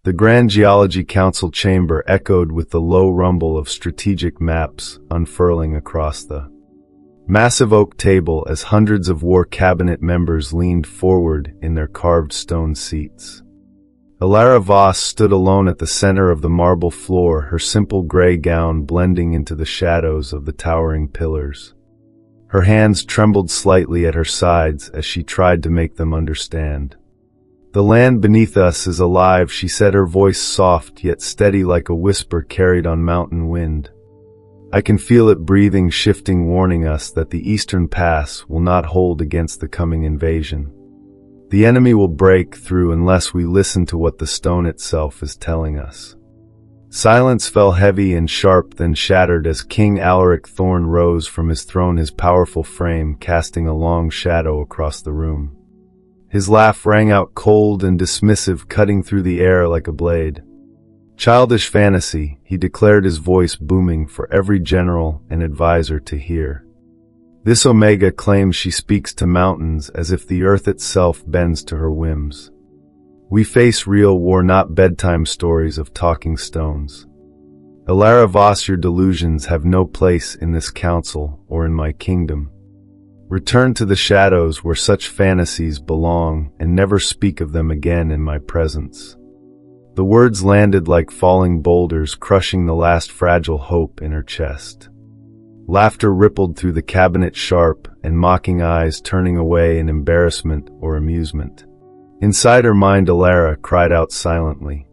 The Grand Geology Council chamber echoed with the low rumble of strategic maps unfurling across the massive oak table as hundreds of war cabinet members leaned forward in their carved stone seats. Elara Voss stood alone at the center of the marble floor, her simple gray gown blending into the shadows of the towering pillars. Her hands trembled slightly at her sides as she tried to make them understand. "The land beneath us is alive," she said, her voice soft yet steady like a whisper carried on mountain wind. "I can feel it breathing, shifting, warning us that the eastern pass will not hold against the coming invasion. The enemy will break through unless we listen to what the stone itself is telling us." Silence fell heavy and sharp, then shattered as King Alaric Thorn rose from his throne, his powerful frame casting a long shadow across the room. His laugh rang out cold and dismissive, cutting through the air like a blade. "Childish fantasy," he declared, his voice booming for every general and advisor to hear. "This Omega claims she speaks to mountains as if the earth itself bends to her whims. We face real war, not bedtime stories of talking stones. Elara Voss, your delusions have no place in this council or in my kingdom. Return to the shadows where such fantasies belong, and never speak of them again in my presence." The words landed like falling boulders, crushing the last fragile hope in her chest. Laughter rippled through the cabinet, sharp and mocking eyes turning away in embarrassment or amusement. Inside her mind, Elara cried out silently,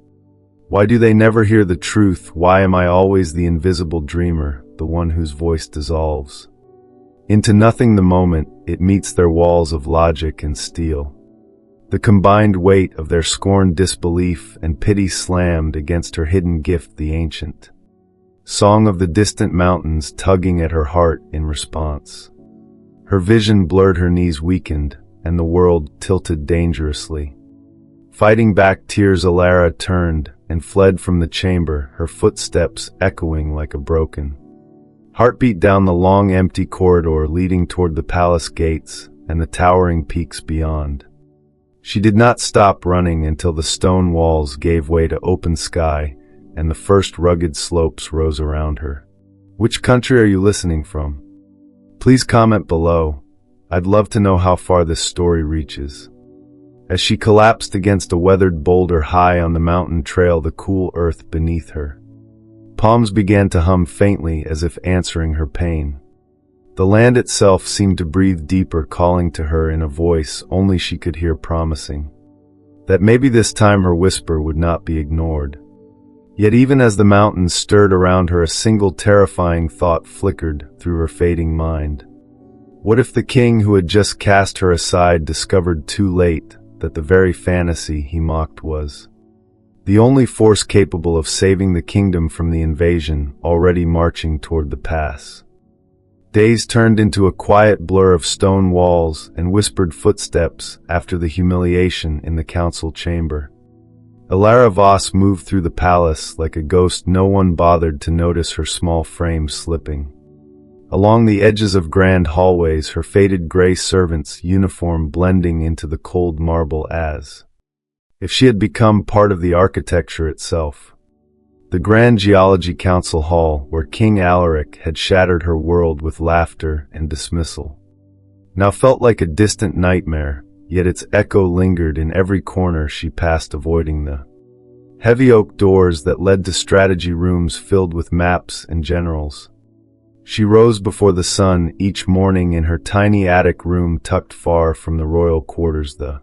"Why do they never hear the truth? Why am I always the invisible dreamer, the one whose voice dissolves into nothing the moment it meets their walls of logic and steel?" The combined weight of their scorn, disbelief, and pity slammed against her hidden gift, the ancient song of the distant mountains tugging at her heart in response. Her vision blurred, her knees weakened, and the world tilted dangerously. Fighting back tears, Elara turned and fled from the chamber, her footsteps echoing like a broken heartbeat down the long empty corridor leading toward the palace gates and the towering peaks beyond. She did not stop running until the stone walls gave way to open sky and the first rugged slopes rose around her. Which country are you listening from? Please comment below. I'd love to know how far this story reaches. As she collapsed against a weathered boulder high on the mountain trail, the cool earth beneath her palms began to hum faintly as if answering her pain. The land itself seemed to breathe deeper, calling to her in a voice only she could hear, promising that maybe this time her whisper would not be ignored. Yet even as the mountains stirred around her, a single terrifying thought flickered through her fading mind. What if the king who had just cast her aside discovered too late that the very fantasy he mocked was the only force capable of saving the kingdom from the invasion already marching toward the pass? Days turned into a quiet blur of stone walls and whispered footsteps after the humiliation in the council chamber. Elara Voss moved through the palace like a ghost. No one bothered to notice her small frame slipping along the edges of grand hallways, her faded gray servant's uniform blending into the cold marble as if she had become part of the architecture itself. The Grand Geology Council hall, where King Alaric had shattered her world with laughter and dismissal, now felt like a distant nightmare, yet its echo lingered in every corner she passed, avoiding the heavy oak doors that led to strategy rooms filled with maps and generals. She rose before the sun each morning in her tiny attic room tucked far from the royal quarters, the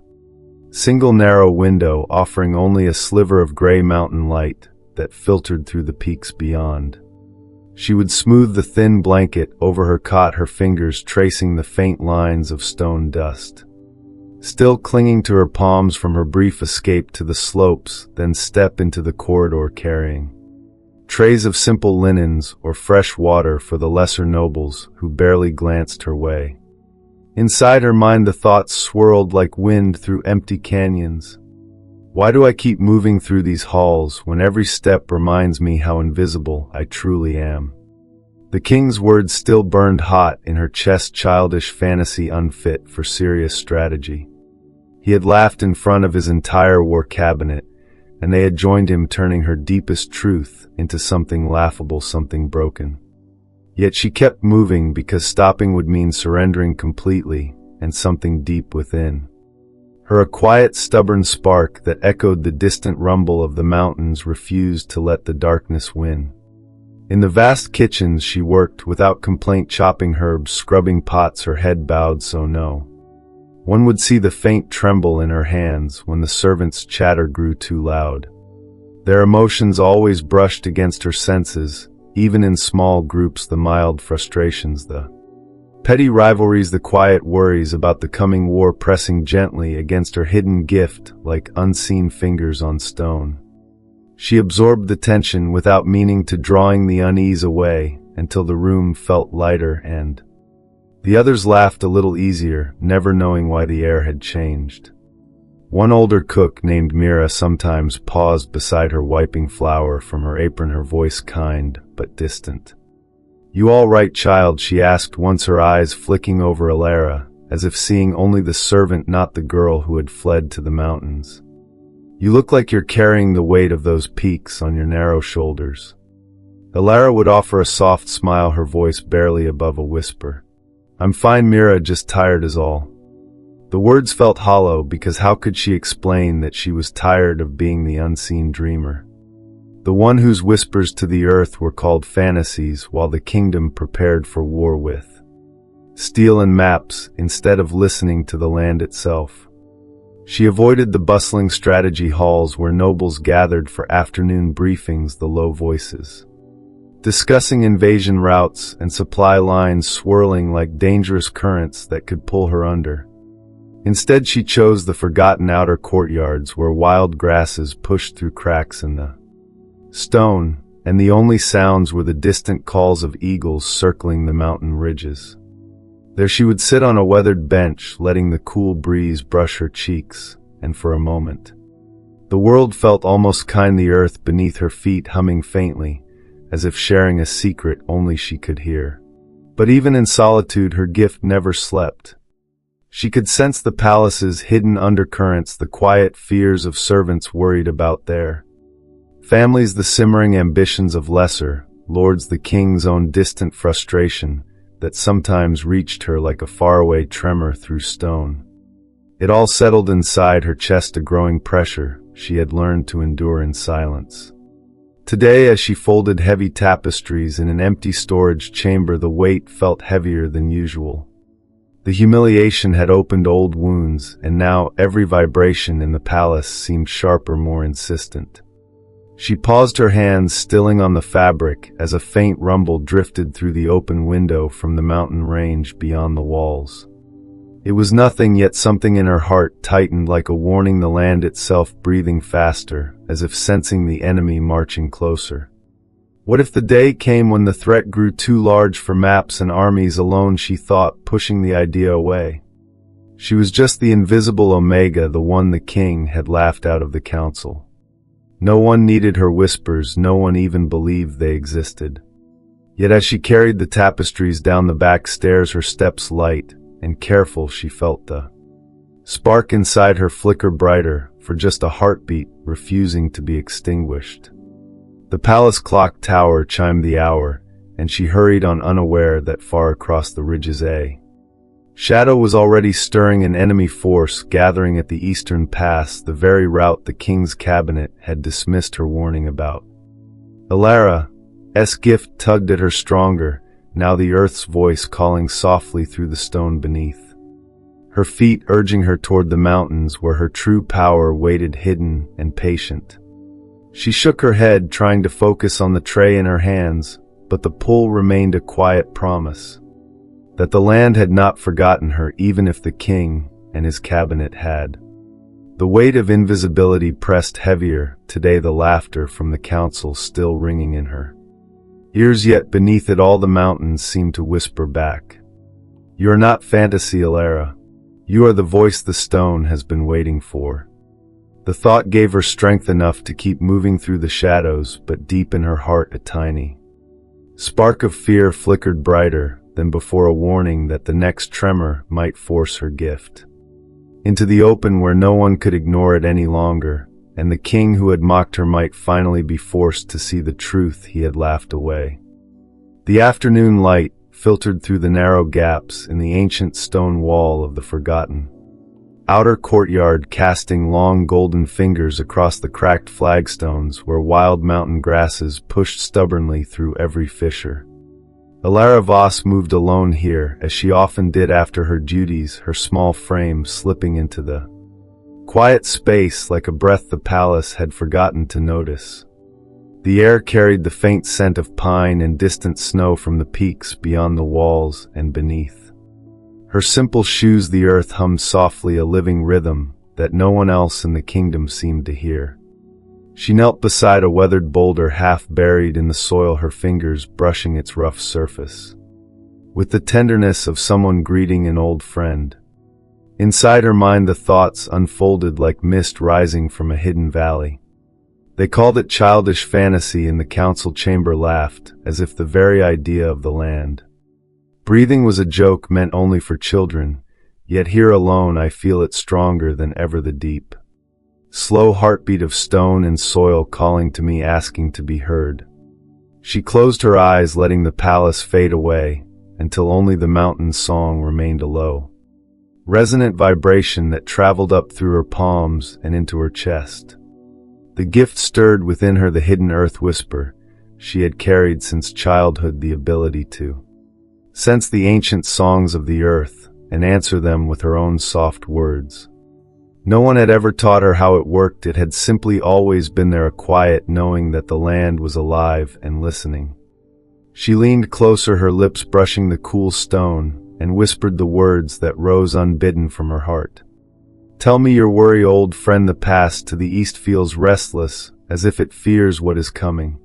single narrow window offering only a sliver of gray mountain light that filtered through the peaks beyond. She would smooth the thin blanket over her cot, her fingers tracing the faint lines of stone dust still clinging to her palms from her brief escape to the slopes, then step into the corridor carrying trays of simple linens or fresh water for the lesser nobles who barely glanced her way. Inside her mind the thoughts swirled like wind through empty canyons. Why do I keep moving through these halls when every step reminds me how invisible I truly am? The king's words still burned hot in her chest, childish fantasy unfit for serious strategy. He had laughed in front of his entire war cabinet, and they had joined him, turning her deepest truth into something laughable, something broken. Yet she kept moving because stopping would mean surrendering completely, and something deep within her, a quiet, stubborn spark that echoed the distant rumble of the mountains, refused to let the darkness win. In the vast kitchens she worked without complaint, chopping herbs, scrubbing pots, her head bowed so no one would see the faint tremble in her hands when the servants' chatter grew too loud. Their emotions always brushed against her senses, even in small groups, the mild frustrations, the petty rivalries, the quiet worries about the coming war pressing gently against her hidden gift like unseen fingers on stone. She absorbed the tension without meaning to, drawing the unease away until the room felt lighter and the others laughed a little easier, never knowing why the air had changed. One older cook named Mira sometimes paused beside her, wiping flour from her apron, her voice kind but distant. "You all right, child?" she asked once, her eyes flicking over Elara, as if seeing only the servant, not the girl who had fled to the mountains. "You look like you're carrying the weight of those peaks on your narrow shoulders." Elara would offer a soft smile, her voice barely above a whisper. "I'm fine, Mira, just tired is all." The words felt hollow because how could she explain that she was tired of being the unseen dreamer? The one whose whispers to the earth were called fantasies, while the kingdom prepared for war with steel and maps instead of listening to the land itself. She avoided the bustling strategy halls where nobles gathered for afternoon briefings, the low voices discussing invasion routes and supply lines swirling like dangerous currents that could pull her under. Instead, she chose the forgotten outer courtyards where wild grasses pushed through cracks in the stone, and the only sounds were the distant calls of eagles circling the mountain ridges. There she would sit on a weathered bench, letting the cool breeze brush her cheeks, and for a moment the world felt almost kind, the earth beneath her feet humming faintly, as if sharing a secret only she could hear. But even in solitude, her gift never slept. She could sense the palace's hidden undercurrents, the quiet fears of servants worried about their families, the simmering ambitions of lesser lords, the king's own distant frustration that sometimes reached her like a faraway tremor through stone. It all settled inside her chest, a growing pressure she had learned to endure in silence. Today, as she folded heavy tapestries in an empty storage chamber, the weight felt heavier than usual. The humiliation had opened old wounds, and now every vibration in the palace seemed sharper, more insistent. She paused, her hands stilling on the fabric, as a faint rumble drifted through the open window from the mountain range beyond the walls. It was nothing, yet something in her heart tightened like a warning, the land itself breathing faster, as if sensing the enemy marching closer. What if the day came when the threat grew too large for maps and armies alone, she thought, pushing the idea away. She was just the invisible Omega, the one the king had laughed out of the council. No one needed her whispers, no one even believed they existed. Yet as she carried the tapestries down the back stairs, her steps light and careful, she felt the spark inside her flicker brighter for just a heartbeat, refusing to be extinguished. The palace clock tower chimed the hour, and she hurried on, unaware that far across the ridges a shadow was already stirring, an enemy force gathering at the eastern pass, the very route the king's cabinet had dismissed her warning about. Elara's gift tugged at her stronger, now the earth's voice calling softly through the stone beneath her feet, urging her toward the mountains where her true power waited, hidden and patient. She shook her head, trying to focus on the tray in her hands, but the pull remained a quiet promise that the land had not forgotten her, even if the king and his cabinet had. The weight of invisibility pressed heavier today, the laughter from the council still ringing in her ears, yet beneath it all the mountains seemed to whisper back, "You are not fantasy, Elara. You are the voice the stone has been waiting for." The thought gave her strength enough to keep moving through the shadows, but deep in her heart a tiny spark of fear flickered brighter than before, a warning that the next tremor might force her gift into the open where no one could ignore it any longer, and the king who had mocked her might finally be forced to see the truth he had laughed away. The afternoon light filtered through the narrow gaps in the ancient stone wall of the forgotten outer courtyard, casting long golden fingers across the cracked flagstones where wild mountain grasses pushed stubbornly through every fissure. Elara Voss moved alone here, as she often did after her duties, her small frame slipping into the quiet space like a breath the palace had forgotten to notice. The air carried the faint scent of pine and distant snow from the peaks beyond the walls and beneath. Her simple shoes the earth hummed softly, a living rhythm that no one else in the kingdom seemed to hear. She knelt beside a weathered boulder half buried in the soil, her fingers brushing its rough surface with the tenderness of someone greeting an old friend. Inside her mind the thoughts unfolded like mist rising from a hidden valley. They called it childish fantasy, and the council chamber laughed, as if the very idea of the land breathing was a joke meant only for children, yet here alone I feel it stronger than ever, the deep, slow heartbeat of stone and soil calling to me, asking to be heard. She closed her eyes, letting the palace fade away, until only the mountain's song remained a low, resonant vibration that traveled up through her palms and into her chest. The gift stirred within her the hidden Earthwhisper she had carried since childhood, the ability to sense the ancient songs of the earth and answer them with her own soft words. No one had ever taught her how it worked. It had simply always been there, a quiet knowing that the land was alive and listening. She leaned closer, her lips brushing the cool stone, and whispered the words that rose unbidden from her heart. Tell me your worry, old friend. The past to the east feels restless, as if it fears what is coming.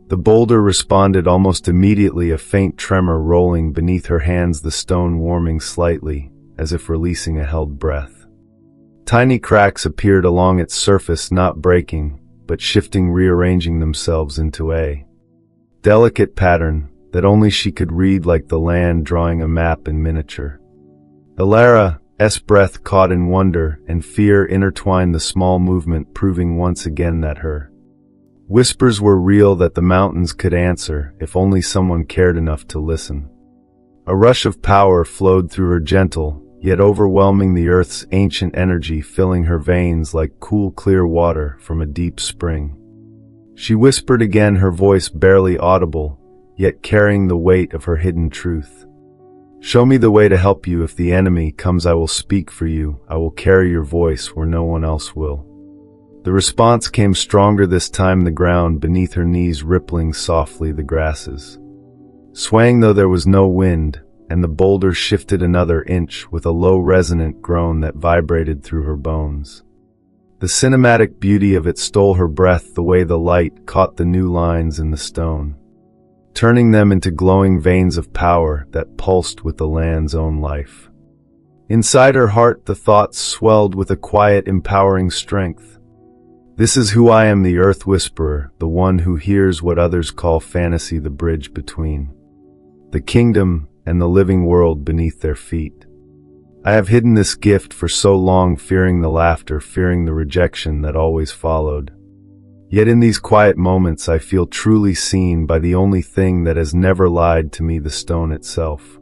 The boulder responded almost immediately, a faint tremor rolling beneath her hands, the stone warming slightly, as if releasing a held breath. Tiny cracks appeared along its surface, not breaking, but shifting, rearranging themselves into a delicate pattern that only she could read, like the land drawing a map in miniature. Elara's breath caught in wonder and fear intertwined the small movement, proving once again that her whispers were real, that the mountains could answer if only someone cared enough to listen. A rush of power flowed through her, gentle, yet overwhelming, the earth's ancient energy filling her veins like cool, clear water from a deep spring. She whispered again, her voice barely audible, yet carrying the weight of her hidden truth. Show me the way to help you. If the enemy comes, I will speak for you. I will carry your voice where no one else will. The response came stronger this time, the ground beneath her knees rippling softly, the grasses swaying though there was no wind, and the boulder shifted another inch with a low resonant groan that vibrated through her bones. The cinematic beauty of it stole her breath, the way the light caught the new lines in the stone, turning them into glowing veins of power that pulsed with the land's own life. Inside her heart the thoughts swelled with a quiet, empowering strength. This is who I am, the Earth Whisperer, the one who hears what others call fantasy, the bridge between the kingdom and the living world beneath their feet. I have hidden this gift for so long, fearing the laughter, fearing the rejection that always followed. Yet in these quiet moments I feel truly seen by the only thing that has never lied to me, the stone itself.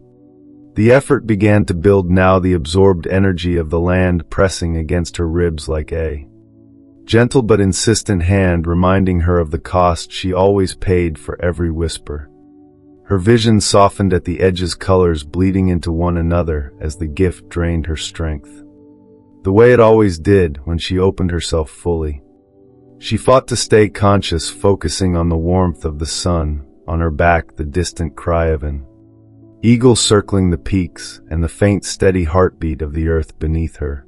The effort began to build now, the absorbed energy of the land pressing against her ribs like a gentle but insistent hand, reminding her of the cost she always paid for every whisper. Her vision softened at the edges, colors bleeding into one another as the gift drained her strength, the way it always did when she opened herself fully. She fought to stay conscious, focusing on the warmth of the sun, on her back the distant cry of an eagle circling the peaks, and the faint steady heartbeat of the earth beneath her.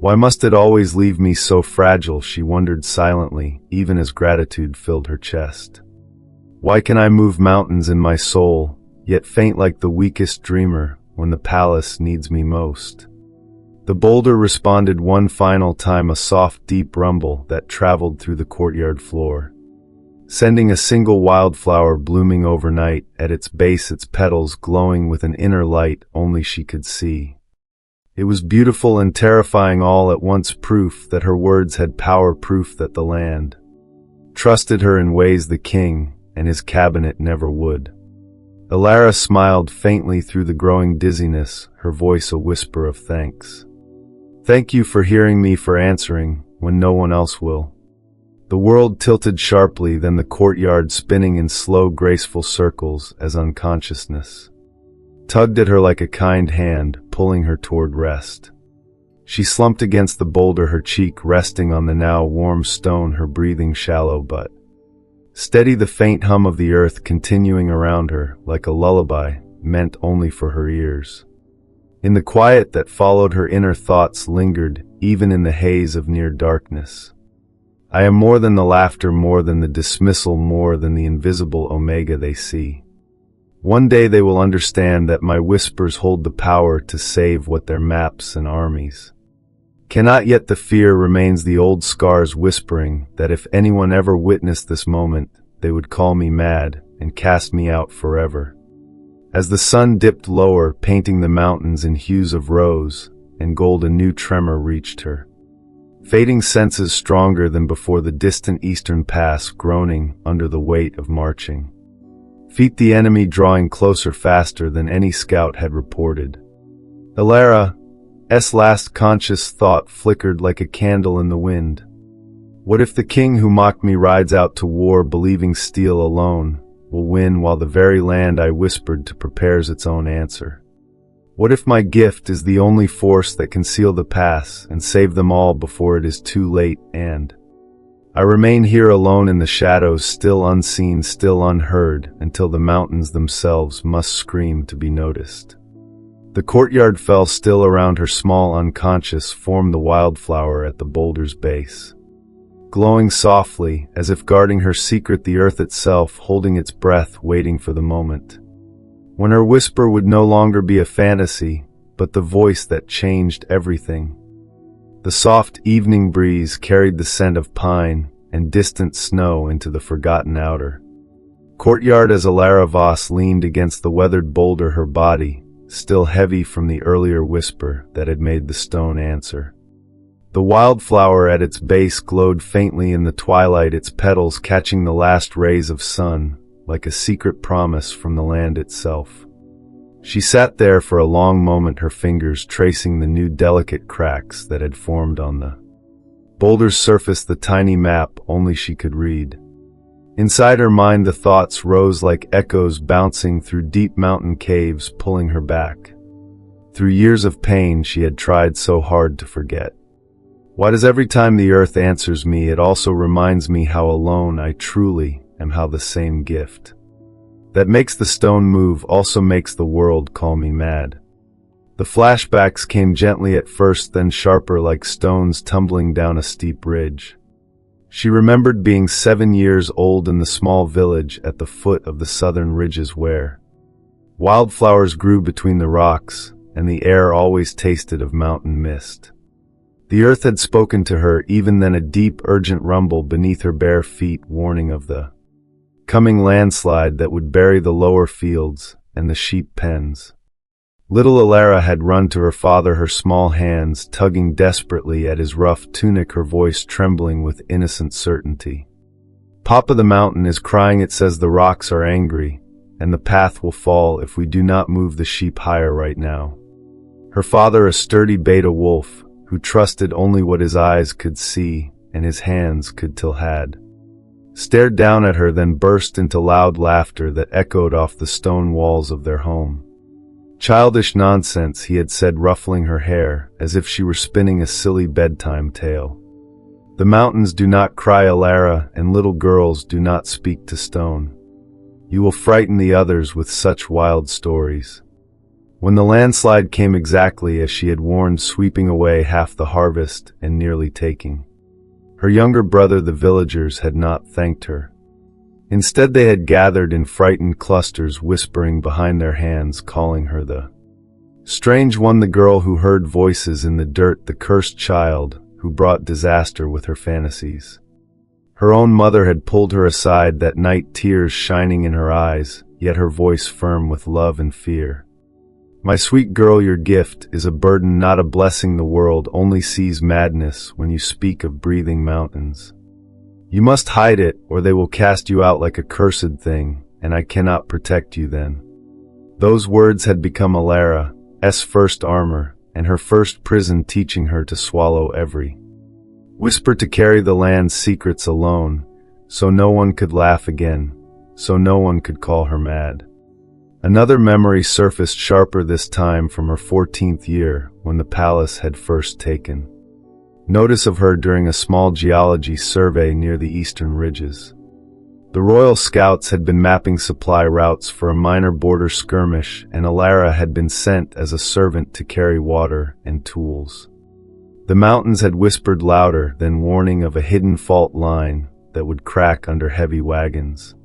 Why must it always leave me so fragile, she wondered silently, even as gratitude filled her chest. Why can I move mountains in my soul, yet faint like the weakest dreamer when the palace needs me most? The boulder responded one final time, a soft, deep rumble that traveled through the courtyard floor, sending a single wildflower blooming overnight, at its base its petals glowing with an inner light only she could see. It was beautiful and terrifying all at once, proof that her words had power, proof that the land trusted her in ways the king and his cabinet never would. Elara smiled faintly through the growing dizziness, her voice a whisper of thanks. Thank you for hearing me, for answering when no one else will. The world tilted sharply, then the courtyard spinning in slow, graceful circles as unconsciousness tugged at her like a kind hand, pulling her toward rest. She slumped against the boulder, her cheek resting on the now warm stone, her breathing shallow but steady, the faint hum of the earth continuing around her like a lullaby meant only for her ears. In the quiet that followed, her inner thoughts lingered, even in the haze of near darkness. I am more than the laughter, more than the dismissal, more than the invisible Omega they see. One day they will understand that my whispers hold the power to save what their maps and armies cannot, yet the fear remains, the old scars whispering that if anyone ever witnessed this moment, they would call me mad and cast me out forever. As the sun dipped lower, painting the mountains in hues of rose and gold, a new tremor reached her. Fading senses stronger than before, the distant eastern pass groaning under the weight of marching feet, the enemy drawing closer faster than any scout had reported. Elara's last conscious thought flickered like a candle in the wind. What if the king who mocked me rides out to war, believing steel alone will win, while the very land I whispered to prepares its own answer? What if my gift is the only force that can seal the pass and save them all before it is too late, and I remain here alone in the shadows, still unseen, still unheard, until the mountains themselves must scream to be noticed? The courtyard fell still around her, small unconscious form, the wildflower at the boulder's base, glowing softly as if guarding her secret, the earth itself holding its breath, waiting for the moment when her whisper would no longer be a fantasy, but the voice that changed everything. The soft evening breeze carried the scent of pine and distant snow into the forgotten outer courtyard as Elara Voss leaned against the weathered boulder, her body still heavy from the earlier whisper that had made the stone answer. The wildflower at its base glowed faintly in the twilight, its petals catching the last rays of sun like a secret promise from the land itself. She sat there for a long moment, her fingers tracing the new delicate cracks that had formed on the boulder's surface, the tiny map only she could read. Inside her mind the thoughts rose like echoes, bouncing through deep mountain caves, pulling her back through years of pain she had tried so hard to forget. Why does every time the earth answers me, it also reminds me how alone I truly am, how the same gift that makes the stone move also makes the world call me mad? The flashbacks came gently at first, then sharper, like stones tumbling down a steep ridge. She remembered being 7 years old in the small village at the foot of the southern ridges where wildflowers grew between the rocks and the air always tasted of mountain mist. The earth had spoken to her, even then, a deep, urgent rumble beneath her bare feet, warning of the coming landslide that would bury the lower fields and the sheep pens. Little Elara had run to her father, her small hands tugging desperately at his rough tunic, her voice trembling with innocent certainty. Papa, the mountain is crying, it says the rocks are angry, and the path will fall if we do not move the sheep higher right now. Her father, a sturdy beta wolf, who trusted only what his eyes could see and his hands could till had, stared down at her, then burst into loud laughter that echoed off the stone walls of their home. Childish nonsense, he had said, ruffling her hair as if she were spinning a silly bedtime tale. The mountains do not cry, Elara, and little girls do not speak to stone. You will frighten the others with such wild stories. When the landslide came exactly as she had warned, sweeping away half the harvest and nearly taking her younger brother, the villagers had not thanked her. Instead, they had gathered in frightened clusters, whispering behind their hands, calling her the strange one, the girl who heard voices in the dirt, the cursed child who brought disaster with her fantasies. Her own mother had pulled her aside that night, tears shining in her eyes, yet her voice firm with love and fear. My sweet girl, your gift is a burden, not a blessing. The world only sees madness when you speak of breathing mountains. You must hide it, or they will cast you out like a cursed thing, and I cannot protect you then." Those words had become Elara's first armor, and her first prison, teaching her to swallow every whisper, to carry the land's secrets alone, so no one could laugh again, so no one could call her mad. Another memory surfaced, sharper this time, from her 14th year, when the palace had first taken notice of her during a small geology survey near the eastern ridges. The royal scouts had been mapping supply routes for a minor border skirmish, and Elara had been sent as a servant to carry water and tools. The mountains had whispered louder than warning of a hidden fault line that would crack under heavy wagons.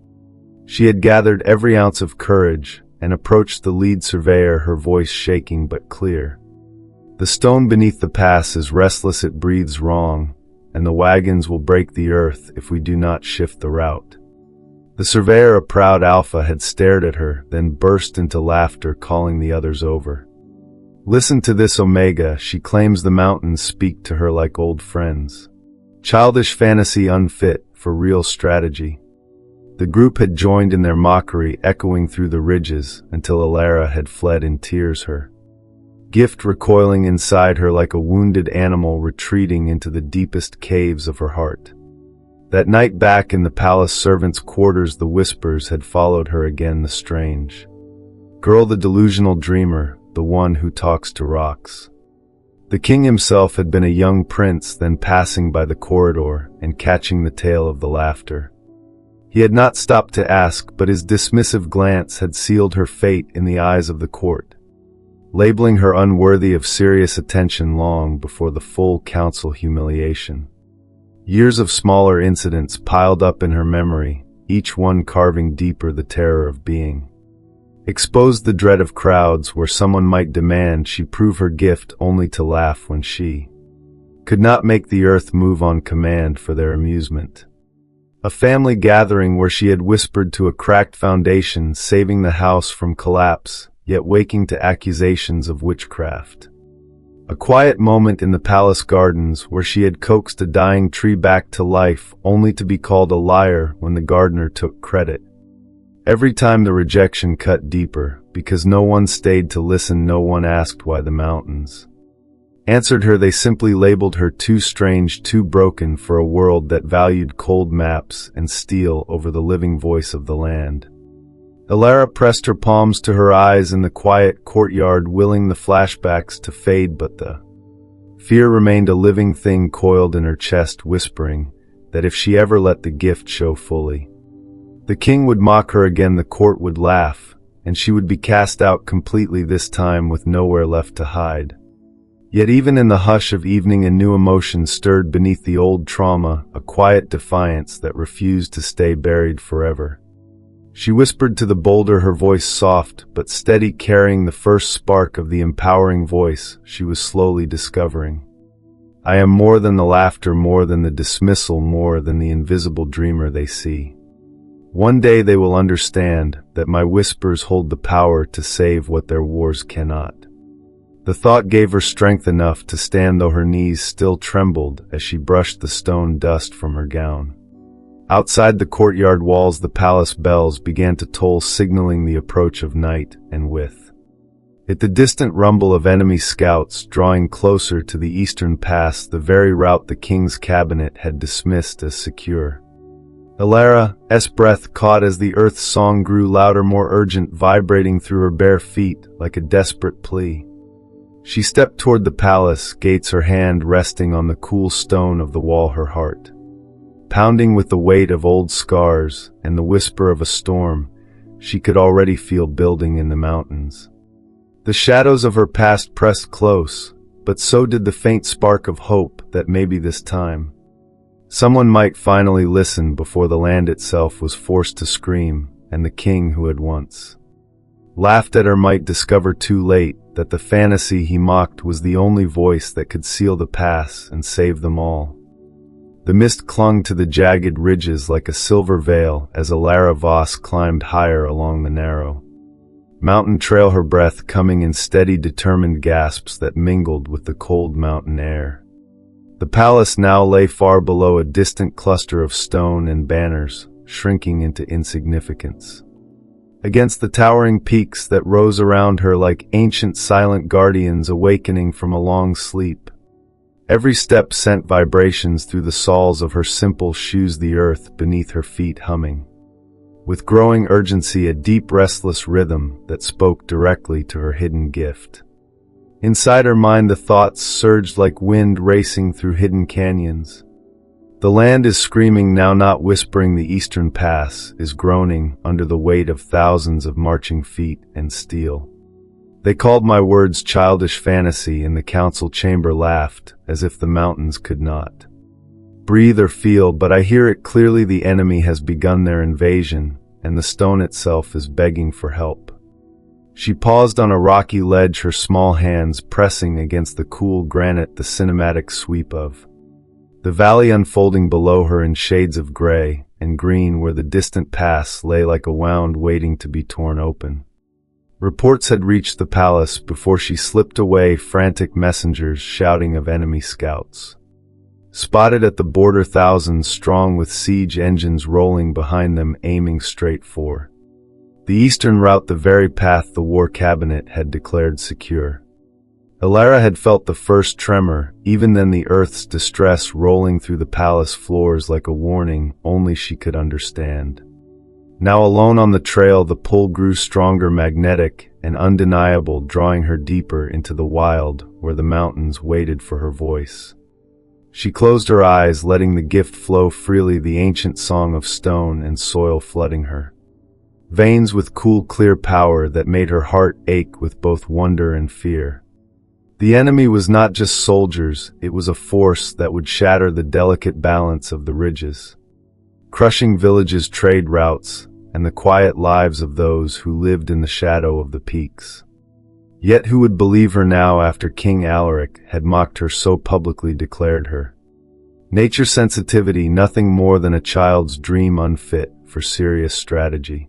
She had gathered every ounce of courage and approached the lead surveyor, her voice shaking but clear. "The stone beneath the pass is restless, it breathes wrong, and the wagons will break the earth if we do not shift the route." The surveyor, a proud alpha, had stared at her, then burst into laughter, calling the others over. "Listen to this, Omega. She claims the mountains speak to her like old friends. Childish fantasy, unfit for real strategy." The group had joined in their mockery, echoing through the ridges, until Elara had fled in tears, her gift recoiling inside her like a wounded animal retreating into the deepest caves of her heart. That night back in the palace servants' quarters, the whispers had followed her again, the strange girl, the delusional dreamer, the one who talks to rocks. The king himself had been a young prince, then passing by the corridor and catching the tale of the laughter. He had not stopped to ask, but his dismissive glance had sealed her fate in the eyes of the court, labeling her unworthy of serious attention long before the full council humiliation. Years of smaller incidents piled up in her memory, each one carving deeper the terror of being exposed, the dread of crowds where someone might demand she prove her gift, only to laugh when she could not make the earth move on command for their amusement. A family gathering where she had whispered to a cracked foundation, saving the house from collapse, yet waking to accusations of witchcraft. A quiet moment in the palace gardens where she had coaxed a dying tree back to life, only to be called a liar when the gardener took credit. Every time the rejection cut deeper, because no one stayed to listen, no one asked why the mountains answered her. They simply labeled her too strange, too broken for a world that valued cold maps and steel over the living voice of the land. Elara pressed her palms to her eyes in the quiet courtyard, willing the flashbacks to fade, but the fear remained a living thing coiled in her chest, whispering that if she ever let the gift show fully, the king would mock her again, the court would laugh, and she would be cast out completely, this time with nowhere left to hide. Yet even in the hush of evening, a new emotion stirred beneath the old trauma, a quiet defiance that refused to stay buried forever. She whispered to the boulder, her voice soft but steady, carrying the first spark of the empowering voice she was slowly discovering. "I am more than the laughter, more than the dismissal, more than the invisible dreamer they see. One day they will understand that my whispers hold the power to save what their wars cannot." The thought gave her strength enough to stand, though her knees still trembled as she brushed the stone dust from her gown. Outside the courtyard walls, the palace bells began to toll, signaling the approach of night, and with it the distant rumble of enemy scouts drawing closer to the eastern pass, the very route the king's cabinet had dismissed as secure. Elara's breath caught as the earth's song grew louder, more urgent, vibrating through her bare feet like a desperate plea. She stepped toward the palace gates, her hand resting on the cool stone of the wall, her heart pounding with the weight of old scars and the whisper of a storm she could already feel building in the mountains. The shadows of her past pressed close, but so did the faint spark of hope that maybe this time someone might finally listen before the land itself was forced to scream, and the king who had once laughed at her might discover too late that the fantasy he mocked was the only voice that could seal the pass and save them all. The mist clung to the jagged ridges like a silver veil as Elara Voss climbed higher along the narrow Mountain trail, her breath coming in steady, determined gasps that mingled with the cold mountain air. The palace now lay far below, a distant cluster of stone and banners, shrinking into insignificance. Against the towering peaks that rose around her like ancient silent guardians awakening from a long sleep. Every step sent vibrations through the soles of her simple shoes, the earth beneath her feet humming. With growing urgency, a deep, restless rhythm that spoke directly to her hidden gift. Inside her mind, the thoughts surged like wind racing through hidden canyons. The land is screaming now, not whispering. The eastern pass is groaning under the weight of thousands of marching feet and steel. They called my words childish fantasy, and the council chamber laughed as if the mountains could not breathe or feel, but I hear it clearly. The enemy has begun their invasion, and the stone itself is begging for help. She paused on a rocky ledge, her small hands pressing against the cool granite, the cinematic sweep of the valley unfolding below her in shades of gray and green, where the distant pass lay like a wound waiting to be torn open. Reports had reached the palace before she slipped away, frantic messengers shouting of enemy scouts. Spotted at the border, thousands strong with siege engines rolling behind them, aiming straight for the eastern route, the very path the war cabinet had declared secure. Elara had felt the first tremor, even then, the earth's distress rolling through the palace floors like a warning only she could understand. Now alone on the trail, the pull grew stronger, magnetic and undeniable, drawing her deeper into the wild where the mountains waited for her voice. She closed her eyes, letting the gift flow freely, the ancient song of stone and soil flooding her veins with cool, clear power that made her heart ache with both wonder and fear. The enemy was not just soldiers, it was a force that would shatter the delicate balance of the ridges, crushing villages, trade routes, and the quiet lives of those who lived in the shadow of the peaks. Yet who would believe her now after King Alaric had mocked her so publicly, declared her nature sensitivity nothing more than a child's dream, unfit for serious strategy?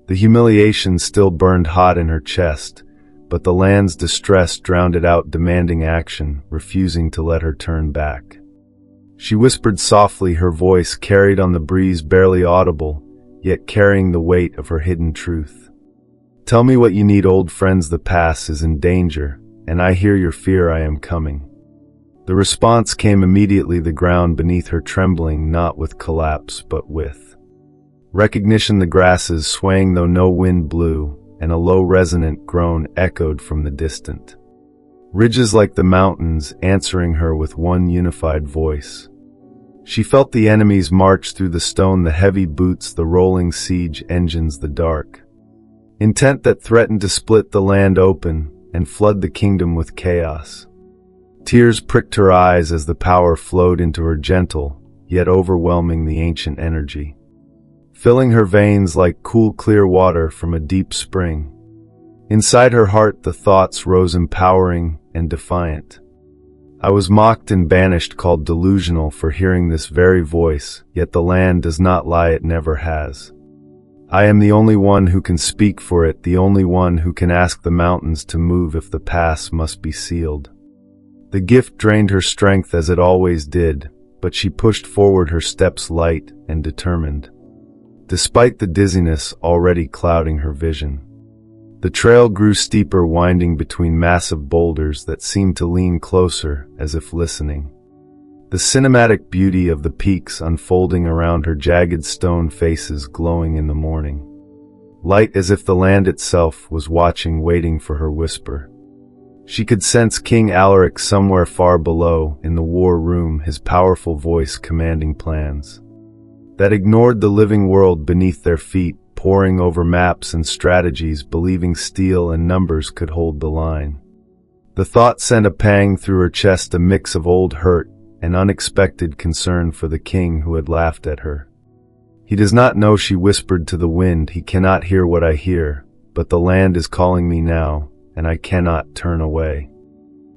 The humiliation still burned hot in her chest, but the land's distress drowned it out, demanding action, refusing to let her turn back. She whispered softly, her voice carried on the breeze, barely audible, yet carrying the weight of her hidden truth. Tell me what you need, old friends, the pass is in danger, and I hear your fear. I am coming. The response came immediately, the ground beneath her trembling, not with collapse but with recognition, the grasses swaying though no wind blew, and a low resonant groan echoed from the distant ridges like the mountains answering her with one unified voice. She felt the enemies march through the stone, the heavy boots, the rolling siege engines, the dark intent that threatened to split the land open and flood the kingdom with chaos. Tears pricked her eyes as the power flowed into her, gentle yet overwhelming, the ancient energy filling her veins like cool, clear water from a deep spring. Inside her heart, the thoughts rose, empowering and defiant. I was mocked and banished, called delusional for hearing this very voice, yet the land does not lie, it never has. I am the only one who can speak for it, the only one who can ask the mountains to move if the pass must be sealed. The gift drained her strength as it always did, but she pushed forward, her steps light and determined, despite the dizziness already clouding her vision. The trail grew steeper, winding between massive boulders that seemed to lean closer as if listening. The cinematic beauty of the peaks unfolding around her, jagged stone faces glowing in the morning light, as if the land itself was watching, waiting for her whisper. She could sense King Alaric somewhere far below, in the war room, his powerful voice commanding plans that ignored the living world beneath their feet, poring over maps and strategies, believing steel and numbers could hold the line. The thought sent a pang through her chest, a mix of old hurt and unexpected concern for the king who had laughed at her. He does not know, she whispered to the wind, he cannot hear what I hear, but the land is calling me now, and I cannot turn away.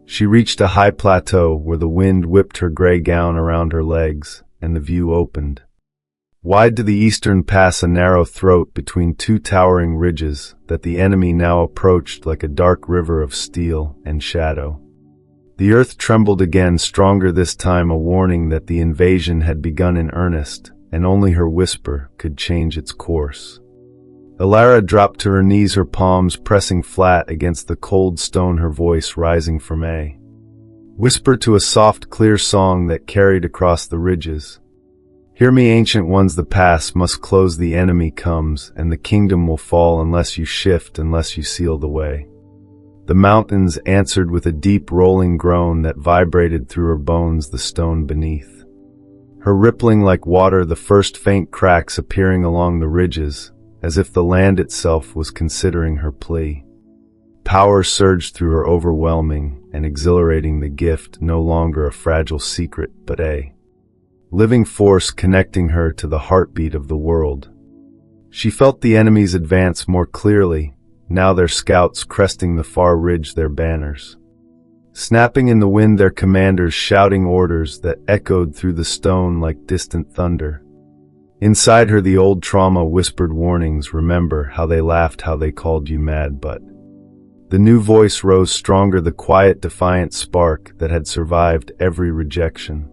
She reached a high plateau where the wind whipped her gray gown around her legs, and the view opened. Wide to the eastern pass a narrow throat between two towering ridges that the enemy now approached like a dark river of steel and shadow. The earth trembled again, stronger this time, a warning that the invasion had begun in earnest, and only her whisper could change its course. Elara dropped to her knees, her palms pressing flat against the cold stone, her voice rising from a whisper to a soft, clear song that carried across the ridges. Hear me, ancient ones, the pass must close, the enemy comes, and the kingdom will fall unless you shift, unless you seal the way. The mountains answered with a deep rolling groan that vibrated through her bones, the stone beneath her rippling like water, the first faint cracks appearing along the ridges, as if the land itself was considering her plea. Power surged through her, overwhelming and exhilarating, the gift no longer a fragile secret but a living force connecting her to the heartbeat of the world. She felt the enemies advance more clearly, now their scouts cresting the far ridge, their banners snapping in the wind, their commanders shouting orders that echoed through the stone like distant thunder. Inside her the old trauma whispered warnings, remember how they laughed, how they called you mad, but the new voice rose stronger, the quiet defiant spark that had survived every rejection.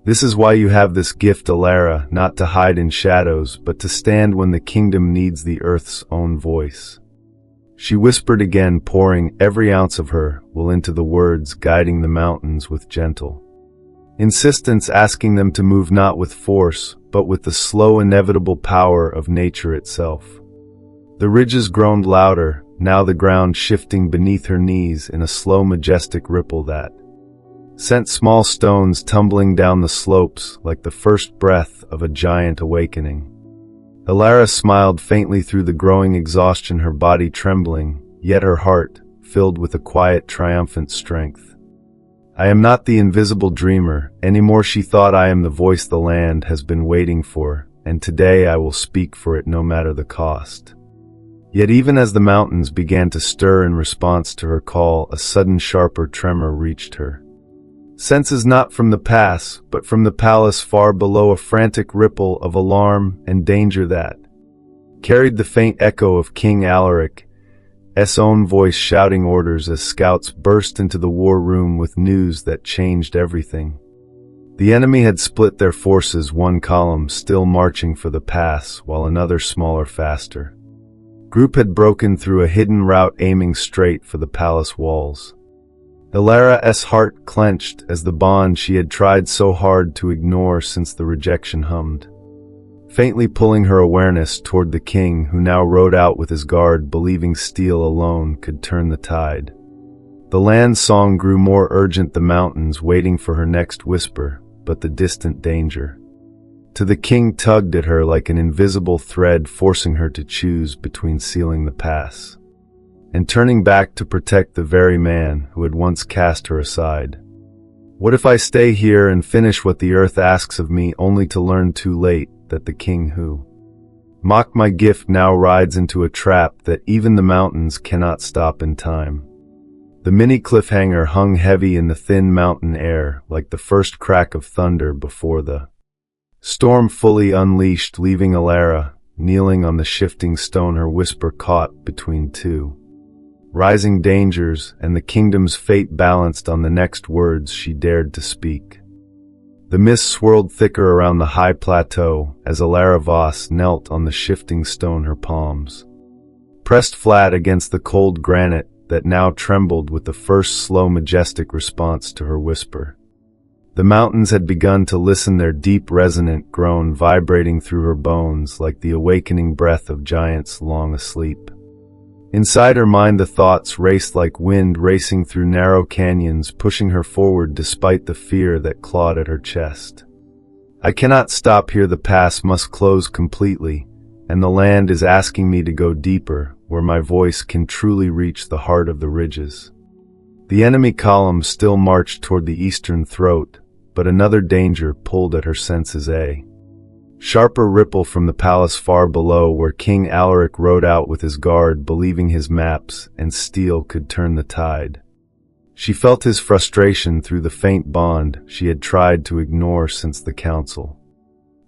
This is why you have this gift, Elara, not to hide in shadows, but to stand when the kingdom needs the earth's own voice. She whispered again, pouring every ounce of her will into the words, guiding the mountains with gentle insistence, asking them to move not with force, but with the slow, inevitable power of nature itself. The ridges groaned louder, now the ground shifting beneath her knees in a slow, majestic ripple that sent small stones tumbling down the slopes like the first breath of a giant awakening. Elara smiled faintly through the growing exhaustion, her body trembling, yet her heart filled with a quiet, triumphant strength. I am not the invisible dreamer anymore, she thought. I am the voice the land has been waiting for, and today I will speak for it no matter the cost. Yet even as the mountains began to stir in response to her call, a sudden sharper tremor reached her senses, not from the pass, but from the palace far below, a frantic ripple of alarm and danger that carried the faint echo of King Alaric's own voice shouting orders as scouts burst into the war room with news that changed everything. The enemy had split their forces, one column still marching for the pass, while another, smaller, faster group had broken through a hidden route aiming straight for the palace walls. Elara's heart clenched as the bond she had tried so hard to ignore since the rejection hummed, faintly pulling her awareness toward the king, who now rode out with his guard, believing steel alone could turn the tide. The land song grew more urgent, the mountains waiting for her next whisper, but the distant danger to the king tugged at her like an invisible thread, forcing her to choose between sealing the pass and turning back to protect the very man who had once cast her aside. What if I stay here and finish what the earth asks of me, only to learn too late that the king who mocked my gift now rides into a trap that even the mountains cannot stop in time? The mini cliffhanger hung heavy in the thin mountain air, like the first crack of thunder before the storm fully unleashed, leaving Elara kneeling on the shifting stone, her whisper caught between two rising dangers, and the kingdom's fate balanced on the next words she dared to speak. The mist swirled thicker around the high plateau as Elara Voss knelt on the shifting stone, her palms pressed flat against the cold granite that now trembled with the first slow, majestic response to her whisper. The mountains had begun to listen, their deep, resonant groan vibrating through her bones like the awakening breath of giants long asleep. Inside her mind the thoughts raced like wind racing through narrow canyons, pushing her forward despite the fear that clawed at her chest. I cannot stop here, the pass must close completely, and the land is asking me to go deeper, where my voice can truly reach the heart of the ridges. The enemy column still marched toward the eastern throat, but another danger pulled at her senses, a sharper ripple from the palace far below, where King Alaric rode out with his guard, believing his maps and steel could turn the tide. She felt his frustration through the faint bond she had tried to ignore since the council.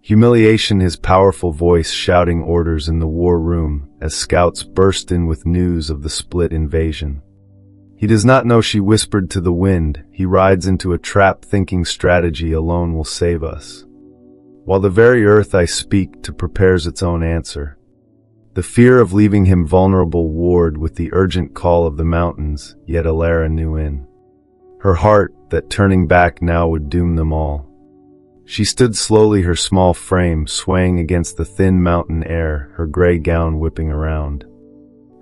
Humiliation, his powerful voice shouting orders in the war room as scouts burst in with news of the split invasion. He does not know she whispered to the wind. He rides into a trap thinking strategy alone will save us, while the very earth I speak to prepares its own answer. The fear of leaving him vulnerable warred with the urgent call of the mountains, yet Elara knew in her heart that turning back now would doom them all. She stood slowly, her small frame swaying against the thin mountain air, her gray gown whipping around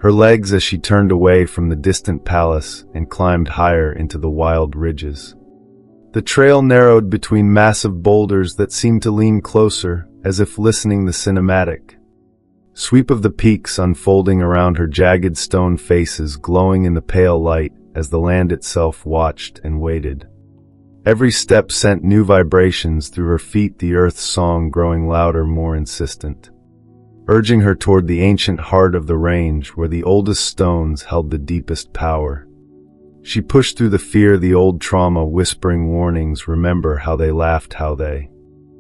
her legs as she turned away from the distant palace and climbed higher into the wild ridges. The trail narrowed between massive boulders that seemed to lean closer, as if listening the cinematic sweep of the peaks unfolding around her, jagged stone faces glowing in the pale light as the land itself watched and waited. Every step sent new vibrations through her feet, the earth's song growing louder, more insistent, urging her toward the ancient heart of the range where the oldest stones held the deepest power. She pushed through the fear, the old trauma whispering warnings, remember how they laughed, how they.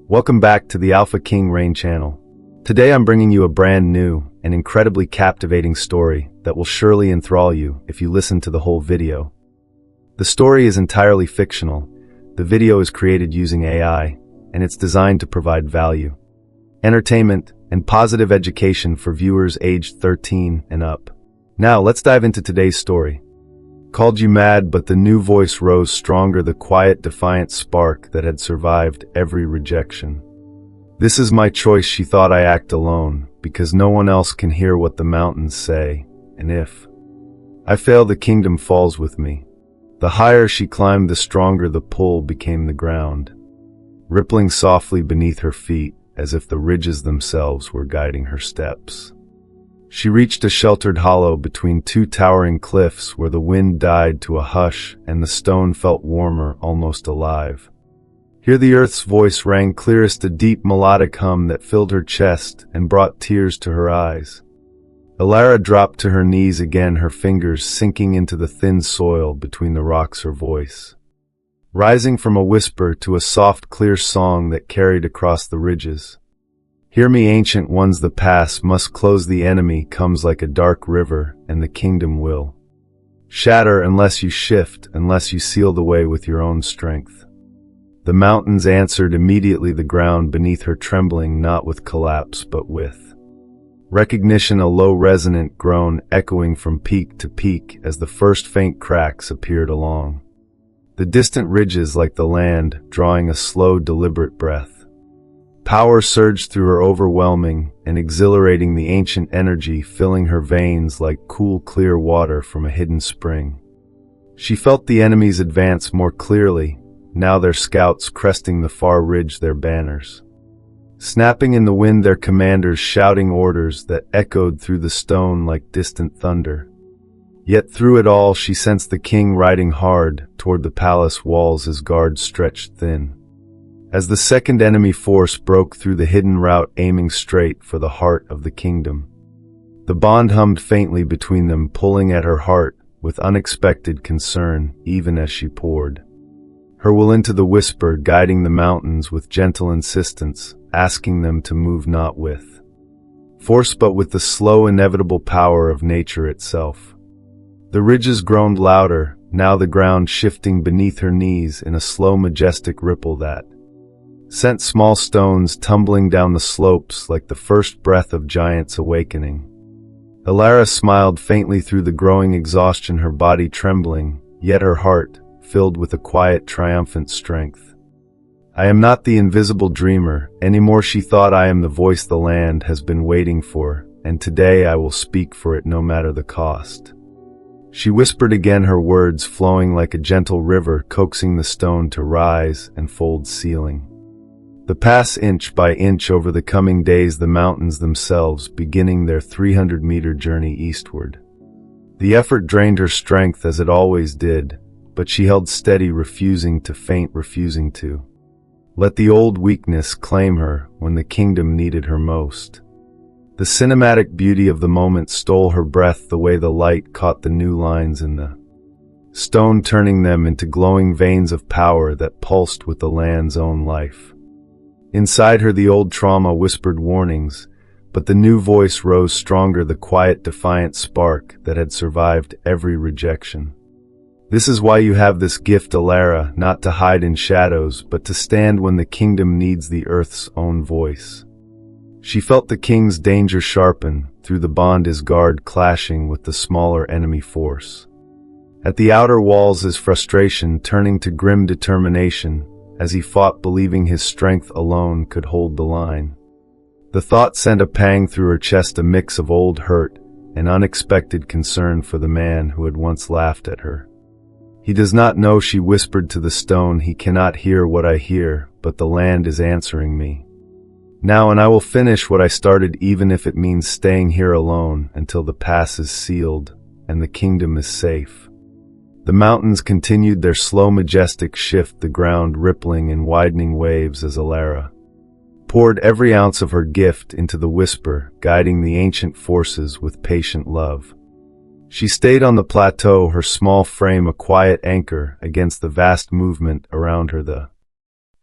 Welcome back to the Alpha King Rain channel. Today I'm bringing you a brand new and incredibly captivating story that will surely enthrall you if you listen to the whole video. The story is entirely fictional. The video is created using AI, and it's designed to provide value, entertainment, and positive education for viewers aged 13 and up. Now, let's dive into today's story. Called you mad, but the new voice rose stronger, the quiet, defiant spark that had survived every rejection. This is my choice, she thought. I act alone, because no one else can hear what the mountains say, and if I fail, the kingdom falls with me. The higher she climbed, the stronger the pull became, the ground rippling softly beneath her feet, as if the ridges themselves were guiding her steps. She reached a sheltered hollow between two towering cliffs where the wind died to a hush and the stone felt warmer, almost alive. Here the earth's voice rang clearest, a deep melodic hum that filled her chest and brought tears to her eyes. Elara dropped to her knees again, her fingers sinking into the thin soil between the rocks, her voice rising from a whisper to a soft, clear song that carried across the ridges. Hear me, ancient ones, the pass must close, the enemy comes like a dark river, and the kingdom will shatter unless you shift, unless you seal the way with your own strength. The mountains answered immediately, the ground beneath her trembling, not with collapse but with recognition, a low resonant groan echoing from peak to peak as the first faint cracks appeared along the distant ridges, like the land drawing a slow, deliberate breath. Power surged through her, overwhelming and exhilarating, the ancient energy filling her veins like cool, clear water from a hidden spring. She felt the enemies advance more clearly, now their scouts cresting the far ridge, their banners snapping in the wind, their commanders shouting orders that echoed through the stone like distant thunder. Yet through it all she sensed the king riding hard toward the palace walls, his guards stretched thin, as the second enemy force broke through the hidden route, aiming straight for the heart of the kingdom. The bond hummed faintly between them, pulling at her heart with unexpected concern, even as she poured her will into the whisper, guiding the mountains with gentle insistence, asking them to move not with force but with the slow, inevitable power of nature itself. The ridges groaned louder, now the ground shifting beneath her knees in a slow, majestic ripple that sent small stones tumbling down the slopes like the first breath of giants awakening. Elara smiled faintly through the growing exhaustion, her body trembling, yet her heart filled with a quiet, triumphant strength. I am not the invisible dreamer anymore, she thought. I am the voice the land has been waiting for, and today I will speak for it no matter the cost. She whispered again, her words flowing like a gentle river, coaxing the stone to rise and fold, sealing the pass inch by inch over the coming days, the mountains themselves beginning their 300-meter journey eastward. The effort drained her strength as it always did, but she held steady, refusing to faint, refusing to let the old weakness claim her when the kingdom needed her most. The cinematic beauty of the moment stole her breath, the way the light caught the new lines in the stone, turning them into glowing veins of power that pulsed with the land's own life. Inside her the old trauma whispered warnings, but the new voice rose stronger, the quiet, defiant spark that had survived every rejection. This is why you have this gift, Elara, not to hide in shadows, but to stand when the kingdom needs the earth's own voice. She felt the king's danger sharpen through the bond, his guard clashing with the smaller enemy force. At the outer walls, his frustration turning to grim determination as he fought, believing his strength alone could hold the line. The thought sent a pang through her chest, a mix of old hurt and unexpected concern for the man who had once laughed at her. He does not know, she whispered to the stone, he cannot hear what I hear, but the land is answering me. Now, and I will finish what I started, even if it means staying here alone until the pass is sealed and the kingdom is safe. The mountains continued their slow, majestic shift, the ground rippling in widening waves as Elara poured every ounce of her gift into the whisper, guiding the ancient forces with patient love. She stayed on the plateau, her small frame a quiet anchor against the vast movement around her, the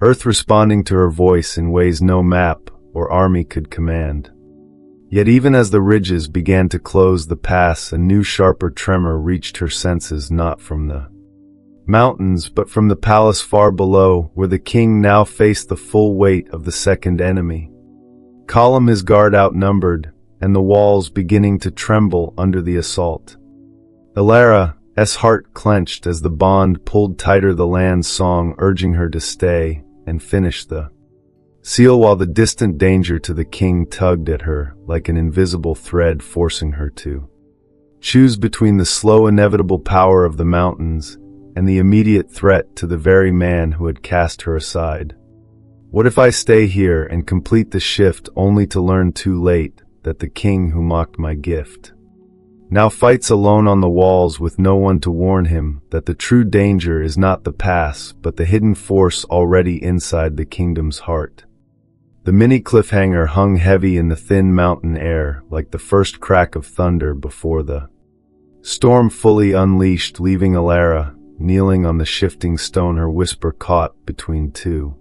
earth responding to her voice in ways no map or army could command. Yet even as the ridges began to close the pass, a new sharper tremor reached her senses, not from the mountains, but from the palace far below, where the king now faced the full weight of the second enemy. Column his guard outnumbered, and the walls beginning to tremble under the assault. Elara's heart clenched as the bond pulled tighter, the land's song urging her to stay and finish the seal, while the distant danger to the king tugged at her like an invisible thread, forcing her to choose between the slow, inevitable power of the mountains and the immediate threat to the very man who had cast her aside. What if I stay here and complete the shift, only to learn too late that the king who mocked my gift now fights alone on the walls, with no one to warn him that the true danger is not the pass, but the hidden force already inside the kingdom's heart? The mini cliffhanger hung heavy in the thin mountain air, like the first crack of thunder before the storm fully unleashed, leaving Elara kneeling on the shifting stone, her whisper caught between two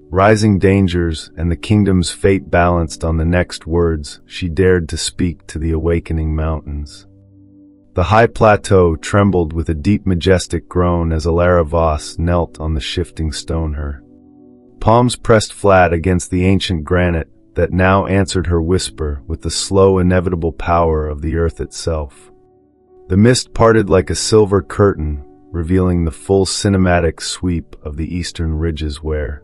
rising dangers, and the kingdom's fate balanced on the next words she dared to speak to the awakening mountains. The high plateau trembled with a deep, majestic groan as Elara Voss knelt on the shifting stone, her palms pressed flat against the ancient granite that now answered her whisper with the slow, inevitable power of the earth itself. The mist parted like a silver curtain, revealing the full cinematic sweep of the eastern ridges, where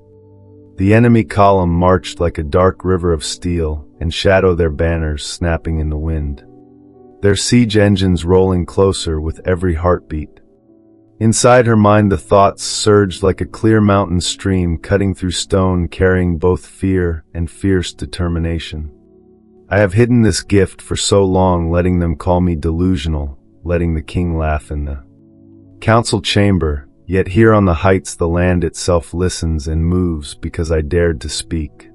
the enemy column marched like a dark river of steel and shadow, their banners snapping in the wind, their siege engines rolling closer with every heartbeat. Inside her mind the thoughts surged like a clear mountain stream, cutting through stone, carrying both fear and fierce determination. I have hidden this gift for so long, letting them call me delusional, letting the king laugh in the council chamber, yet here on the heights the land itself listens and moves because I dared to speak.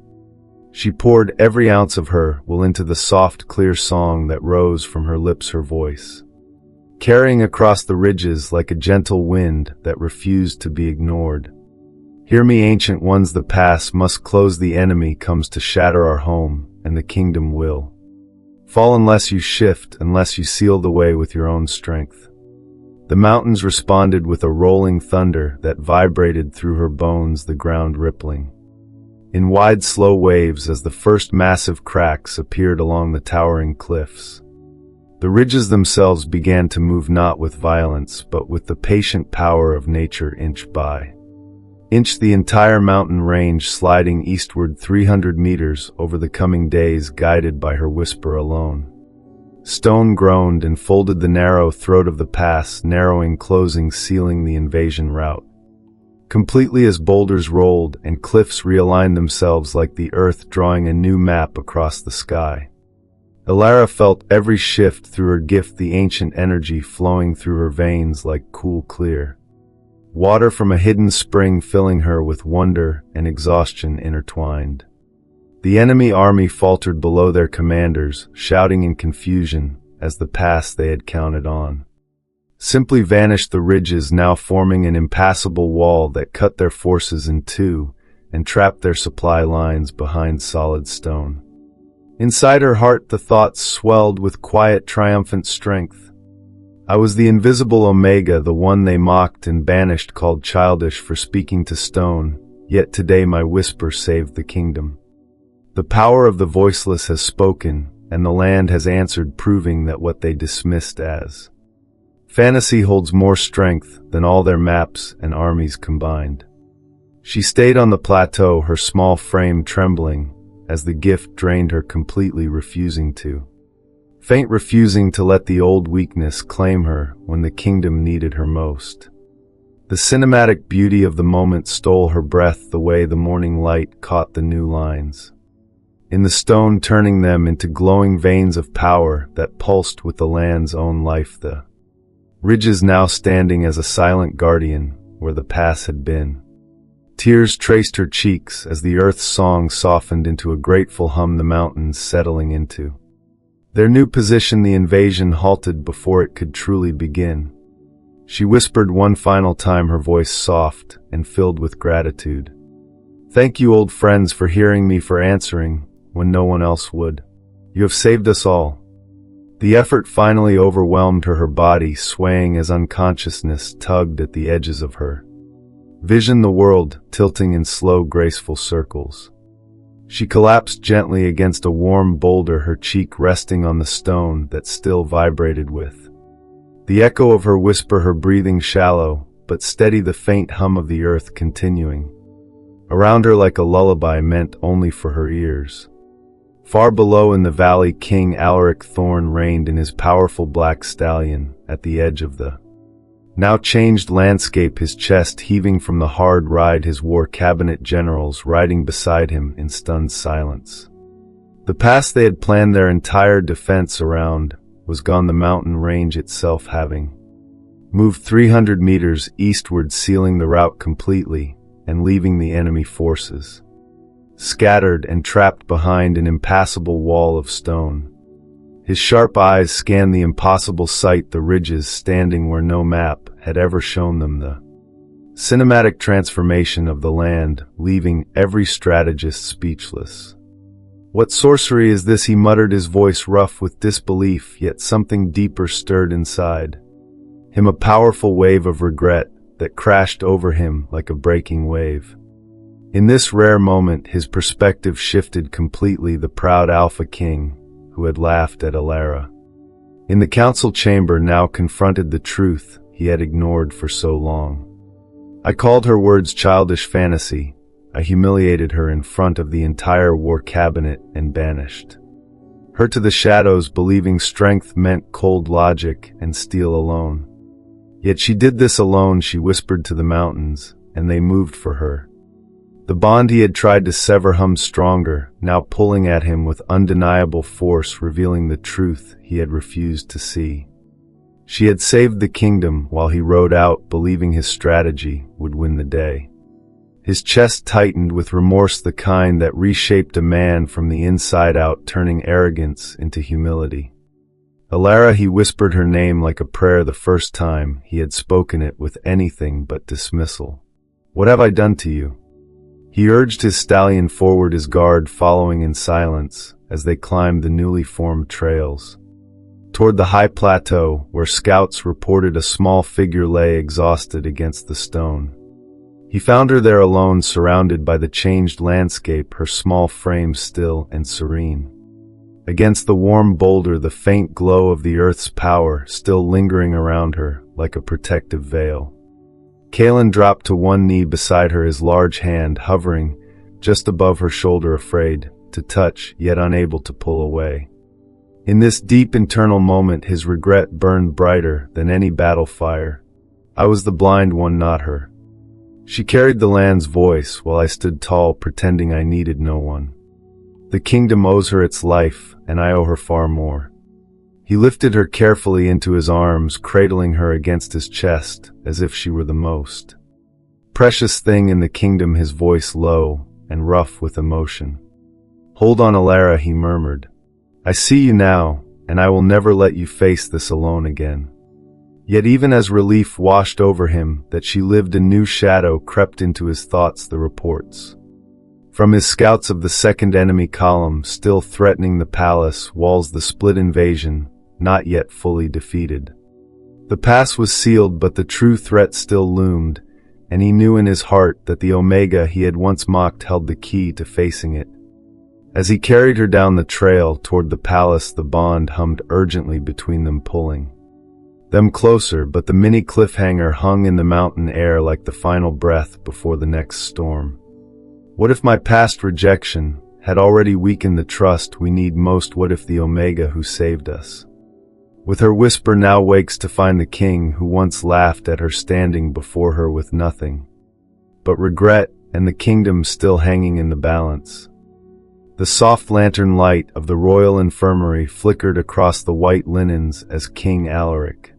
She poured every ounce of her will into the soft, clear song that rose from her lips, her voice carrying across the ridges like a gentle wind that refused to be ignored. Hear me, ancient ones, the pass must close, the enemy comes to shatter our home, and the kingdom will fall unless you shift, unless you seal the way with your own strength. The mountains responded with a rolling thunder that vibrated through her bones, the ground rippling in wide, slow waves as the first massive cracks appeared along the towering cliffs. The ridges themselves began to move, not with violence, but with the patient power of nature, inch by inch, the entire mountain range sliding eastward 300 meters over the coming days, guided by her whisper alone. Stone groaned and folded the narrow throat of the pass, narrowing, closing, sealing the invasion route completely as boulders rolled and cliffs realigned themselves like the earth drawing a new map across the sky. Elara felt every shift through her gift, the ancient energy flowing through her veins like cool, clear water from a hidden spring, filling her with wonder and exhaustion intertwined. The enemy army faltered below their commanders, shouting in confusion as the pass they had counted on simply vanished, the ridges now forming an impassable wall that cut their forces in two, and trapped their supply lines behind solid stone. Inside her heart the thoughts swelled with quiet, triumphant strength. I was the invisible Omega, the one they mocked and banished, called childish for speaking to stone, yet today my whisper saved the kingdom. The power of the voiceless has spoken, and the land has answered, proving that what they dismissed as fantasy holds more strength than all their maps and armies combined. She stayed on the plateau, her small frame trembling, as the gift drained her completely, refusing to let the old weakness claim her when the kingdom needed her most. The cinematic beauty of the moment stole her breath, the way the morning light caught the new lines in the stone, turning them into glowing veins of power that pulsed with the land's own life. The ridges now standing as a silent guardian where the past had been. Tears traced her cheeks as the earth's song softened into a grateful hum, the mountains settling into their new position. The invasion halted before it could truly begin. She whispered one final time, her voice soft and filled with gratitude. "Thank you, old friends, for hearing me, for answering when no one else would. You have saved us all." The effort finally overwhelmed her, her body swaying as unconsciousness tugged at the edges of her vision, the world tilting in slow, graceful circles. She collapsed gently against a warm boulder, her cheek resting on the stone that still vibrated with the echo of her whisper, her breathing shallow but steady, the faint hum of the earth continuing around her like a lullaby meant only for her ears. Far below in the valley, King Alaric Thorn reigned in his powerful black stallion at the edge of the now changed landscape, his chest heaving from the hard ride, his war cabinet generals riding beside him in stunned silence. The pass they had planned their entire defense around was gone, the mountain range itself having moved 300 meters eastward, sealing the route completely and leaving the enemy forces scattered and trapped behind an impassable wall of stone. His sharp eyes scanned the impossible sight, the ridges standing where no map had ever shown them, the cinematic transformation of the land, leaving every strategist speechless. "What sorcery is this?" he muttered, his voice rough with disbelief, yet something deeper stirred inside him, a powerful wave of regret that crashed over him like a breaking wave. In this rare moment, his perspective shifted completely. The proud Alpha King, who had laughed at Elara in the council chamber, now confronted the truth he had ignored for so long. "I called her words childish fantasy. I humiliated her in front of the entire war cabinet and banished her to the shadows, believing strength meant cold logic and steel alone. Yet she did this alone," she whispered to the mountains, and they moved for her. The bond he had tried to sever hummed stronger, now pulling at him with undeniable force, revealing the truth he had refused to see. She had saved the kingdom while he rode out, believing his strategy would win the day. His chest tightened with remorse, the kind that reshaped a man from the inside out, turning arrogance into humility. "Elara," he whispered her name like a prayer, the first time he had spoken it with anything but dismissal. "What have I done to you?" He urged his stallion forward, his guard following in silence as they climbed the newly formed trails toward the high plateau where scouts reported a small figure lay exhausted against the stone. He found her there alone, surrounded by the changed landscape, her small frame still and serene. Against the warm boulder, the faint glow of the earth's power still lingering around her like a protective veil. Kalen dropped to one knee beside her, his large hand hovering just above her shoulder, afraid to touch, yet unable to pull away. In this deep internal moment, his regret burned brighter than any battle fire. "I was the blind one, not her. She carried the land's voice while I stood tall, pretending I needed no one. The kingdom owes her its life, and I owe her far more." He lifted her carefully into his arms, cradling her against his chest as if she were the most precious thing in the kingdom, his voice low and rough with emotion. "Hold on, Elara," he murmured. "I see you now, and I will never let you face this alone again." Yet even as relief washed over him that she lived, a new shadow crept into his thoughts, the reports From his scouts of the second enemy column, still threatening the palace walls, the split invasion, not yet fully defeated. The pass was sealed, but the true threat still loomed, and he knew in his heart that the Omega he had once mocked held the key to facing it. As he carried her down the trail toward the palace, the bond hummed urgently between them, pulling them closer, but the mini cliffhanger hung in the mountain air like the final breath before the next storm. What if my past rejection had already weakened the trust we need most? What if the Omega who saved us with her whisper now wakes to find the king who once laughed at her standing before her with nothing but regret, and the kingdom still hanging in the balance? The soft lantern light of the royal infirmary flickered across the white linens as King Alaric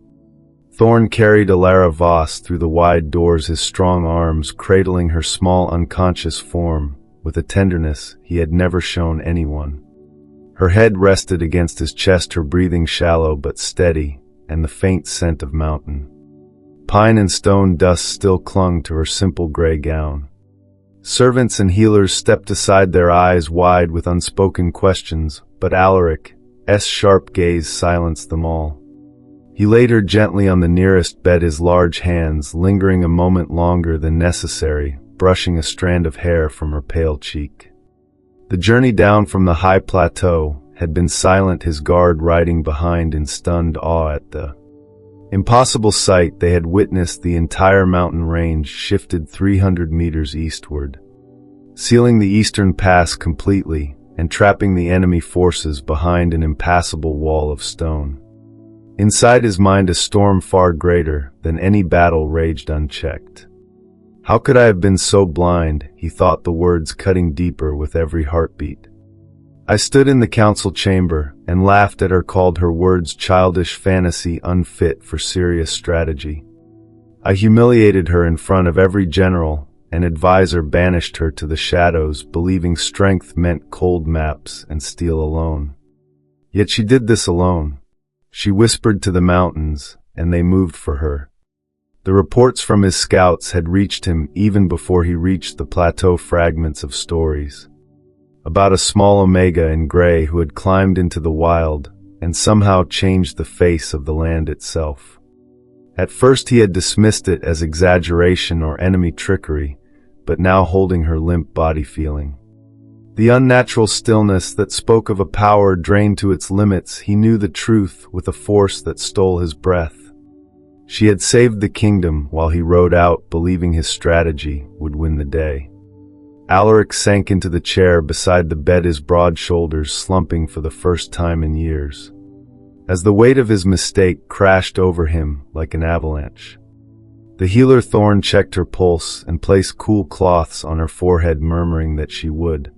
Thorn carried Elara Voss through the wide doors, his strong arms cradling her small unconscious form with a tenderness he had never shown anyone. Her head rested against his chest, her breathing shallow but steady, and the faint scent of mountain pine and stone dust still clung to her simple gray gown. Servants and healers stepped aside, their eyes wide with unspoken questions, but Alaric's sharp gaze silenced them all. He laid her gently on the nearest bed, his large hands lingering a moment longer than necessary, brushing a strand of hair from her pale cheek. The journey down from the high plateau had been silent, his guard riding behind in stunned awe at the impossible sight they had witnessed. The entire mountain range shifted 300 meters eastward, sealing the eastern pass completely and trapping the enemy forces behind an impassable wall of stone. Inside his mind, a storm far greater than any battle raged unchecked. How could I have been so blind, he thought, the words cutting deeper with every heartbeat. I stood in the council chamber and laughed at her, called her words childish fantasy unfit for serious strategy. I humiliated her in front of every general and advisor, banished her to the shadows, believing strength meant cold maps and steel alone. Yet she did this alone. She whispered to the mountains, and they moved for her. The reports from his scouts had reached him even before he reached the plateau, fragments of stories about a small Omega in gray who had climbed into the wild and somehow changed the face of the land itself. At first he had dismissed it as exaggeration or enemy trickery, but now, holding her limp body, feeling the unnatural stillness that spoke of a power drained to its limits, he knew the truth with a force that stole his breath. She had saved the kingdom while he rode out, believing his strategy would win the day. Alaric sank into the chair beside the bed, his broad shoulders slumping for the first time in years, as the weight of his mistake crashed over him like an avalanche. The healer Thorn checked her pulse and placed cool cloths on her forehead, murmuring that she would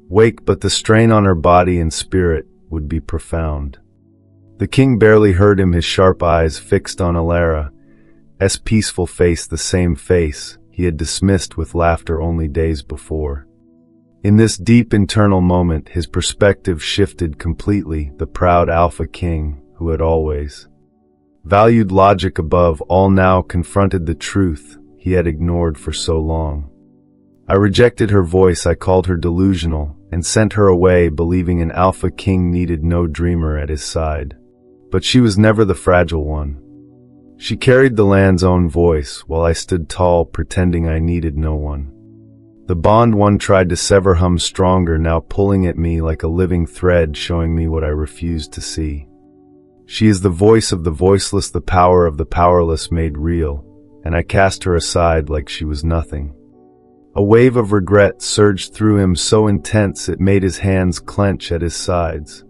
wake, but the strain on her body and spirit would be profound. The king barely heard him, his sharp eyes fixed on Elara's peaceful face, the same face he had dismissed with laughter only days before. In this deep internal moment, his perspective shifted completely. The proud Alpha King, who had always valued logic above all, now confronted the truth he had ignored for so long. I rejected her voice, I called her delusional, and sent her away, believing an Alpha King needed no dreamer at his side. But she was never the fragile one. She carried the land's own voice, while I stood tall, pretending I needed no one. The bond one tried to sever hummed stronger, now pulling at me like a living thread, showing me what I refused to see. She is the voice of the voiceless, the power of the powerless made real, and I cast her aside like she was nothing. A wave of regret surged through him, so intense it made his hands clench at his sides.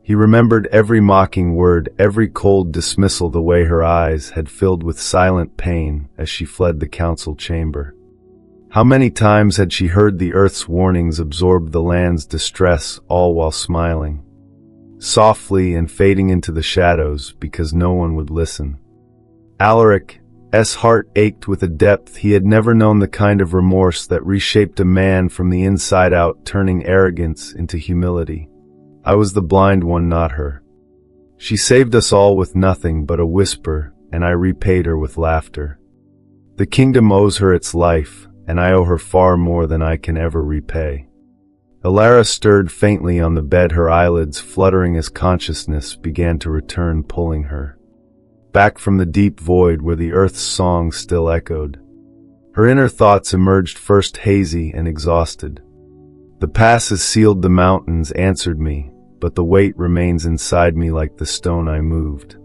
He remembered every mocking word, every cold dismissal, the way her eyes had filled with silent pain as she fled the council chamber. How many times had she heard the earth's warnings, absorbed the land's distress, all while smiling softly and fading into the shadows because no one would listen. Alaric's heart ached with a depth he had never known, the kind of remorse that reshaped a man from the inside out, turning arrogance into humility. I was the blind one, not her. She saved us all with nothing but a whisper, and I repaid her with laughter. The kingdom owes her its life, and I owe her far more than I can ever repay." Elara stirred faintly on the bed, her eyelids fluttering as consciousness began to return, pulling her back from the deep void where the earth's song still echoed. Her inner thoughts emerged first hazy and exhausted. "The pass has sealed the mountains," answered me, "but the weight remains inside me like the stone I moved."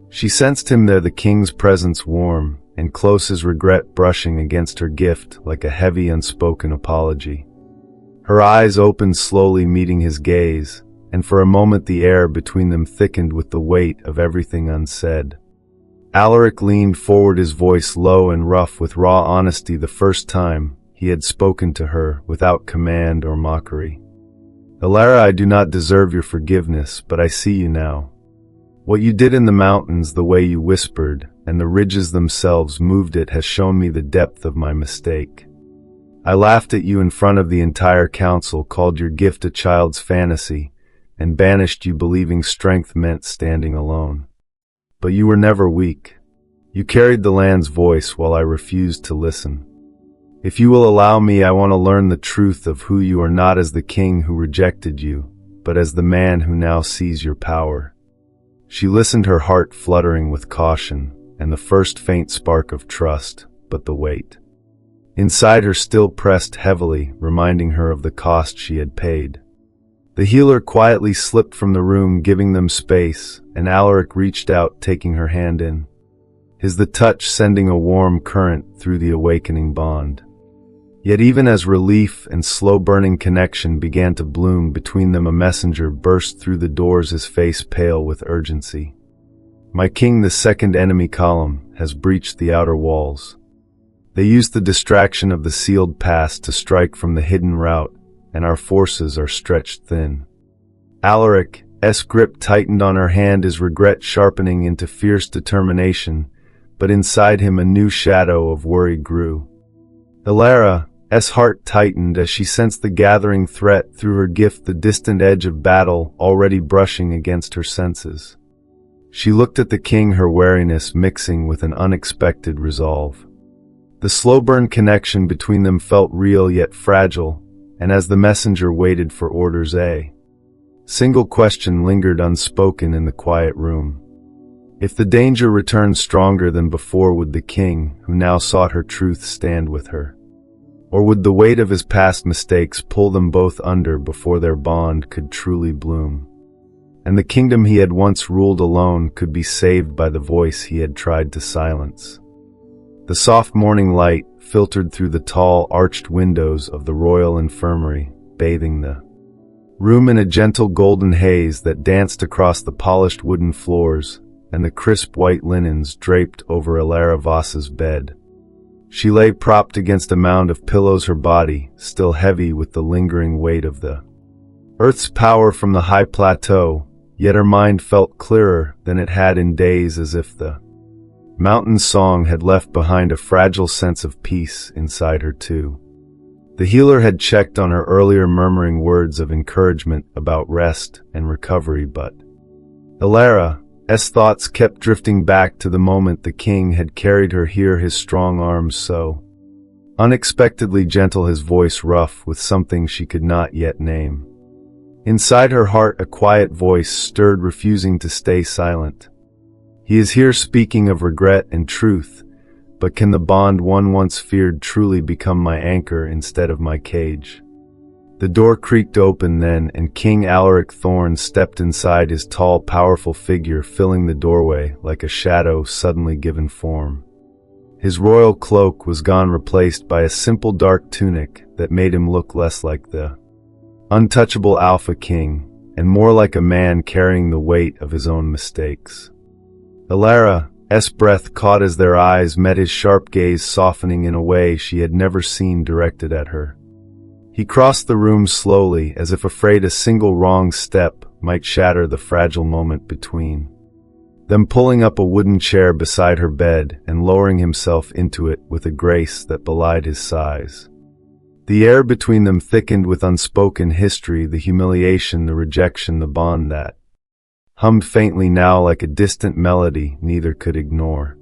She sensed him there, the king's presence warm and close, his regret brushing against her gift like a heavy unspoken apology. Her eyes opened slowly, meeting his gaze, and for a moment the air between them thickened with the weight of everything unsaid. Alaric leaned forward, his voice low and rough with raw honesty, the first time he had spoken to her without command or mockery. "Elara, I do not deserve your forgiveness, but I see you now. What you did in the mountains, the way you whispered, and the ridges themselves moved it, has shown me the depth of my mistake. I laughed at you in front of the entire council, called your gift a child's fantasy, and banished you believing strength meant standing alone. But you were never weak. You carried the land's voice while I refused to listen. If you will allow me, I want to learn the truth of who you are, not as the king who rejected you, but as the man who now sees your power." She listened, her heart fluttering with caution, and the first faint spark of trust, but the weight inside her still pressed heavily, reminding her of the cost she had paid. The healer quietly slipped from the room, giving them space, and Alaric reached out, taking her hand in his, the touch sending a warm current through the awakening bond. Yet even as relief and slow-burning connection began to bloom between them, a messenger burst through the doors, his face pale with urgency. "My king, the second enemy column has breached the outer walls. They used the distraction of the sealed pass to strike from the hidden route, and our forces are stretched thin." Alaric's grip tightened on her hand, his regret sharpening into fierce determination, but inside him a new shadow of worry grew. Elara's heart tightened as she sensed the gathering threat through her gift, the distant edge of battle already brushing against her senses. She looked at the king, her wariness mixing with an unexpected resolve. The slow-burn connection between them felt real yet fragile, and as the messenger waited for orders, a single question lingered unspoken in the quiet room. If the danger returned stronger than before, would the king, who now sought her truth, stand with her? Or would the weight of his past mistakes pull them both under before their bond could truly bloom? And the kingdom he had once ruled alone could be saved by the voice he had tried to silence. The soft morning light filtered through the tall, arched windows of the royal infirmary, bathing the room in a gentle golden haze that danced across the polished wooden floors and the crisp white linens draped over Elara Voss's bed. She lay propped against a mound of pillows, her body still heavy with the lingering weight of the earth's power from the high plateau, yet her mind felt clearer than it had in days, as if the mountain song had left behind a fragile sense of peace inside her too. The healer had checked on her earlier, murmuring words of encouragement about rest and recovery, but Elara's thoughts kept drifting back to the moment the king had carried her here, his strong arms so unexpectedly gentle, his voice rough with something she could not yet name. Inside her heart a quiet voice stirred, refusing to stay silent. "He is here, speaking of regret and truth, but can the bond one once feared truly become my anchor instead of my cage?" The door creaked open then, and King Alaric Thorn stepped inside, his tall, powerful figure filling the doorway like a shadow suddenly given form. His royal cloak was gone, replaced by a simple dark tunic that made him look less like the untouchable Alpha King, and more like a man carrying the weight of his own mistakes. Elara's breath caught as their eyes met, his sharp gaze softening in a way she had never seen directed at her. He crossed the room slowly, as if afraid a single wrong step might shatter the fragile moment between them, pulling up a wooden chair beside her bed and lowering himself into it with a grace that belied his size. The air between them thickened with unspoken history, the humiliation, the rejection, the bond that hummed faintly now like a distant melody neither could ignore.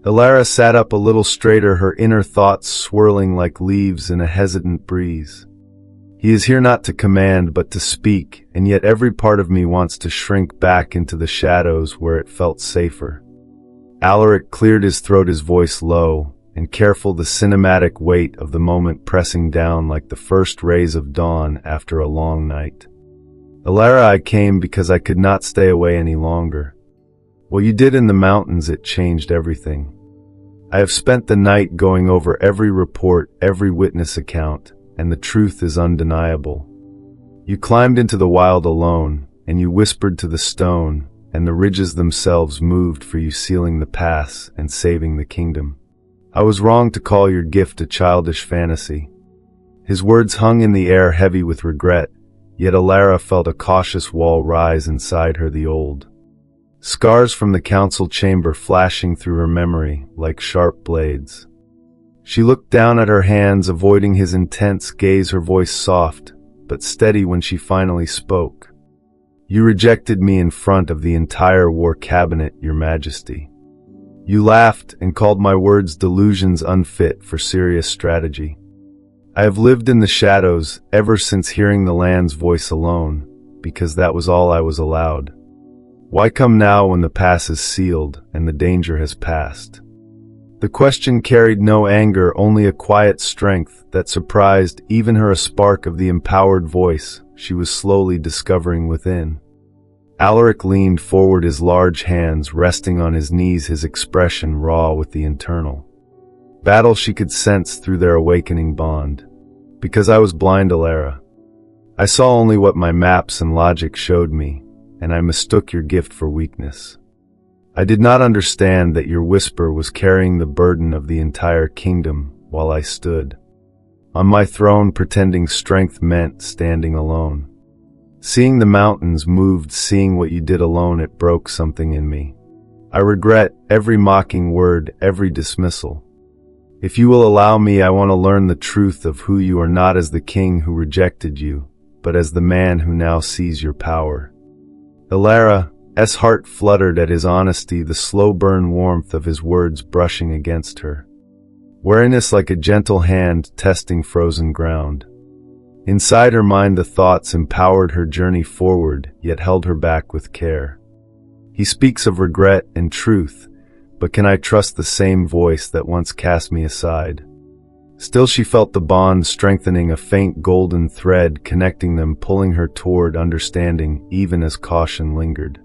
Elara sat up a little straighter, her inner thoughts swirling like leaves in a hesitant breeze. He is here not to command, but to speak, and yet every part of me wants to shrink back into the shadows where it felt safer. Alaric cleared his throat, his voice low and careful, the cinematic weight of the moment pressing down like the first rays of dawn after a long night. Elara, I came because I could not stay away any longer. What you did in the mountains, it changed everything. I have spent the night going over every report, every witness account, and the truth is undeniable. You climbed into the wild alone, and you whispered to the stone, and the ridges themselves moved for you, sealing the paths and saving the kingdom. I was wrong to call your gift a childish fantasy. His words hung in the air, heavy with regret, yet Elara felt a cautious wall rise inside her, the old scars from the council chamber flashing through her memory like sharp blades. She looked down at her hands, avoiding his intense gaze, her voice soft but steady when she finally spoke. You rejected me in front of the entire war cabinet, Your Majesty. You laughed and called my words delusions unfit for serious strategy. I have lived in the shadows ever since hearing the land's voice alone, because that was all I was allowed. Why come now when the pass is sealed and the danger has passed? The question carried no anger, only a quiet strength that surprised even her, a spark of the empowered voice she was slowly discovering within. Alaric leaned forward, his large hands resting on his knees, his expression raw with the internal battle she could sense through their awakening bond. Because I was blind, Elara. I saw only what my maps and logic showed me, and I mistook your gift for weakness. I did not understand that your whisper was carrying the burden of the entire kingdom while I stood on my throne, pretending strength meant standing alone. Seeing the mountains moved, seeing what you did alone, it broke something in me. I regret every mocking word, every dismissal. If you will allow me, I want to learn the truth of who you are, not as the king who rejected you, but as the man who now sees your power. Elara's heart fluttered at his honesty, the slow burn warmth of his words brushing against her wariness like a gentle hand testing frozen ground. Inside her mind, the thoughts empowered her journey forward, yet held her back with care. He speaks of regret and truth, but can I trust the same voice that once cast me aside? Still she felt the bond strengthening, a faint golden thread connecting them, pulling her toward understanding even as caution lingered.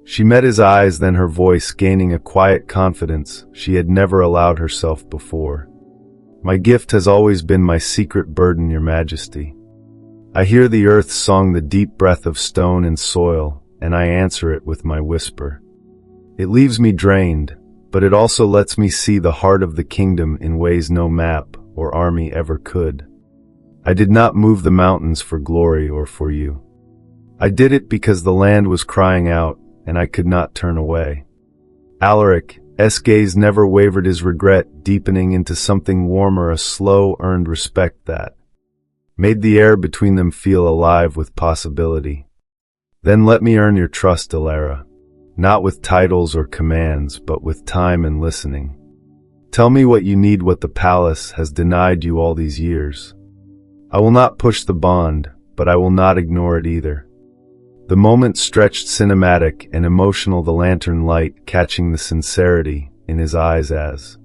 She met his eyes, then her voice gaining a quiet confidence she had never allowed herself before. My gift has always been my secret burden, Your Majesty. I hear the earth's song, the deep breath of stone and soil, and I answer it with my whisper. It leaves me drained, but it also lets me see the heart of the kingdom in ways no map or army ever could. I did not move the mountains for glory or for you. I did it because the land was crying out, and I could not turn away. Alaric's gaze never wavered, his regret deepening into something warmer, a slow, earned respect that made the air between them feel alive with possibility. Then let me earn your trust, Elara, not with titles or commands, but with time and listening. Tell me what you need, what the palace has denied you all these years. I will not push the bond, but I will not ignore it either. The moment stretched, cinematic and emotional, the lantern light catching the sincerity in his eyes as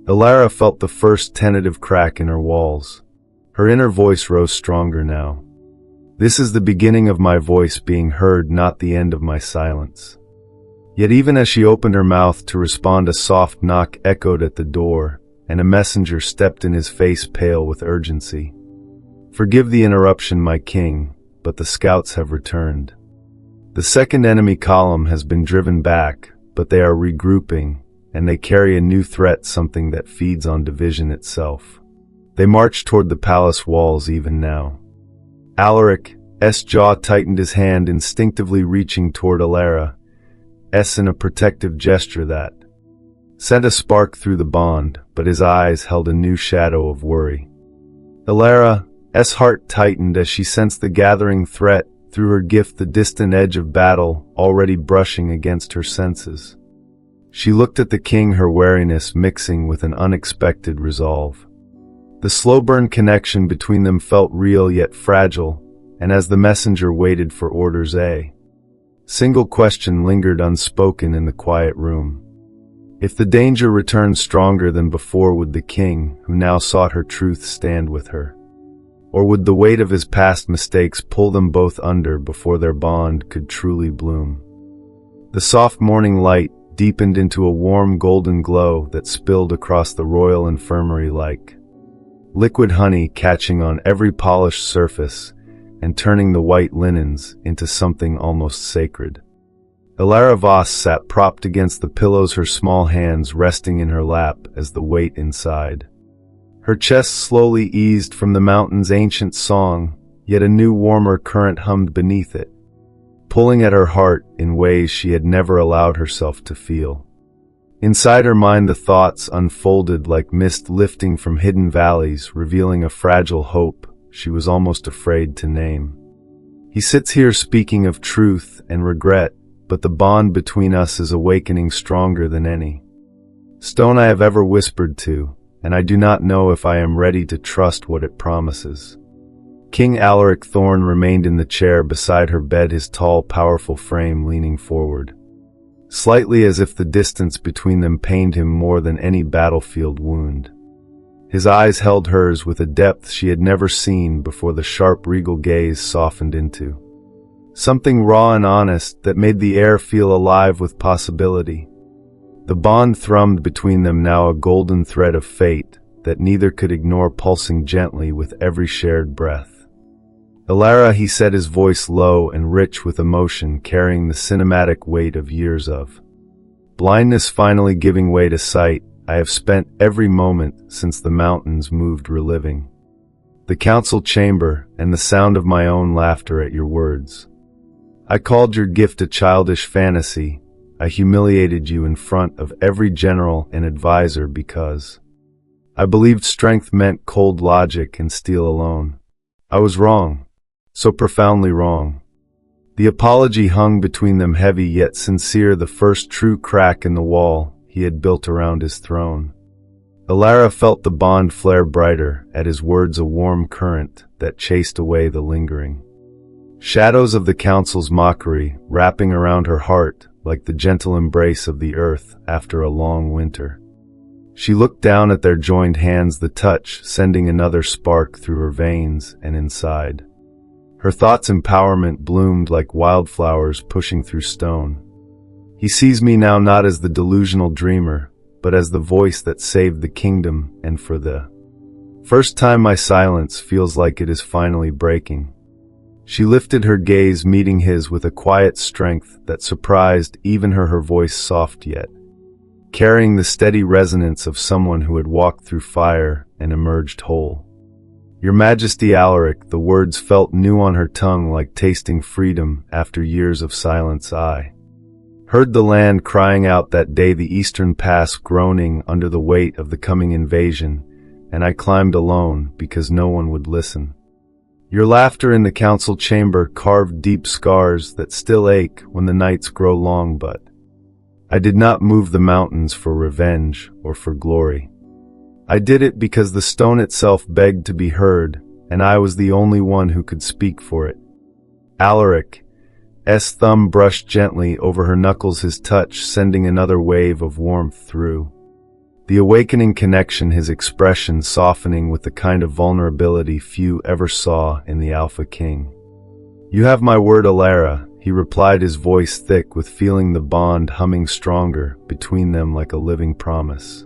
Elara felt the first tentative crack in her walls. Her inner voice rose stronger now. This is the beginning of my voice being heard, not the end of my silence. Yet even as she opened her mouth to respond, a soft knock echoed at the door, and a messenger stepped in, his face pale with urgency. Forgive the interruption, my king, but the scouts have returned. The second enemy column has been driven back, but they are regrouping, and they carry a new threat, something that feeds on division itself. They march toward the palace walls even now. Alaric's jaw tightened, his hand instinctively reaching toward Elara's in a protective gesture that sent a spark through the bond, but his eyes held a new shadow of worry. Elara's heart tightened as she sensed the gathering threat through her gift, the distant edge of battle already brushing against her senses. She looked at the king, her wariness mixing with an unexpected resolve. The slow-burn connection between them felt real yet fragile, and as the messenger waited for orders, a single question lingered unspoken in the quiet room. If the danger returned stronger than before, would the king, who now sought her truth, stand with her? Or would the weight of his past mistakes pull them both under before their bond could truly bloom? The soft morning light deepened into a warm golden glow that spilled across the royal infirmary like liquid honey, catching on every polished surface and turning the white linens into something almost sacred. Elara Voss sat propped against the pillows, her small hands resting in her lap as the weight inside. Her chest slowly eased from the mountain's ancient song, yet a new warmer current hummed beneath it, pulling at her heart in ways she had never allowed herself to feel. Inside her mind the thoughts unfolded like mist lifting from hidden valleys, revealing a fragile hope she was almost afraid to name. He sits here speaking of truth and regret, but the bond between us is awakening stronger than any stone I have ever whispered to, and I do not know if I am ready to trust what it promises. King Alaric Thorn remained in the chair beside her bed, his tall, powerful frame leaning forward, slightly as if the distance between them pained him more than any battlefield wound. His eyes held hers with a depth she had never seen before, the sharp, regal gaze softened into something raw and honest that made the air feel alive with possibility. The bond thrummed between them now, a golden thread of fate that neither could ignore, pulsing gently with every shared breath. Elara, he said, his voice low and rich with emotion, carrying the cinematic weight of years of blindness finally giving way to sight. I have spent every moment since the mountains moved reliving the council chamber and the sound of my own laughter at your words. I called your gift a childish fantasy. I humiliated you in front of every general and advisor because I believed strength meant cold logic and steel alone. I was wrong, so profoundly wrong. The apology hung between them heavy yet sincere, the first true crack in the wall he had built around his throne. Elara felt the bond flare brighter at his words, a warm current that chased away the lingering shadows of the council's mockery, wrapping around her heart like the gentle embrace of the earth after a long winter. She looked down at their joined hands, the touch sending another spark through her veins and inside. Her thoughts' empowerment bloomed like wildflowers pushing through stone. He sees me now not as the delusional dreamer, but as the voice that saved the kingdom, and for the first time my silence feels like it is finally breaking. She lifted her gaze, meeting his with a quiet strength that surprised even her voice soft yet carrying the steady resonance of someone who had walked through fire and emerged whole. Your Majesty Alaric, the words felt new on her tongue like tasting freedom after years of silence. I heard the land crying out that day, the eastern pass groaning under the weight of the coming invasion, and I climbed alone because no one would listen. Your laughter in the council chamber carved deep scars that still ache when the nights grow long, but I did not move the mountains for revenge or for glory. I did it because the stone itself begged to be heard, and I was the only one who could speak for it. Alaric's thumb brushed gently over her knuckles, his touch sending another wave of warmth through the awakening connection, his expression softening with the kind of vulnerability few ever saw in the Alpha King. You have my word, Elara, he replied, his voice thick with feeling, the bond humming stronger between them like a living promise.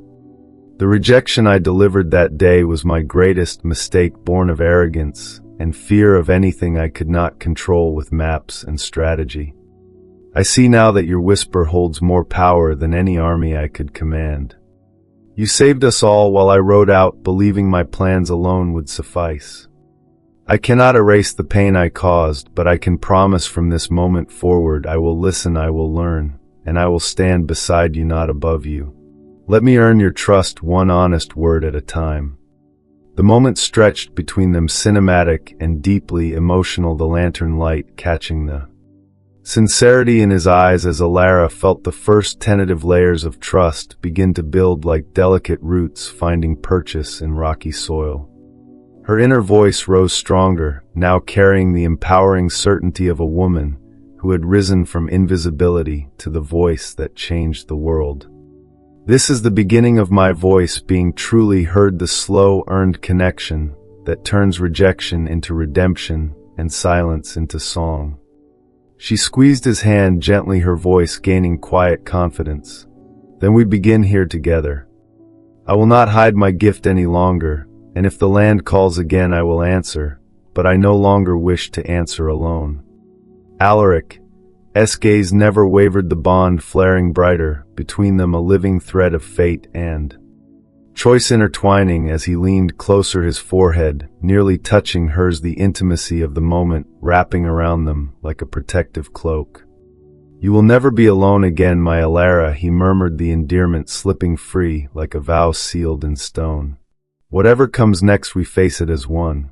The rejection I delivered that day was my greatest mistake, born of arrogance and fear of anything I could not control with maps and strategy. I see now that your whisper holds more power than any army I could command. You saved us all while I rode out, believing my plans alone would suffice. I cannot erase the pain I caused, but I can promise from this moment forward I will listen, I will learn, and I will stand beside you, not above you. Let me earn your trust, one honest word at a time. The moment stretched between them, cinematic and deeply emotional, the lantern light catching the sincerity in his eyes as Elara felt the first tentative layers of trust begin to build like delicate roots finding purchase in rocky soil. Her inner voice rose stronger, now carrying the empowering certainty of a woman who had risen from invisibility to the voice that changed the world. This is the beginning of my voice being truly heard, the slow, earned connection that turns rejection into redemption and silence into song. She squeezed his hand gently, her voice gaining quiet confidence. Then we begin here together. I will not hide my gift any longer, and if the land calls again I will answer, but I no longer wish to answer alone. Alaric's gaze never wavered, the bond flaring brighter, between them a living thread of fate and choice intertwining as he leaned closer, his forehead nearly touching hers, the intimacy of the moment wrapping around them like a protective cloak. You will never be alone again, my Elara, he murmured, the endearment slipping free like a vow sealed in stone. Whatever comes next we face it as one.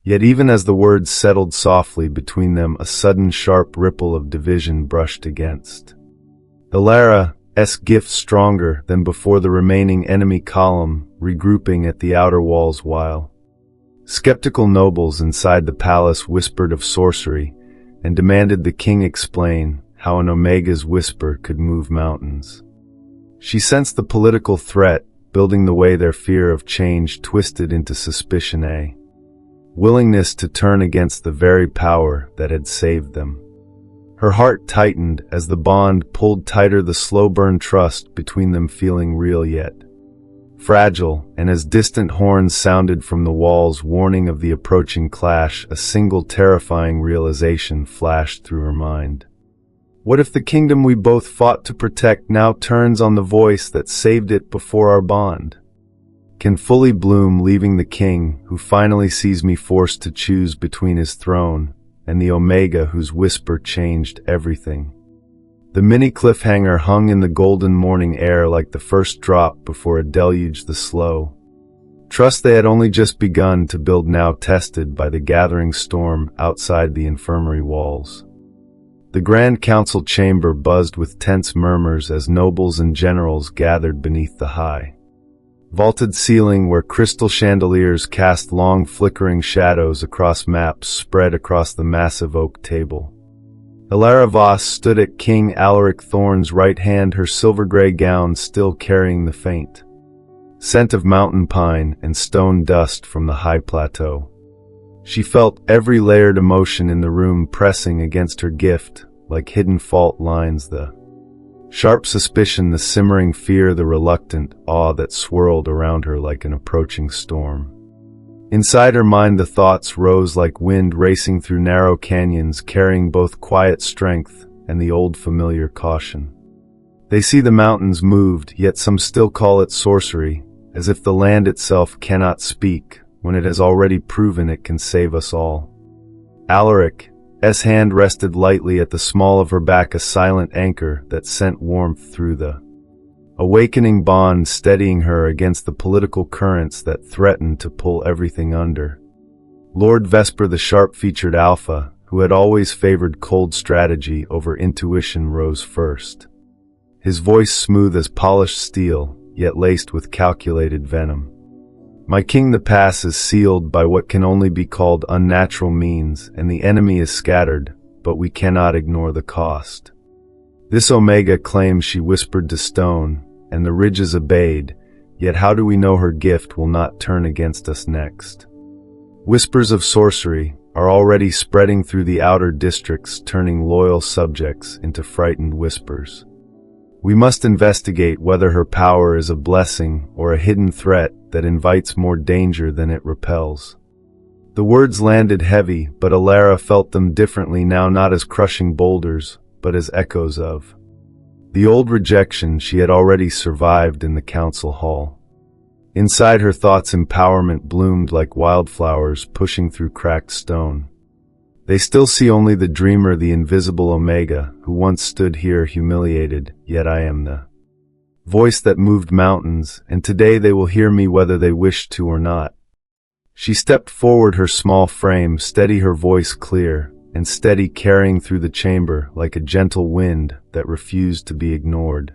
Yet even as the words settled softly between them, a sudden sharp ripple of division brushed against Elara's gift, stronger than before, the remaining enemy column regrouping at the outer walls, while skeptical nobles inside the palace whispered of sorcery and demanded the king explain how an Omega's whisper could move mountains. She sensed the political threat building, the way their fear of change twisted into suspicion, a willingness to turn against the very power that had saved them. Her heart tightened as the bond pulled tighter, the slow burn trust between them feeling real yet fragile, and as distant horns sounded from the walls warning of the approaching clash, a single terrifying realization flashed through her mind. What if the kingdom we both fought to protect now turns on the voice that saved it before our bond can fully bloom, leaving the king who finally sees me forced to choose between his throne and the Omega whose whisper changed everything? The mini cliffhanger hung in the golden morning air like the first drop before a deluge, the slow trust they had only just begun to build, now tested by the gathering storm outside the infirmary walls. The Grand Council chamber buzzed with tense murmurs as nobles and generals gathered beneath the high vaulted ceiling, where crystal chandeliers cast long flickering shadows across maps spread across the massive oak table. Elara Voss stood at King Alaric Thorne's right hand, her silver-gray gown still carrying the faint scent of mountain pine and stone dust from the high plateau. She felt every layered emotion in the room pressing against her gift like hidden fault lines, the sharp suspicion, the simmering fear, the reluctant awe that swirled around her like an approaching storm. Inside her mind the thoughts rose like wind racing through narrow canyons, carrying both quiet strength and the old familiar caution. They see the mountains moved, yet some still call it sorcery, as if the land itself cannot speak when it has already proven it can save us all. Alaric's hand rested lightly at the small of her back, a silent anchor that sent warmth through the awakening bond, steadying her against the political currents that threatened to pull everything under. Lord Vesper, the sharp-featured alpha, who had always favored cold strategy over intuition, rose first. His voice smooth as polished steel, yet laced with calculated venom. My king, the pass is sealed by what can only be called unnatural means, and the enemy is scattered, but we cannot ignore the cost. This Omega claims, she whispered to stone, and the ridges obeyed, yet how do we know her gift will not turn against us next? Whispers of sorcery are already spreading through the outer districts, turning loyal subjects into frightened whispers. We must investigate whether her power is a blessing or a hidden threat that invites more danger than it repels. The words landed heavy, but Elara felt them differently now, not as crushing boulders, but as echoes of the old rejection she had already survived in the council hall. Inside her thoughts, empowerment bloomed like wildflowers pushing through cracked stone. They still see only the dreamer, the invisible Omega, who once stood here humiliated, yet I am the voice that moved mountains, and today they will hear me whether they wish to or not. She stepped forward, her small frame steady, her voice clear, and steady, carrying through the chamber like a gentle wind that refused to be ignored.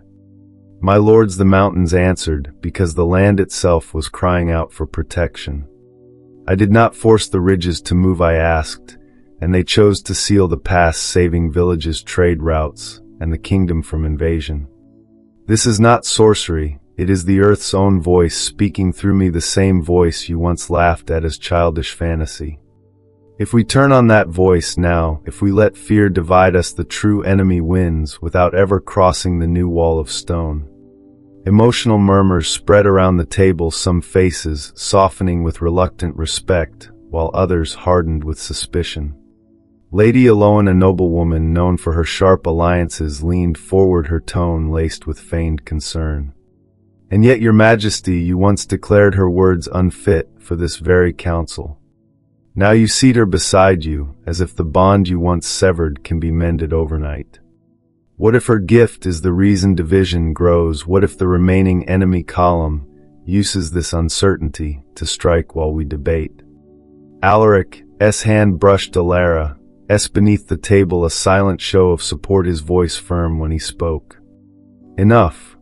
"My lords," the mountains answered, because the land itself was crying out for protection. "I did not force the ridges to move," I asked, "and they chose to seal the pass, saving villages, trade routes, and the kingdom from invasion. This is not sorcery, it is the earth's own voice speaking through me, the same voice you once laughed at as childish fantasy. If we turn on that voice now, if we let fear divide us, the true enemy wins without ever crossing the new wall of stone." Emotional murmurs spread around the table, some faces softening with reluctant respect, while others hardened with suspicion. Lady Eloan, a noblewoman known for her sharp alliances, leaned forward, her tone laced with feigned concern. "And yet, your majesty, you once declared her words unfit for this very council. Now you seat her beside you, as if the bond you once severed can be mended overnight. What if her gift is the reason division grows? What if the remaining enemy column uses this uncertainty to strike while we debate?" Alaric's hand brushed Elara's beneath the table, a silent show of support, his voice firm when he spoke. "Enough.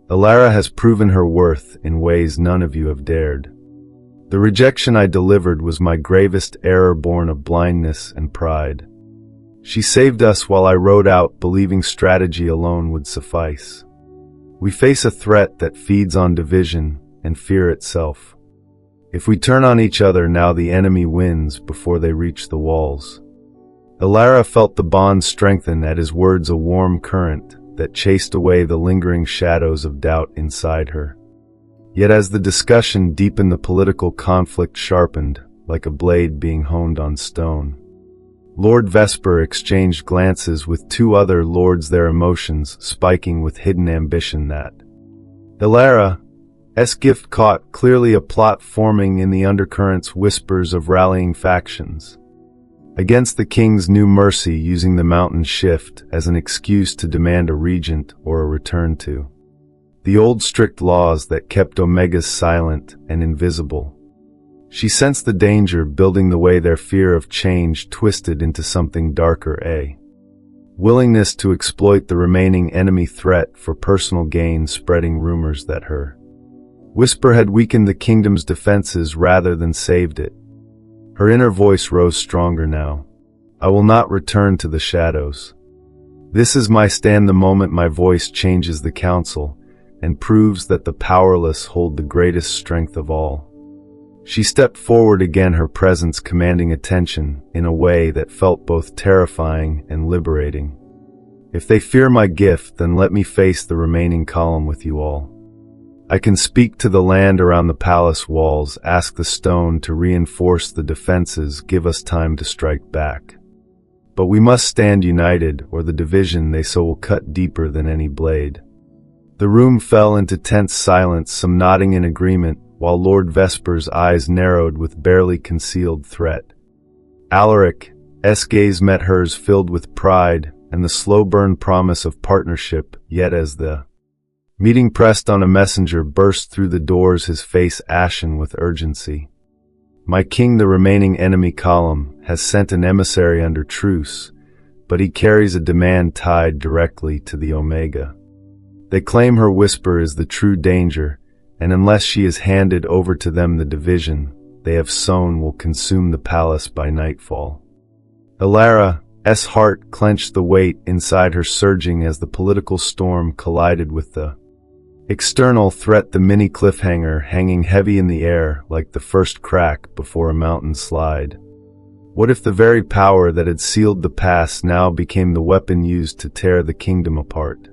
Elara has proven her worth in ways none of you have dared. The rejection I delivered was my gravest error, born of blindness and pride. She saved us while I rode out, believing strategy alone would suffice. We face a threat that feeds on division and fear itself. If we turn on each other now, the enemy wins before they reach the walls." Elara felt the bond strengthen at his words, a warm current that chased away the lingering shadows of doubt inside her. Yet as the discussion deepened, the political conflict sharpened, like a blade being honed on stone. Lord Vesper exchanged glances with two other lords, their emotions spiking with hidden ambition. That Elara's gift caught, clearly a plot forming in the undercurrents, whispers of rallying factions against the king's new mercy, using the mountain shift as an excuse to demand a regent or a return to the old strict laws that kept Omegas silent and invisible. She sensed the danger building, the way their fear of change twisted into something darker, a willingness to exploit the remaining enemy threat for personal gain, spreading rumors that her whisper had weakened the kingdom's defenses rather than saved it. Her inner voice rose stronger now. "I will not return to the shadows. This is my stand. The moment my voice changes the council and proves that the powerless hold the greatest strength of all." She stepped forward again, her presence commanding attention in a way that felt both terrifying and liberating. "If they fear my gift, then let me face the remaining column with you all. I can speak to the land around the palace walls, ask the stone to reinforce the defenses, give us time to strike back. But we must stand united, or the division they sow will cut deeper than any blade." The room fell into tense silence, some nodding in agreement, while Lord Vesper's eyes narrowed with barely concealed threat. Alaric's gaze met hers, filled with pride and the slow-burn promise of partnership, yet as the meeting pressed on, a messenger burst through the doors, his face ashen with urgency. "My king, the remaining enemy column has sent an emissary under truce, but he carries a demand tied directly to the Omega. They claim her whisper is the true danger, and unless she is handed over to them, the division they have sown will consume the palace by nightfall." Elara's heart clenched, the weight inside her surging as the political storm collided with the external threat, the mini cliffhanger hanging heavy in the air like the first crack before a mountain slide. What if the very power that had sealed the pass now became the weapon used to tear the kingdom apart?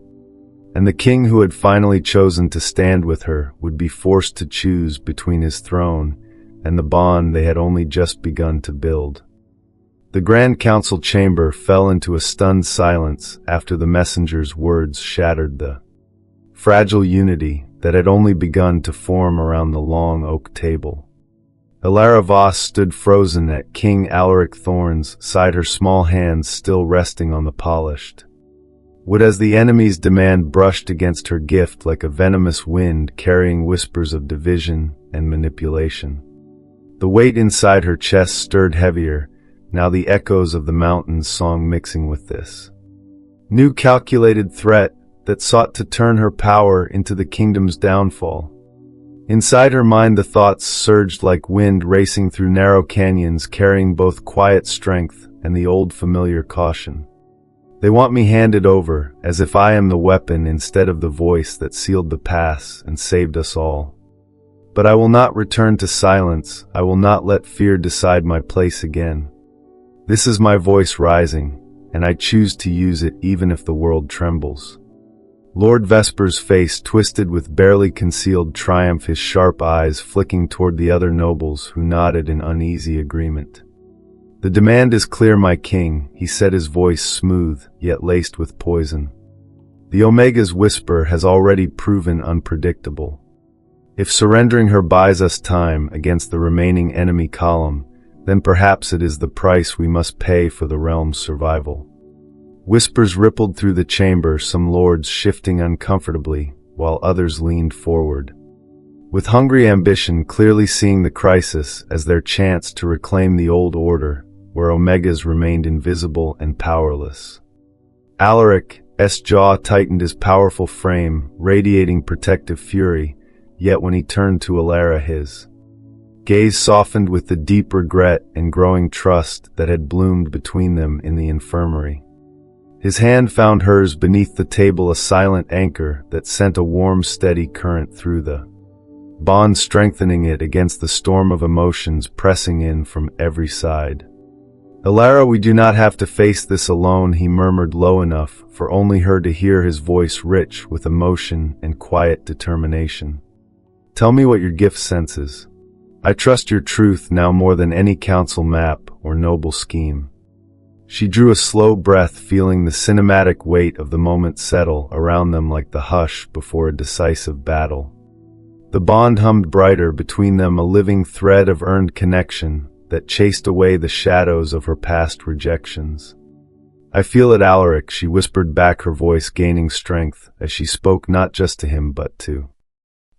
And the king who had finally chosen to stand with her would be forced to choose between his throne and the bond they had only just begun to build. The Grand Council chamber fell into a stunned silence after the messenger's words shattered the fragile unity that had only begun to form around the long oak table. Elara Voss stood frozen at King Alaric Thorn's side, her small hands still resting on the polished wood as the enemy's demand brushed against her gift like a venomous wind carrying whispers of division and manipulation. The weight inside her chest stirred heavier, now the echoes of the mountain's song mixing with this new calculated threat that sought to turn her power into the kingdom's downfall. Inside her mind the thoughts surged like wind racing through narrow canyons, carrying both quiet strength and the old familiar caution. They want me handed over, as if I am the weapon instead of the voice that sealed the pass and saved us all. But I will not return to silence. I will not let fear decide my place again. This is my voice rising, and I choose to use it even if the world trembles. Lord Vesper's face twisted with barely concealed triumph, his sharp eyes flicking toward the other nobles who nodded in uneasy agreement. "The demand is clear, my king," he said, his voice smooth, yet laced with poison. "The Omega's whisper has already proven unpredictable. If surrendering her buys us time against the remaining enemy column, then perhaps it is the price we must pay for the realm's survival." Whispers rippled through the chamber, some lords shifting uncomfortably, while others leaned forward, with hungry ambition, clearly seeing the crisis as their chance to reclaim the old order, where Omegas remained invisible and powerless. Alaric's jaw tightened, his powerful frame radiating protective fury, yet when he turned to Elara, his gaze softened with the deep regret and growing trust that had bloomed between them in the infirmary. His hand found hers beneath the table, a silent anchor that sent a warm, steady current through the bond, strengthening it against the storm of emotions pressing in from every side. "Elara, we do not have to face this alone," he murmured low enough for only her to hear, his voice rich with emotion and quiet determination. "Tell me what your gift senses. I trust your truth now more than any council map or noble scheme." She drew a slow breath, feeling the cinematic weight of the moment settle around them like the hush before a decisive battle. The bond hummed brighter between them, a living thread of earned connection that chased away the shadows of her past rejections. "I feel it, Alaric," she whispered back, her voice gaining strength as she spoke not just to him but to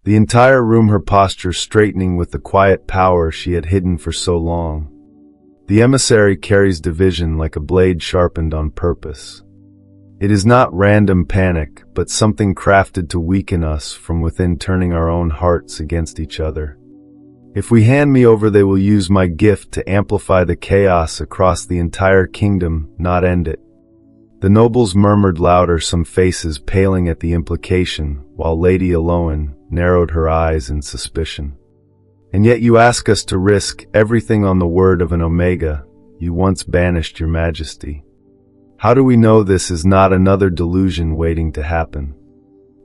the entire room, her posture straightening with the quiet power she had hidden for so long. "The emissary carries division like a blade sharpened on purpose. It is not random panic, but something crafted to weaken us from within, turning our own hearts against each other. If we hand me over, they will use my gift to amplify the chaos across the entire kingdom, not end it." The nobles murmured louder, some faces paling at the implication, while Lady Eloan narrowed her eyes in suspicion. "And yet you ask us to risk everything on the word of an Omega you once banished, your majesty. How do we know this is not another delusion waiting to happen?"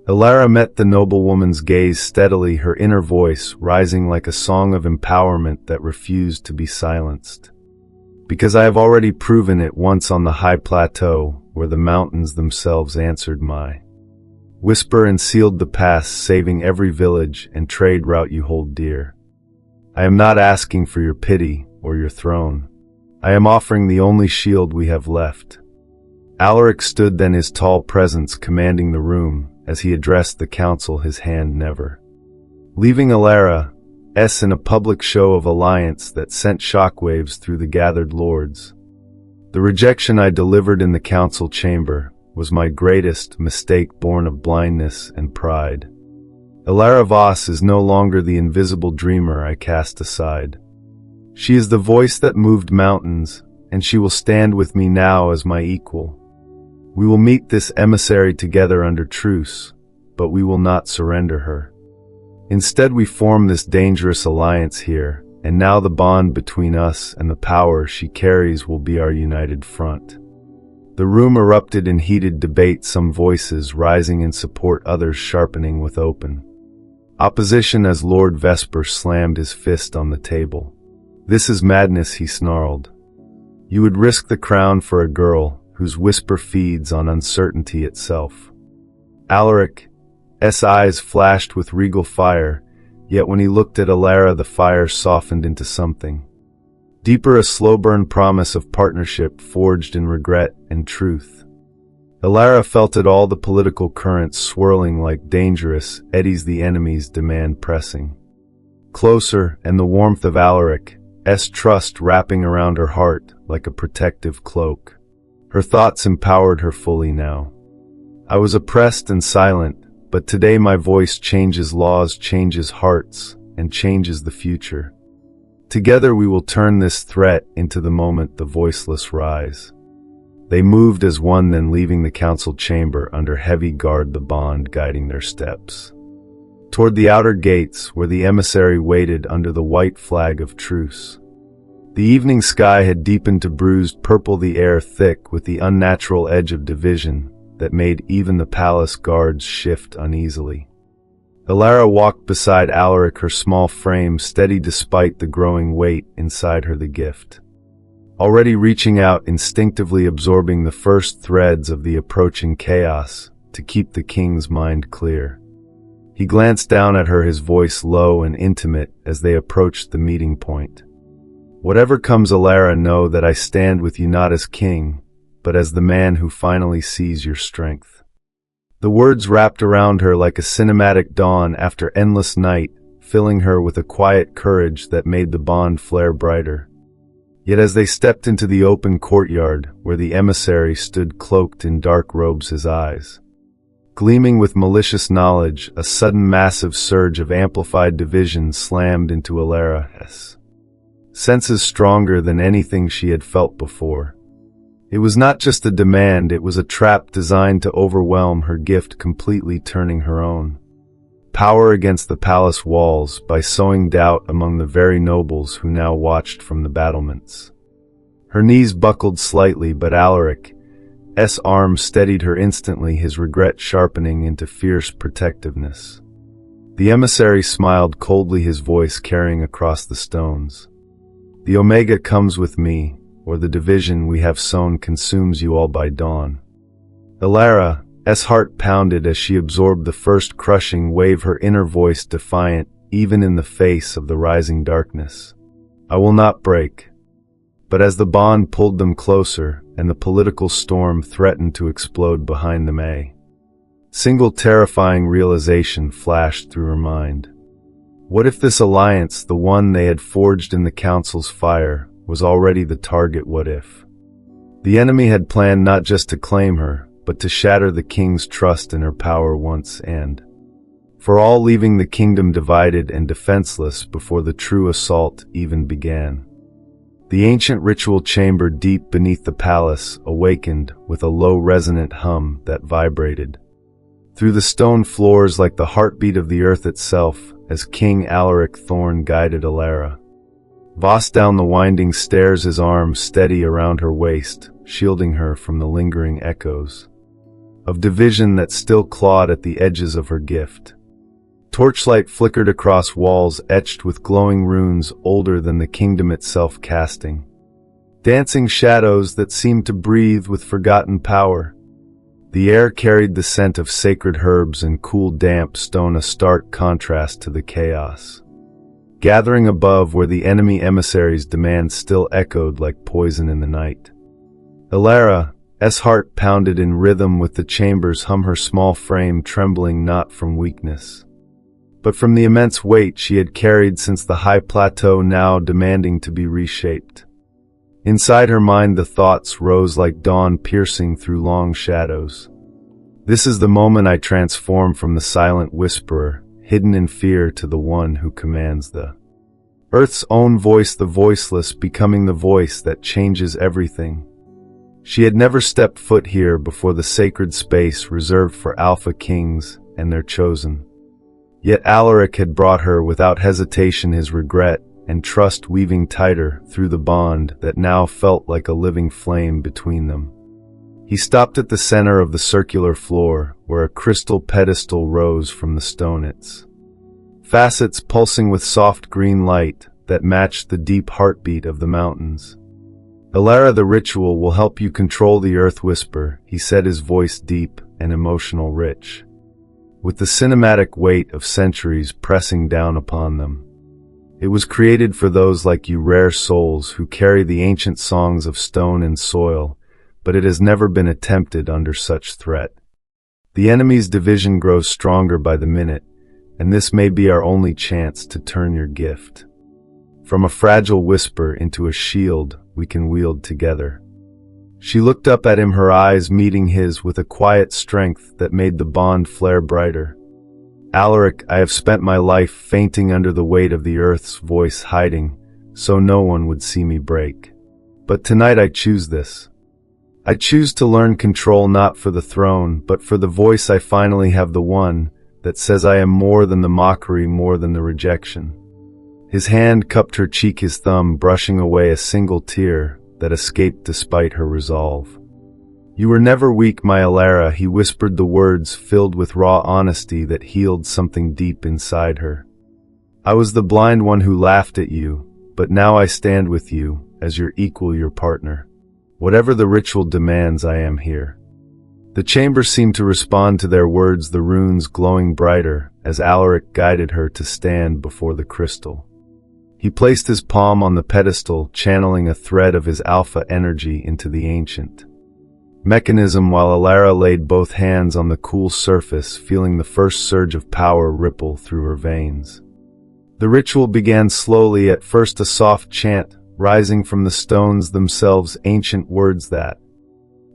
Elara met the noblewoman's gaze steadily, her inner voice rising like a song of empowerment that refused to be silenced. "Because I have already proven it once on the high plateau, where the mountains themselves answered my whisper and sealed the pass, saving every village and trade route you hold dear. I am not asking for your pity or your throne. I am offering the only shield we have left." Alaric stood then, his tall presence commanding the room as he addressed the council, his hand never leaving Elara's in a public show of alliance that sent shockwaves through the gathered lords. "The rejection I delivered in the council chamber was my greatest mistake, born of blindness and pride. Elara Voss is no longer the invisible dreamer I cast aside. She is the voice that moved mountains, and she will stand with me now as my equal. We will meet this emissary together under truce, but we will not surrender her. Instead, we form this dangerous alliance here, and now the bond between us and the power she carries will be our united front." The room erupted in heated debate, some voices rising in support, others sharpening with open opposition as Lord Vesper slammed his fist on the table. "This is madness," he snarled. "You would risk the crown for a girl whose whisper feeds on uncertainty itself." Alaric's eyes flashed with regal fire, yet when he looked at Elara, the fire softened into something deeper, a slow-burn promise of partnership forged in regret and truth. Elara felt it all, the political currents swirling like dangerous eddies, the enemy's demand pressing closer, and the warmth of Alaric's trust wrapping around her heart like a protective cloak. Her thoughts empowered her fully now. I was oppressed and silent, but today my voice changes laws, changes hearts, and changes the future. Together we will turn this threat into the moment the voiceless rise. They moved as one, then leaving the council chamber under heavy guard, the bond guiding their steps. Toward the outer gates, where the emissary waited under the white flag of truce. The evening sky had deepened to bruised purple, the air thick with the unnatural edge of division that made even the palace guards shift uneasily. Elara walked beside Alaric, her small frame steady despite the growing weight inside her, the gift. Already reaching out, instinctively absorbing the first threads of the approaching chaos to keep the king's mind clear. He glanced down at her, his voice low and intimate as they approached the meeting point. Whatever comes, Elara, know that I stand with you not as king, but as the man who finally sees your strength. The words wrapped around her like a cinematic dawn after endless night, filling her with a quiet courage that made the bond flare brighter. Yet as they stepped into the open courtyard, where the emissary stood cloaked in dark robes, his eyes gleaming with malicious knowledge, a sudden massive surge of amplified division slammed into Elara's senses, stronger than anything she had felt before. It was not just a demand, it was a trap designed to overwhelm her gift, completely turning her own power against the palace walls by sowing doubt among the very nobles who now watched from the battlements. Her knees buckled slightly, but Alaric's arm steadied her instantly, his regret sharpening into fierce protectiveness. The emissary smiled coldly, his voice carrying across the stones. The Omega comes with me, or the division we have sown consumes you all by dawn. Elara's heart pounded as she absorbed the first crushing wave, her inner voice defiant, even in the face of the rising darkness. I will not break. But as the bond pulled them closer, and the political storm threatened to explode behind them, a single terrifying realization flashed through her mind. What if this alliance, the one they had forged in the council's fire, was already the target? What if the enemy had planned not just to claim her, but to shatter the king's trust in her power once and for all, leaving the kingdom divided and defenseless before the true assault even began? The ancient ritual chamber deep beneath the palace awakened with a low resonant hum that vibrated through the stone floors like the heartbeat of the earth itself, as King Alaric Thorn guided Elara Voss down the winding stairs, his arms steady around her waist, shielding her from the lingering echoes of division that still clawed at the edges of her gift. Torchlight flickered across walls etched with glowing runes older than the kingdom itself, casting dancing shadows that seemed to breathe with forgotten power. The air carried the scent of sacred herbs and cool damp stone, a stark contrast to the chaos gathering above, where the enemy emissaries' demands still echoed like poison in the night. Elara's heart pounded in rhythm with the chamber's hum, her small frame trembling not from weakness, but from the immense weight she had carried since the high plateau, now demanding to be reshaped. Inside her mind the thoughts rose like dawn piercing through long shadows. This is the moment I transform from the silent whisperer, hidden in fear, to the one who commands the Earth's own voice, the voiceless, becoming the voice that changes everything. She had never stepped foot here before, the sacred space reserved for Alpha Kings and their chosen. Yet Alaric had brought her without hesitation, his regret and trust weaving tighter through the bond that now felt like a living flame between them. He stopped at the center of the circular floor, where a crystal pedestal rose from the stone, its facets pulsing with soft green light that matched the deep heartbeat of the mountains. Elara, the ritual will help you control the Earthwhisper, he said, his voice deep and emotional, rich with the cinematic weight of centuries pressing down upon them. It was created for those like you, rare souls who carry the ancient songs of stone and soil, but it has never been attempted under such threat. The enemy's division grows stronger by the minute, and this may be our only chance to turn your gift from a fragile whisper into a shield we can wield together. She looked up at him, her eyes meeting his with a quiet strength that made the bond flare brighter. Alaric, I have spent my life fainting under the weight of the earth's voice, hiding, so no one would see me break. But tonight I choose this. I choose to learn control, not for the throne, but for the voice I finally have, the one that says I am more than the mockery, more than the rejection. His hand cupped her cheek, his thumb brushing away a single tear that escaped despite her resolve. You were never weak, my Elara, he whispered, the words filled with raw honesty that healed something deep inside her. I was the blind one who laughed at you, but now I stand with you as your equal, your partner. Whatever the ritual demands, I am here. The chamber seemed to respond to their words, the runes glowing brighter as Alaric guided her to stand before the crystal. He placed his palm on the pedestal, channeling a thread of his alpha energy into the ancient mechanism, while Elara laid both hands on the cool surface, feeling the first surge of power ripple through her veins. The ritual began slowly, at first a soft chant, rising from the stones themselves, ancient words that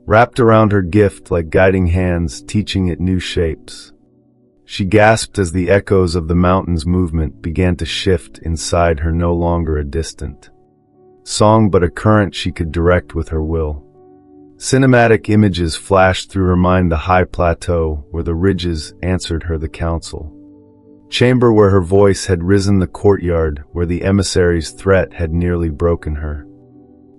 wrapped around her gift like guiding hands, teaching it new shapes. She gasped as the echoes of the mountain's movement began to shift inside her, no longer a distant song but a current she could direct with her will. Cinematic images flashed through her mind, the high plateau where the ridges answered her, the council chamber where her voice had risen, the courtyard where the emissary's threat had nearly broken her.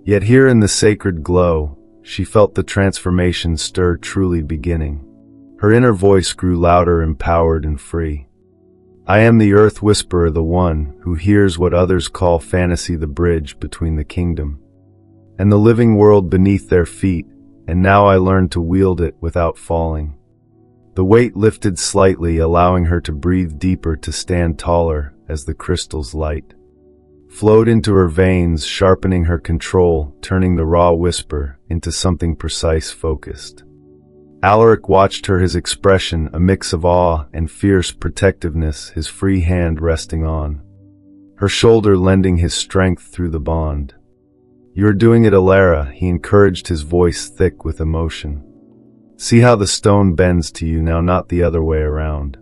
Yet here in the sacred glow, she felt the transformation stir truly beginning. Her inner voice grew louder, empowered and free. I am the Earthwhisperer, the one who hears what others call fantasy, the bridge between the kingdom and the living world beneath their feet, and now I learned to wield it without falling. The weight lifted slightly, allowing her to breathe deeper, to stand taller as the crystal's light flowed into her veins, sharpening her control, turning the raw whisper into something precise, focused. Alaric watched her, his expression a mix of awe and fierce protectiveness, his free hand resting on her shoulder, lending his strength through the bond. You are doing it, Elara, he encouraged, his voice thick with emotion. See how the stone bends to you now, not the other way around.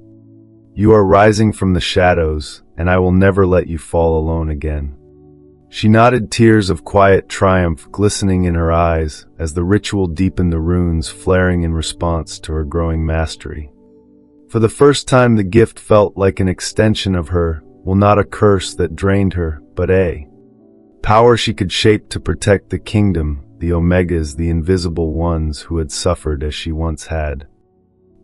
You are rising from the shadows, and I will never let you fall alone again. She nodded, tears of quiet triumph glistening in her eyes as the ritual deepened, the runes flaring in response to her growing mastery. For the first time, the gift felt like an extension of her, well, not a curse that drained her, but a power she could shape to protect the kingdom, the Omegas, the invisible ones who had suffered as she once had.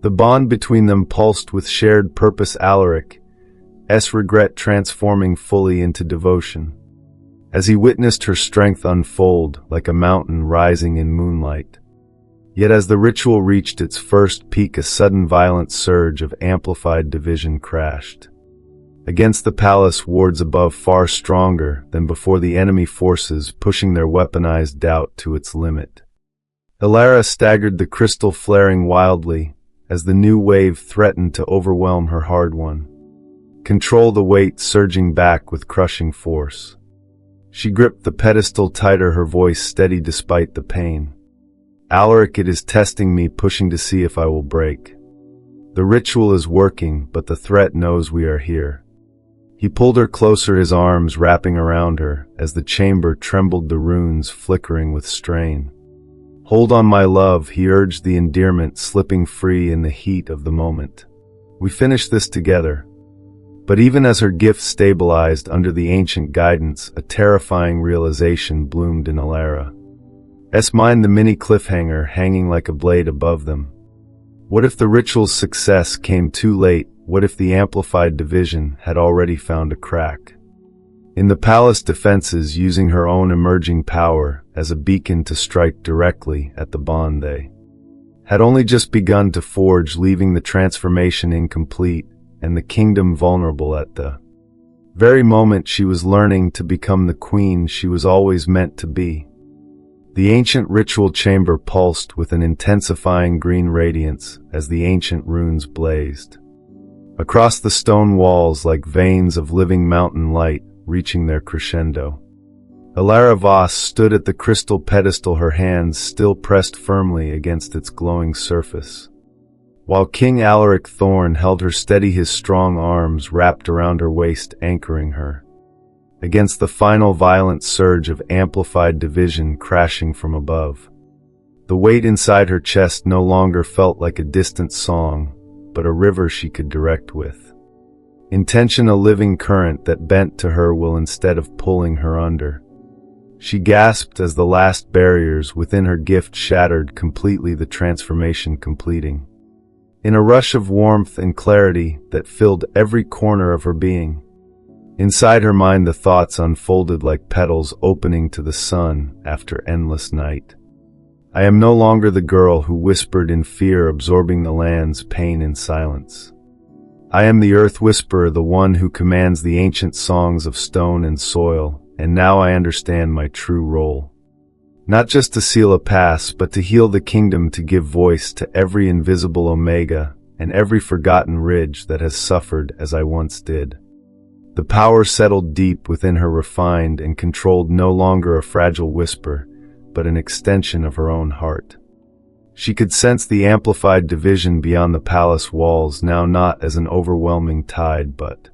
The bond between them pulsed with shared purpose, Alaric's regret transforming fully into devotion, as he witnessed her strength unfold like a mountain rising in moonlight. Yet as the ritual reached its first peak, a sudden violent surge of amplified division crashed against the palace wards above, far stronger than before, the enemy forces pushing their weaponized doubt to its limit. Elara staggered, the crystal flaring wildly as the new wave threatened to overwhelm her hard-won control, the weight surging back with crushing force. She gripped the pedestal tighter, her voice steady despite the pain. Alaric, it is testing me, pushing to see if I will break. The ritual is working, but the threat knows we are here. He pulled her closer, his arms wrapping around her as the chamber trembled, the runes flickering with strain. Hold on, my love, he urged, the endearment slipping free in the heat of the moment. We finish this together. But even as her gift stabilized under the ancient guidance, a terrifying realization bloomed in Elara's mind, the mini cliffhanger hanging like a blade above them. What if the ritual's success came too late? What if the amplified division had already found a crack in the palace defenses, using her own emerging power as a beacon to strike directly at the bond they had only just begun to forge, leaving the transformation incomplete and the kingdom vulnerable at the very moment she was learning to become the queen she was always meant to be. The ancient ritual chamber pulsed with an intensifying green radiance as the ancient runes blazed across the stone walls like veins of living mountain light, reaching their crescendo. Elara Voss stood at the crystal pedestal, her hands still pressed firmly against its glowing surface, while King Alaric Thorn held her steady, his strong arms wrapped around her waist, anchoring her against the final violent surge of amplified division crashing from above. The weight inside her chest no longer felt like a distant song, but a river she could direct with intention, a living current that bent to her will instead of pulling her under. She gasped as the last barriers within her gift shattered completely, the transformation completing. In a rush of warmth and clarity that filled every corner of her being, inside her mind the thoughts unfolded like petals opening to the sun after endless night. I am no longer the girl who whispered in fear, absorbing the land's pain in silence. I am the Earthwhisper, the one who commands the ancient songs of stone and soil, and now I understand my true role. Not just to seal a pass, but to heal the kingdom, to give voice to every invisible omega and every forgotten ridge that has suffered as I once did. The power settled deep within her, refined and controlled, no longer a fragile whisper, but an extension of her own heart. She could sense the amplified division beyond the palace walls, now not as an overwhelming tide, but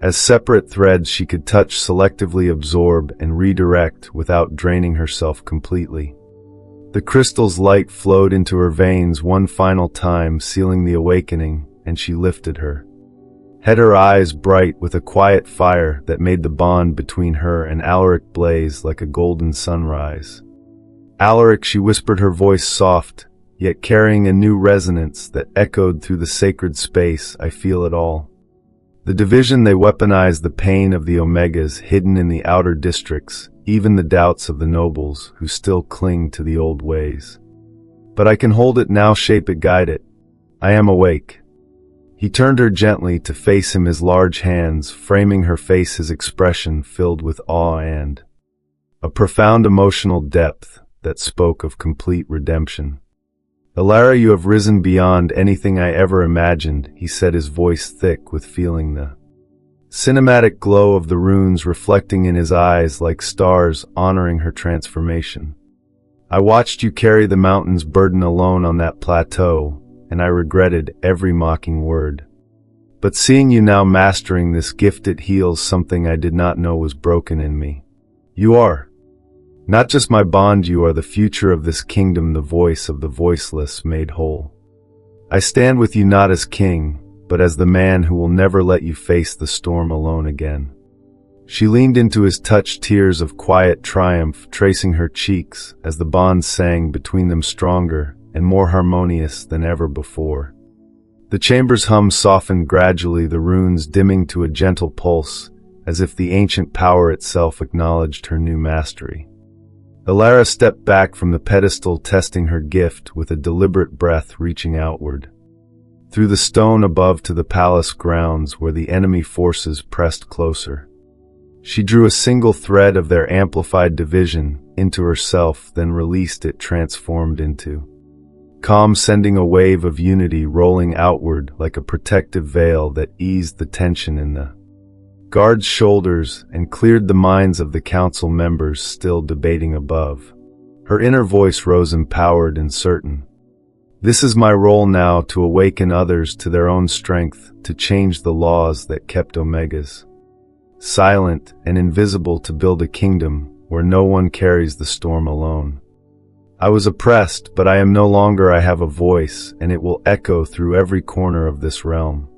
as separate threads she could touch, selectively absorb and redirect without draining herself completely. The crystal's light flowed into her veins one final time, sealing the awakening, and she lifted her head, her eyes bright with a quiet fire that made the bond between her and Alaric blaze like a golden sunrise. Alaric, she whispered, her voice soft, yet carrying a new resonance that echoed through the sacred space. I feel it all. The division, they weaponize the pain of the Omegas hidden in the outer districts, even the doubts of the nobles who still cling to the old ways. But I can hold it now, shape it, guide it. I am awake. He turned her gently to face him, his large hands framing her face, his expression filled with awe and a profound emotional depth that spoke of complete redemption. Elara, you have risen beyond anything I ever imagined, he said, his voice thick with feeling, the cinematic glow of the runes reflecting in his eyes like stars honoring her transformation. I watched you carry the mountain's burden alone on that plateau, and I regretted every mocking word. But seeing you now mastering this gift, it heals something I did not know was broken in me. You are not just my bond, you are the future of this kingdom, the voice of the voiceless made whole. I stand with you not as king, but as the man who will never let you face the storm alone again. She leaned into his touch, tears of quiet triumph tracing her cheeks as the bond sang between them, stronger and more harmonious than ever before. The chamber's hum softened gradually, the runes dimming to a gentle pulse, as if the ancient power itself acknowledged her new mastery. Elara stepped back from the pedestal, testing her gift with a deliberate breath, reaching outward through the stone above to the palace grounds where the enemy forces pressed closer. She drew a single thread of their amplified division into herself, then released it, transformed into calm, sending a wave of unity rolling outward like a protective veil that eased the tension in the guard's shoulders and cleared the minds of the council members still debating above. Her inner voice rose, empowered and certain. This is my role now, to awaken others to their own strength, to change the laws that kept Omegas silent and invisible, to build a kingdom where no one carries the storm alone. I was oppressed, but I am no longer. I have a voice, and it will echo through every corner of this realm.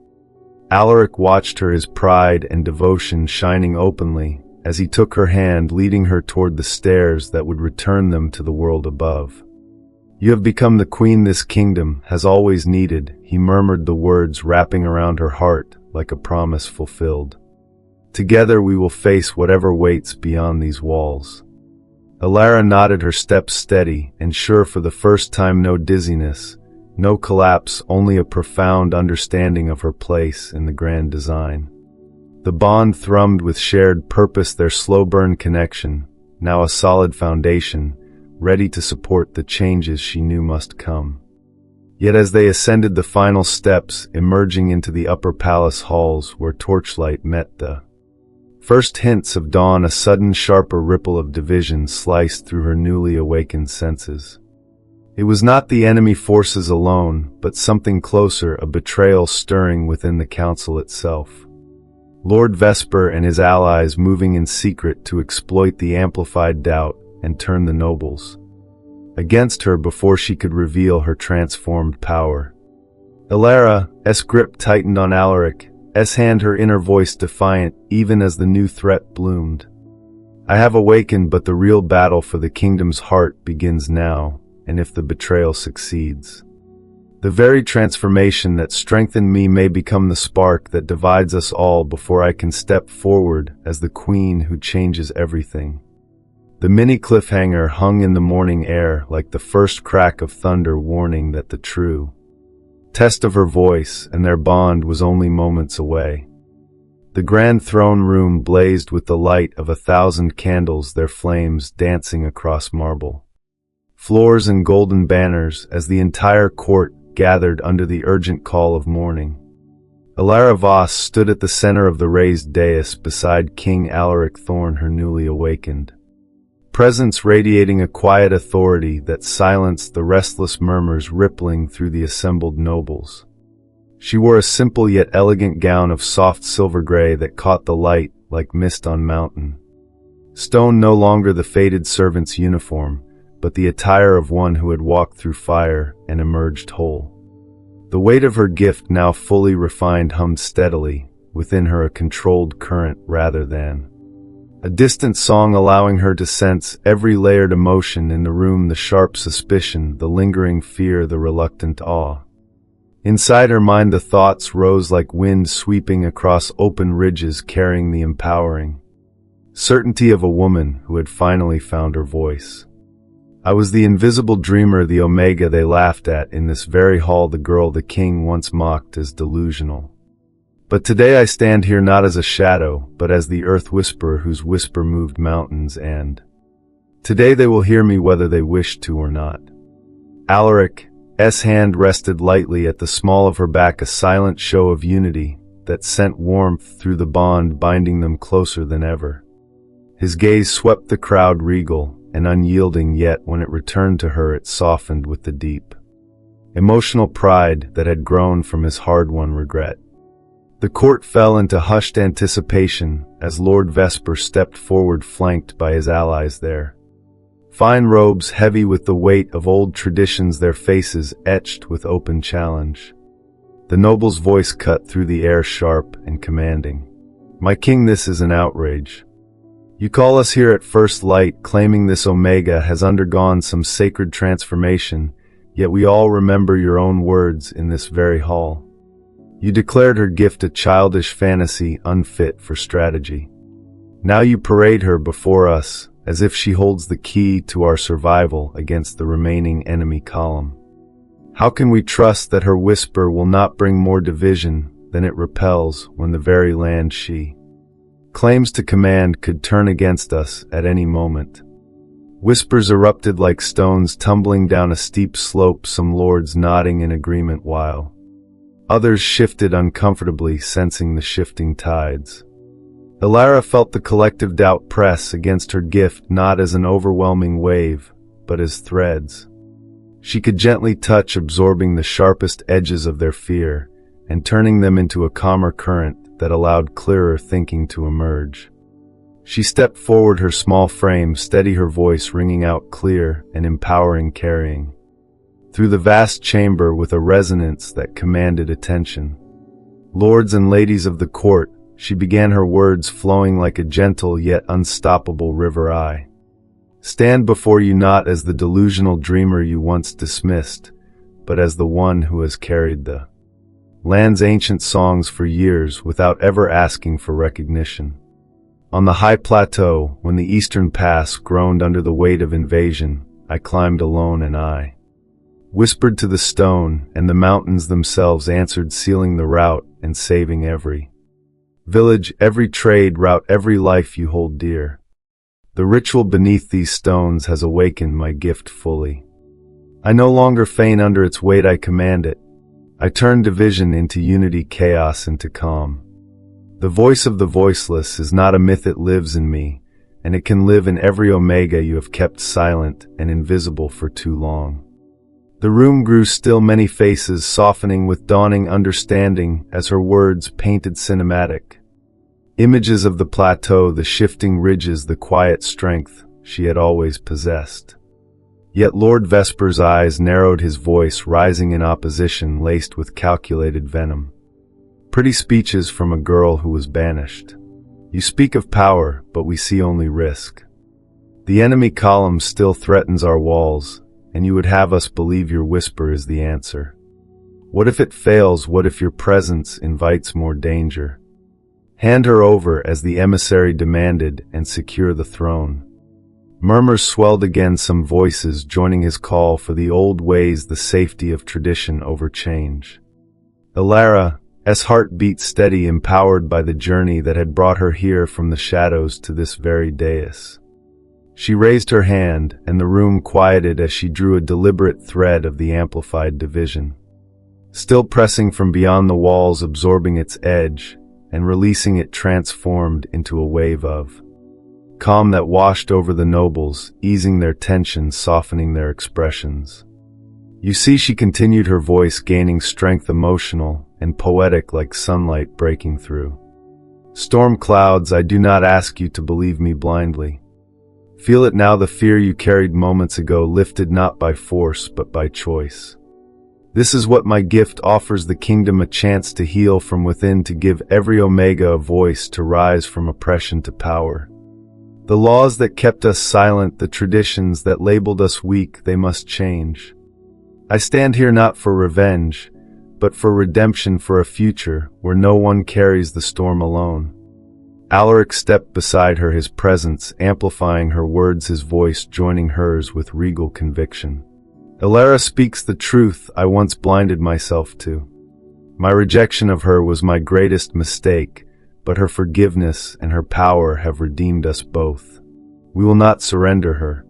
Alaric watched her, his pride and devotion shining openly, as he took her hand, leading her toward the stairs that would return them to the world above. You have become the queen this kingdom has always needed, he murmured, the words wrapping around her heart like a promise fulfilled. Together we will face whatever waits beyond these walls. Elara nodded, her steps steady and sure, for the first time. No dizziness, no collapse, only a profound understanding of her place in the grand design. The bond thrummed with shared purpose, their slow-burn connection, now a solid foundation, ready to support the changes she knew must come. Yet as they ascended the final steps, emerging into the upper palace halls where torchlight met the First hints of dawn, a sudden sharper ripple of division sliced through her newly awakened senses. It was not the enemy forces alone, but something closer, a betrayal stirring within the council itself. Lord Vesper and his allies moving in secret to exploit the amplified doubt and turn the nobles against her before she could reveal her transformed power. Elara's grip tightened on Alaric's hand, her inner voice defiant even as the new threat bloomed. I have awakened, but the real battle for the kingdom's heart begins now, and if the betrayal succeeds, the very transformation that strengthened me may become the spark that divides us all before I can step forward as the queen who changes everything. The mini cliffhanger hung in the morning air like the first crack of thunder, warning that the true test of her voice and their bond was only moments away. The grand throne room blazed with the light of 1,000 candles, their flames dancing across marble floors and golden banners as the entire court gathered under the urgent call of morning. Elara Voss stood at the center of the raised dais beside King Alaric Thorn, her newly awakened presence radiating a quiet authority that silenced the restless murmurs rippling through the assembled nobles. She wore a simple yet elegant gown of soft silver gray that caught the light like mist on mountain stone, no longer the faded servant's uniform, but the attire of one who had walked through fire and emerged whole. The weight of her gift, now fully refined, hummed steadily within her, a controlled current rather than a distant song, allowing her to sense every layered emotion in the room, the sharp suspicion, the lingering fear, the reluctant awe. Inside her mind the thoughts rose like wind sweeping across open ridges, carrying the empowering certainty of a woman who had finally found her voice. I was the invisible dreamer, the Omega they laughed at in this very hall, the girl the king once mocked as delusional. But today I stand here not as a shadow, but as the Earthwhisper whose whisper moved mountains, and today they will hear me whether they wish to or not. Alaric's hand rested lightly at the small of her back, a silent show of unity that sent warmth through the bond binding them closer than ever. His gaze swept the crowd, regal and unyielding, yet when it returned to her it softened with the deep emotional pride that had grown from his hard-won regret. The court fell into hushed anticipation as Lord Vesper stepped forward, flanked by his allies, their fine robes heavy with the weight of old traditions, their faces etched with open challenge. The noble's voice cut through the air, sharp and commanding. "My king, this is an outrage. You call us here at first light, claiming this Omega has undergone some sacred transformation, yet we all remember your own words in this very hall. You declared her gift a childish fantasy unfit for strategy. Now you parade her before us as if she holds the key to our survival against the remaining enemy column. How can we trust that her whisper will not bring more division than it repels, when the very land she claims to command could turn against us at any moment?" Whispers erupted like stones tumbling down a steep slope, some lords nodding in agreement while others shifted uncomfortably, sensing the shifting tides. Elara felt the collective doubt press against her gift, not as an overwhelming wave, but as threads she could gently touch, absorbing the sharpest edges of their fear and turning them into a calmer current that allowed clearer thinking to emerge. She stepped forward, her small frame steady, her voice ringing out clear and empowering, carrying through the vast chamber with a resonance that commanded attention. "Lords and ladies of the court," she began, her words flowing like a gentle yet unstoppable river, "I stand before you not as the delusional dreamer you once dismissed, but as the one who has carried the land's ancient songs for years without ever asking for recognition. On the high plateau, when the eastern pass groaned under the weight of invasion, I climbed alone, and I whispered to the stone, and the mountains themselves answered, sealing the route and saving every village, every trade route, every life you hold dear. The ritual beneath these stones has awakened my gift fully. I no longer feign under its weight, I command it. I turn division into unity, chaos into calm. The voice of the voiceless is not a myth, it lives in me, and it can live in every Omega you have kept silent and invisible for too long. The room grew still, many faces softening with dawning understanding as her words painted cinematic. Images of the plateau, the shifting ridges, the quiet strength she had always possessed. Yet Lord Vesper's eyes narrowed, his voice rising in opposition laced with calculated venom. Pretty speeches from a girl who was banished. You speak of power, but we see only risk. The enemy column still threatens our walls, and you would have us believe your whisper is the answer. What if it fails? What if your presence invites more danger? Hand her over, as the emissary demanded, and secure the throne. Murmurs swelled again, some voices joining his call for the old ways, the safety of tradition over change. Elara's heart beat steady, empowered by the journey that had brought her here from the shadows to this very dais. She raised her hand, and the room quieted as she drew a deliberate thread of the amplified division. Still pressing from beyond the walls, absorbing its edge, and releasing it, transformed into a wave of calm that washed over the nobles, easing their tension, softening their expressions. You see, she continued, her voice gaining strength, emotional and poetic like sunlight breaking through storm clouds. I do not ask you to believe me blindly. Feel it now, the fear you carried moments ago, lifted not by force but by choice. This is what my gift offers the kingdom, a chance to heal from within, to give every Omega a voice, to rise from oppression to power. The laws that kept us silent, the traditions that labeled us weak, they must change. I stand here not for revenge, but for redemption, for a future where no one carries the storm alone. Alaric stepped beside her, his presence amplifying her words, his voice joining hers with regal conviction. Elara speaks the truth I once blinded myself to. My rejection of her was my greatest mistake, but her forgiveness and her power have redeemed us both. We will not surrender her.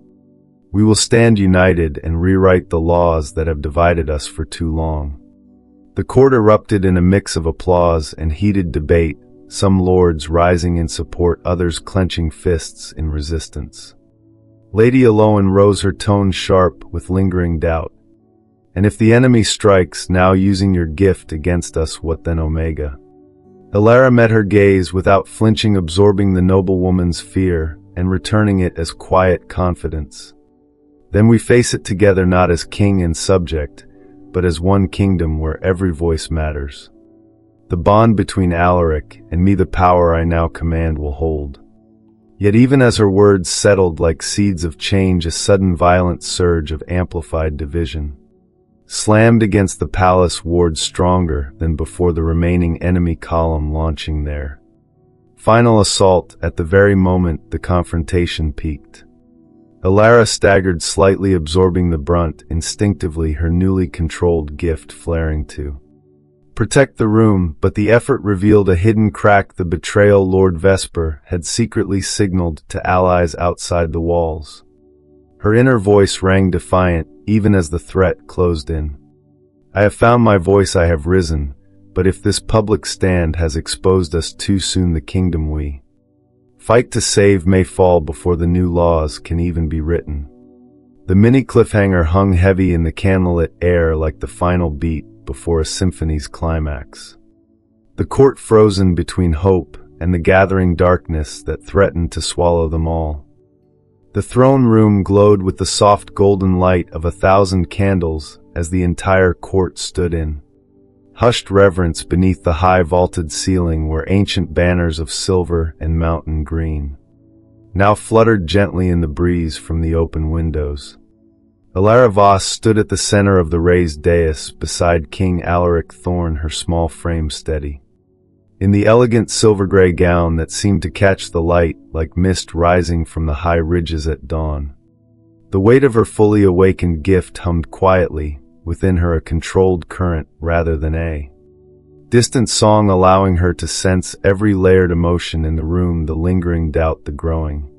We will stand united and rewrite the laws that have divided us for too long. The court erupted in a mix of applause and heated debate, some lords rising in support, others clenching fists in resistance. Lady Eloan rose, her tone sharp with lingering doubt. And if the enemy strikes, now using your gift against us, what then, Omega? Elara met her gaze without flinching, absorbing the noblewoman's fear and returning it as quiet confidence. Then we face it together, not as king and subject, but as one kingdom where every voice matters. The bond between Alaric and me, the power I now command, will hold. Yet even as her words settled like seeds of change, a sudden violent surge of amplified division slammed against the palace ward, stronger than before, the remaining enemy column launching their final assault. At the very moment the confrontation peaked, Elara staggered slightly, absorbing the brunt, instinctively her newly controlled gift flaring to protect the room, but the effort revealed a hidden crack, the betrayal Lord Vesper had secretly signaled to allies outside the walls. Her inner voice rang defiant, even as the threat closed in. I have found my voice, I have risen, but if this public stand has exposed us too soon, the kingdom we fight to save may fall before the new laws can even be written. The mini cliffhanger hung heavy in the candlelit air like the final beat before a symphony's climax. The court frozen between hope and the gathering darkness that threatened to swallow them all. The throne room glowed with the soft golden light of 1,000 candles as the entire court stood in hushed reverence beneath the high vaulted ceiling, where ancient banners of silver and mountain green now fluttered gently in the breeze from the open windows. Elara Voss stood at the center of the raised dais beside King Alaric Thorn, her small frame steady in the elegant silver-gray gown that seemed to catch the light like mist rising from the high ridges at dawn. The weight of her fully awakened gift hummed quietly within her, a controlled current rather than a distant song, allowing her to sense every layered emotion in the room, the lingering doubt, the growing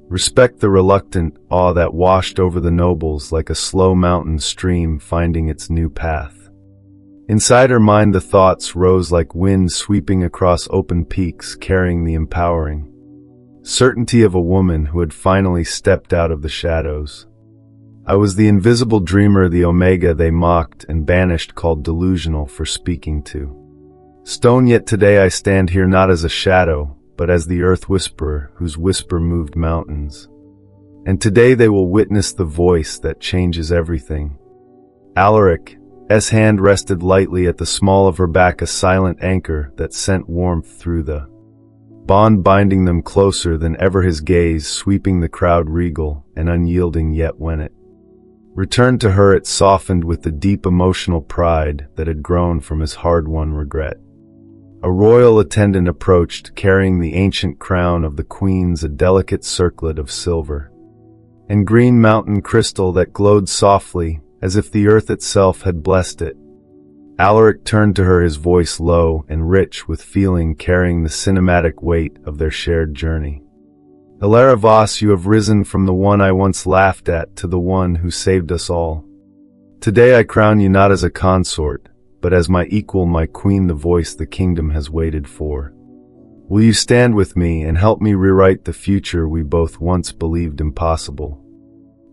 respect, the reluctant awe that washed over the nobles like a slow mountain stream finding its new path. Inside her mind the thoughts rose like wind sweeping across open peaks, carrying the empowering certainty of a woman who had finally stepped out of the shadows. I was the invisible dreamer, the Omega they mocked and banished, called delusional for speaking to stone. Yet today I stand here not as a shadow, but as the Earthwhisperer whose whisper moved mountains. And today they will witness the voice that changes everything. Alaric's hand rested lightly at the small of her back, a silent anchor that sent warmth through the bond binding them closer than ever, his gaze sweeping the crowd, regal and unyielding. Yet when it returned to her, it softened with the deep emotional pride that had grown from his hard-won regret. A royal attendant approached, carrying the ancient crown of the queens, a delicate circlet of silver and green mountain crystal that glowed softly, as if the earth itself had blessed it. Alaric turned to her, his voice low and rich with feeling, carrying the cinematic weight of their shared journey. Elara Voss, you have risen from the one I once laughed at to the one who saved us all. Today I crown you not as a consort, but as my equal, my queen, the voice the kingdom has waited for. Will you stand with me and help me rewrite the future we both once believed impossible?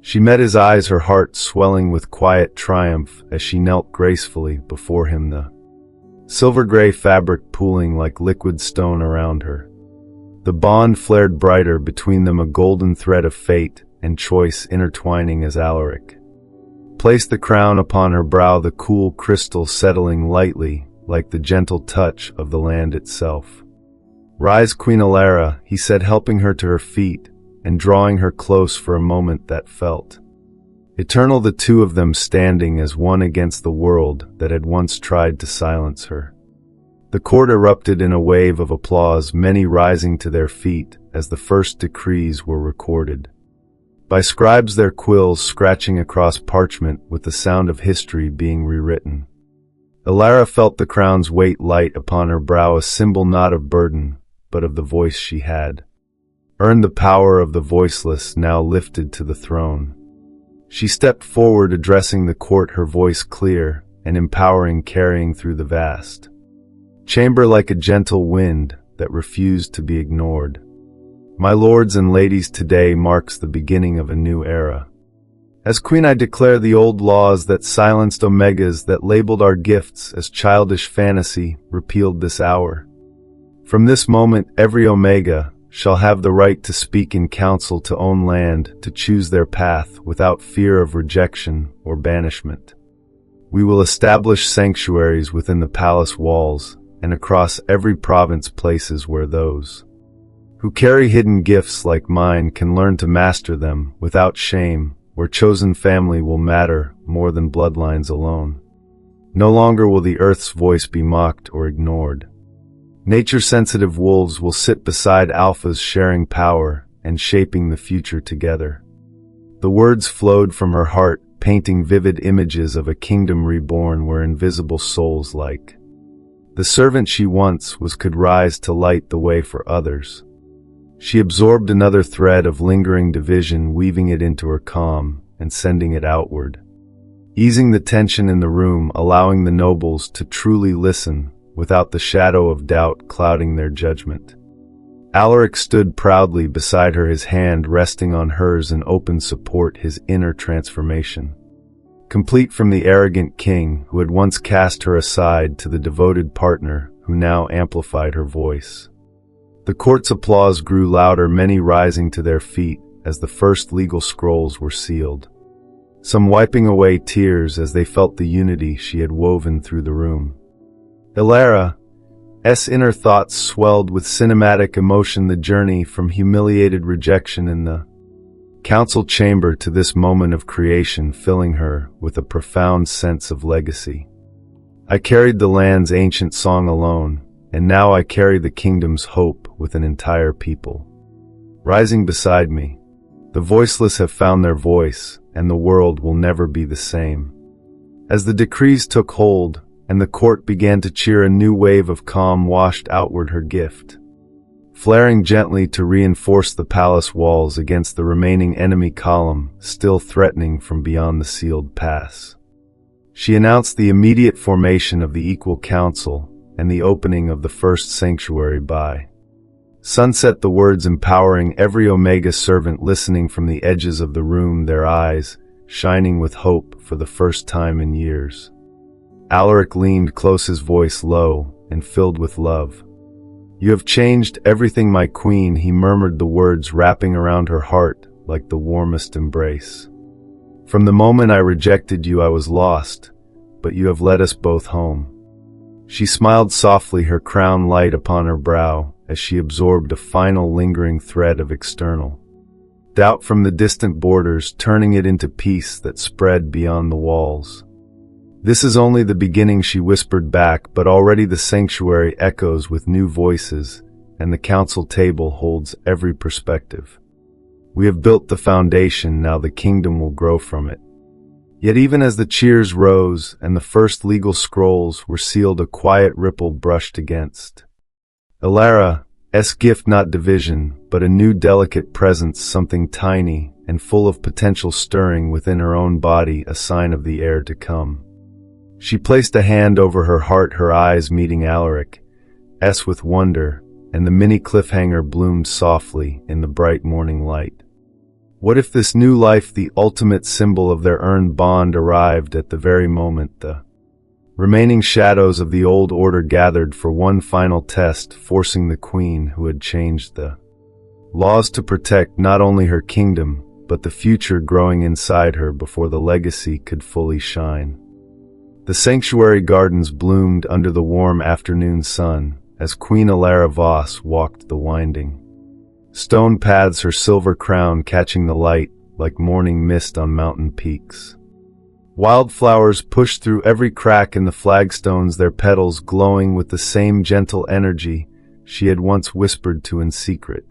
She met his eyes, her heart swelling with quiet triumph as she knelt gracefully before him, the silver-gray fabric pooling like liquid stone around her. The bond flared brighter between them, a golden thread of fate and choice intertwining as Alaric placed the crown upon her brow, the cool crystal settling lightly like the gentle touch of the land itself. Rise, Queen Elara, he said, helping her to her feet and drawing her close for a moment that felt eternal, the two of them standing as one against the world that had once tried to silence her. The court erupted in a wave of applause, many rising to their feet as the first decrees were recorded. By scribes, their quills scratching across parchment with the sound of history being rewritten. Elara felt the crown's weight light upon her brow, a symbol not of burden, but of the voice she had earned, the power of the voiceless now lifted to the throne. She stepped forward, addressing the court, her voice clear and empowering, carrying through the vast chamber like a gentle wind that refused to be ignored. My lords and ladies, today marks the beginning of a new era. As queen, I declare the old laws that silenced Omegas, that labeled our gifts as childish fantasy, repealed this hour. From this moment, every Omega shall have the right to speak in council, to own land, to choose their path without fear of rejection or banishment. We will establish sanctuaries within the palace walls and across every province, places where those who carry hidden gifts like mine can learn to master them without shame, where chosen family will matter more than bloodlines alone. No longer will the earth's voice be mocked or ignored. Nature-sensitive wolves will sit beside alphas, sharing power and shaping the future together. The words flowed from her heart, painting vivid images of a kingdom reborn where invisible souls like the servant she once was could rise to light the way for others. She absorbed another thread of lingering division, weaving it into her calm and sending it outward, easing the tension in the room, allowing the nobles to truly listen without the shadow of doubt clouding their judgment. Alaric stood proudly beside her, his hand resting on hers in open support, his inner transformation complete, from the arrogant king who had once cast her aside to the devoted partner who now amplified her voice. The court's applause grew louder, many rising to their feet as the first legal scrolls were sealed, some wiping away tears as they felt the unity she had woven through the room. Elara's inner thoughts swelled with cinematic emotion, the journey from humiliated rejection in the council chamber to this moment of creation, filling her with a profound sense of legacy. I carried the land's ancient song alone, and now I carry the kingdom's hope with an entire people. Rising beside me, the voiceless have found their voice, and the world will never be the same. As the decrees took hold, and the court began to cheer, a new wave of calm washed outward, her gift flaring gently to reinforce the palace walls against the remaining enemy column still threatening from beyond the sealed pass. She announced the immediate formation of the Equal Council and the opening of the first sanctuary by sunset, the words empowering every Omega servant listening from the edges of the room, their eyes shining with hope for the first time in years. Alaric leaned close, his voice low and filled with love. "You have changed everything, my queen," he murmured, the words wrapping around her heart like the warmest embrace. "From the moment I rejected you, I was lost, but you have led us both home." She smiled softly, her crown light upon her brow, as she absorbed a final lingering thread of external doubt from the distant borders, turning it into peace that spread beyond the walls. "This is only the beginning," she whispered back, "but already the sanctuary echoes with new voices, and the council table holds every perspective. We have built the foundation, now the kingdom will grow from it." Yet even as the cheers rose and the first legal scrolls were sealed, a quiet ripple brushed against Elara's gift, not division, but a new delicate presence, something tiny and full of potential stirring within her own body, a sign of the heir to come. She placed a hand over her heart, her eyes meeting Alaric's with wonder, and the mini cliffhanger bloomed softly in the bright morning light. What if this new life, the ultimate symbol of their earned bond, arrived at the very moment the remaining shadows of the old order gathered for one final test, forcing the queen, who had changed the laws to protect not only her kingdom, but the future growing inside her before the legacy could fully shine. The sanctuary gardens bloomed under the warm afternoon sun as Queen Elara Voss walked the winding stone paths, her silver crown catching the light like morning mist on mountain peaks. Wildflowers pushed through every crack in the flagstones, their petals glowing with the same gentle energy she had once whispered to in secret.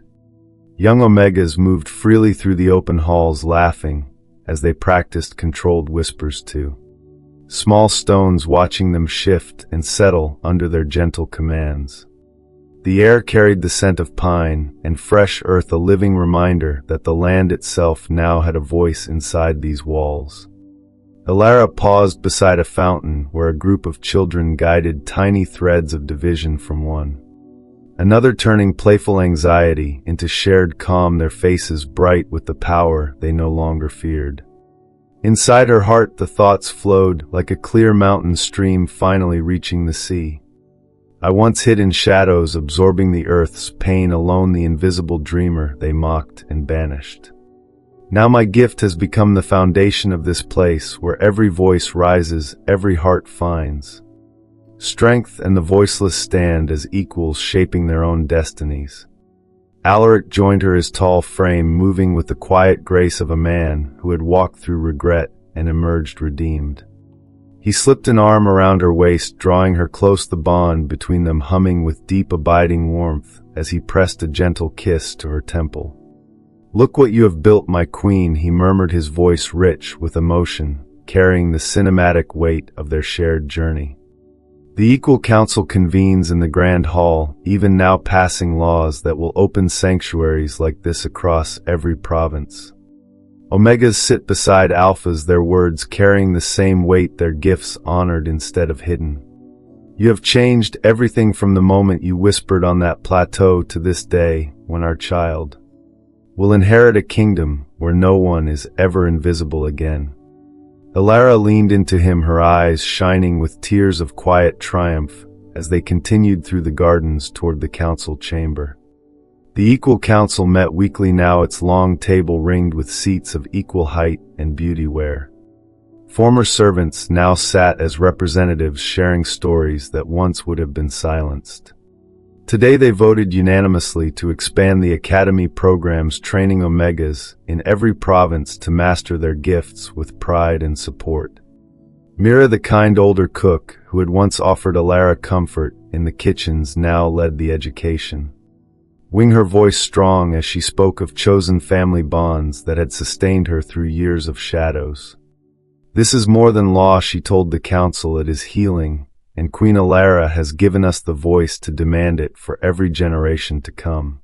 Young Omegas moved freely through the open halls, laughing as they practiced controlled whispers too. Small stones watching them shift and settle under their gentle commands. The air carried the scent of pine and fresh earth, a living reminder that the land itself now had a voice inside these walls. Elara paused beside a fountain where a group of children guided tiny threads of division from one another, turning playful anxiety into shared calm, their faces bright with the power they no longer feared. Inside her heart, the thoughts flowed like a clear mountain stream finally reaching the sea. "I once hid in shadows, absorbing the earth's pain alone, the invisible dreamer they mocked and banished. Now my gift has become the foundation of this place where every voice rises, every heart finds strength, and the voiceless stand as equals, shaping their own destinies." Alaric joined her, his tall frame moving with the quiet grace of a man who had walked through regret and emerged redeemed. He slipped an arm around her waist, drawing her close, the bond between them humming with deep abiding warmth as he pressed a gentle kiss to her temple. "Look what you have built, my queen," he murmured, his voice rich with emotion, carrying the cinematic weight of their shared journey. The Equal Council convenes in the Grand Hall, even now passing laws that will open sanctuaries like this across every province. Omegas sit beside Alphas, their words carrying the same weight, their gifts honored instead of hidden. "You have changed everything from the moment you whispered on that plateau to this day when our child will inherit a kingdom where no one is ever invisible again." Elara leaned into him, her eyes shining with tears of quiet triumph as they continued through the gardens toward the council chamber. The Equal Council met weekly now, its long table ringed with seats of equal height and beauty, where former servants now sat as representatives, sharing stories that once would have been silenced. Today they voted unanimously to expand the academy programs, training Omegas in every province to master their gifts with pride and support. Mira, the kind older cook who had once offered Elara comfort in the kitchens, now led the education, wing her voice strong as she spoke of chosen family bonds that had sustained her through years of shadows. "This is more than law," she told the council, "it is healing, and Queen Elara has given us the voice to demand it for every generation to come."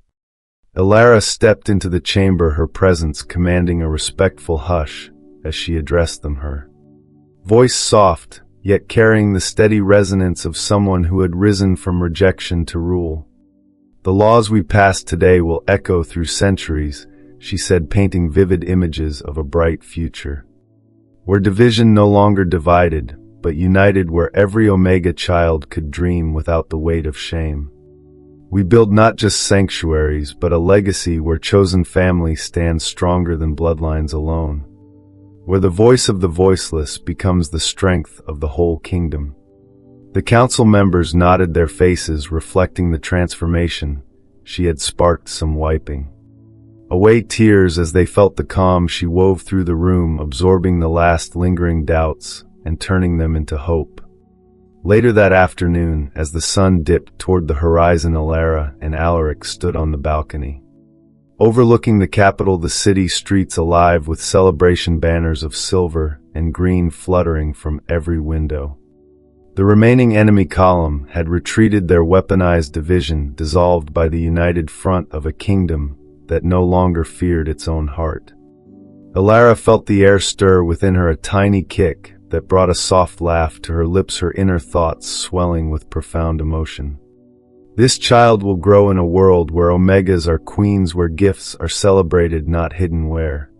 Elara stepped into the chamber, her presence commanding a respectful hush as she addressed them, her voice soft, yet carrying the steady resonance of someone who had risen from rejection to rule. "The laws we pass today will echo through centuries," she said, painting vivid images of a bright future. "Where division no longer divided, but united, where every Omega child could dream without the weight of shame. We build not just sanctuaries, but a legacy where chosen family stands stronger than bloodlines alone. Where the voice of the voiceless becomes the strength of the whole kingdom." The council members nodded, their faces reflecting the transformation she had sparked, some wiping away tears as they felt the calm she wove through the room, absorbing the last lingering doubts and turning them into hope. Later that afternoon, as the sun dipped toward the horizon, Elara and Alaric stood on the balcony, overlooking the capital, the city streets alive with celebration banners of silver and green fluttering from every window. The remaining enemy column had retreated, their weaponized division dissolved by the united front of a kingdom that no longer feared its own heart. Elara felt the air stir within her, a tiny kick that brought a soft laugh to her lips, her inner thoughts swelling with profound emotion. "This child will grow in a world where Omegas are queens, where gifts are celebrated, not hidden, where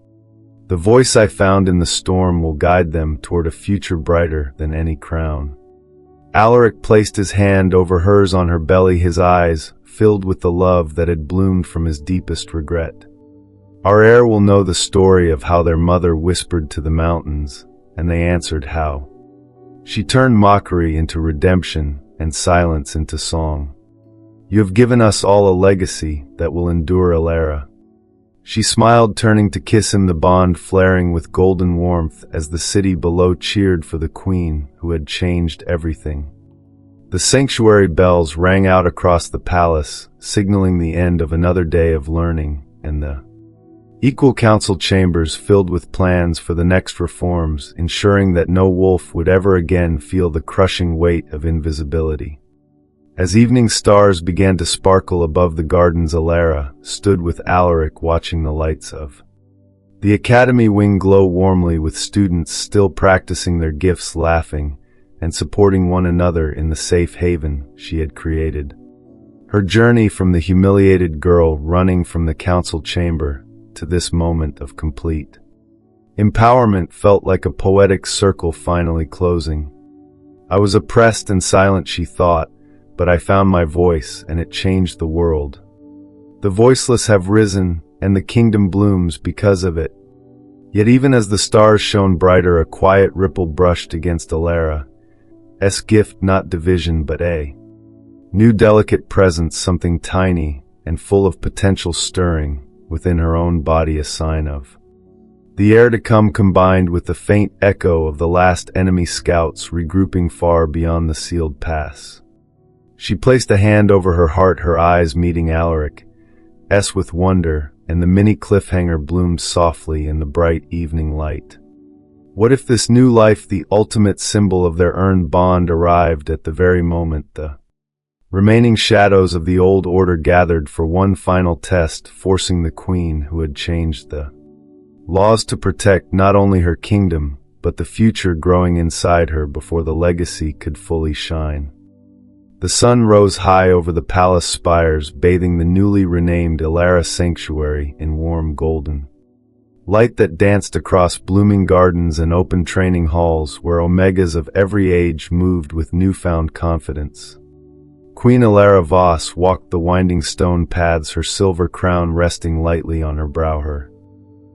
the voice I found in the storm will guide them toward a future brighter than any crown." Alaric placed his hand over hers on her belly, his eyes filled with the love that had bloomed from his deepest regret. "Our heir will know the story of how their mother whispered to the mountains, and they answered how. She turned mockery into redemption and silence into song. You have given us all a legacy that will endure, Elara." She smiled, turning to kiss him, the bond flaring with golden warmth as the city below cheered for the queen who had changed everything. The sanctuary bells rang out across the palace, signaling the end of another day of learning, and the equal council chambers filled with plans for the next reforms, ensuring that no wolf would ever again feel the crushing weight of invisibility. As evening stars began to sparkle above the gardens, Elara stood with Alaric, watching the lights of the academy wing glow warmly, with students still practicing their gifts, laughing and supporting one another in the safe haven she had created. Her journey from the humiliated girl running from the council chamber to this moment of complete empowerment felt like a poetic circle finally closing. "I was oppressed and silent," she thought, "but I found my voice, and it changed the world. The voiceless have risen, and the kingdom blooms because of it." Yet even as the stars shone brighter, a quiet ripple brushed against Elara's gift, not division but a new delicate presence, something tiny and full of potential stirring within her own body, a sign of the heir to come, combined with the faint echo of the last enemy scouts regrouping far beyond the sealed pass. She placed a hand over her heart, her eyes meeting Alaric's with wonder, and the mini cliffhanger bloomed softly in the bright evening light. What if this new life, the ultimate symbol of their earned bond, arrived at the very moment the remaining shadows of the old order gathered for one final test, forcing the queen who had changed the laws to protect not only her kingdom, but the future growing inside her before the legacy could fully shine. The sun rose high over the palace spires, bathing the newly renamed Elara sanctuary in warm golden light that danced across blooming gardens and open training halls where Omegas of every age moved with newfound confidence. Queen Elara Voss walked the winding stone paths, her silver crown resting lightly on her brow, her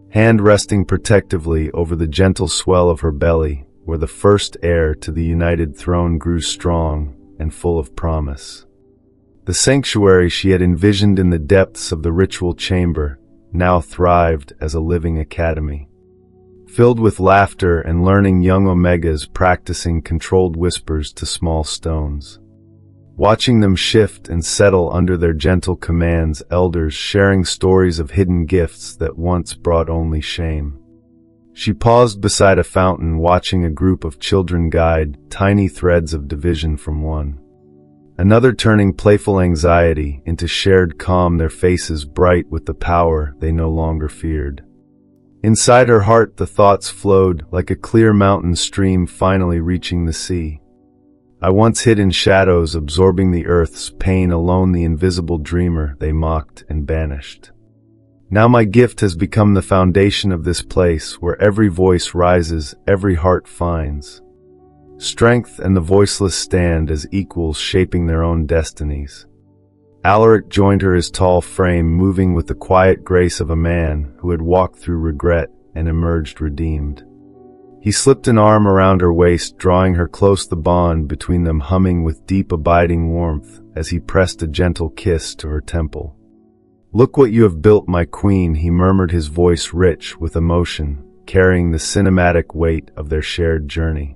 hand resting protectively over the gentle swell of her belly, where the first heir to the united throne grew strong and full of promise. The sanctuary she had envisioned in the depths of the ritual chamber now thrived as a living academy, filled with laughter and learning, young Omegas practicing controlled whispers to small stones. Watching them shift and settle under their gentle commands, elders sharing stories of hidden gifts that once brought only shame. She paused beside a fountain, watching a group of children guide tiny threads of division from one another, turning playful anxiety into shared calm, their faces bright with the power they no longer feared. Inside her heart the thoughts flowed, like a clear mountain stream finally reaching the sea. I once hid in shadows, absorbing the earth's pain, alone the invisible dreamer they mocked and banished. Now my gift has become the foundation of this place, where every voice rises, every heart finds strength, and the voiceless stand as equals, shaping their own destinies. Alaric joined her, his tall frame moving with the quiet grace of a man who had walked through regret and emerged redeemed. He slipped an arm around her waist, drawing her close, the bond between them humming with deep abiding warmth as he pressed a gentle kiss to her temple. "Look what you have built, my queen," he murmured, his voice rich with emotion, carrying the cinematic weight of their shared journey.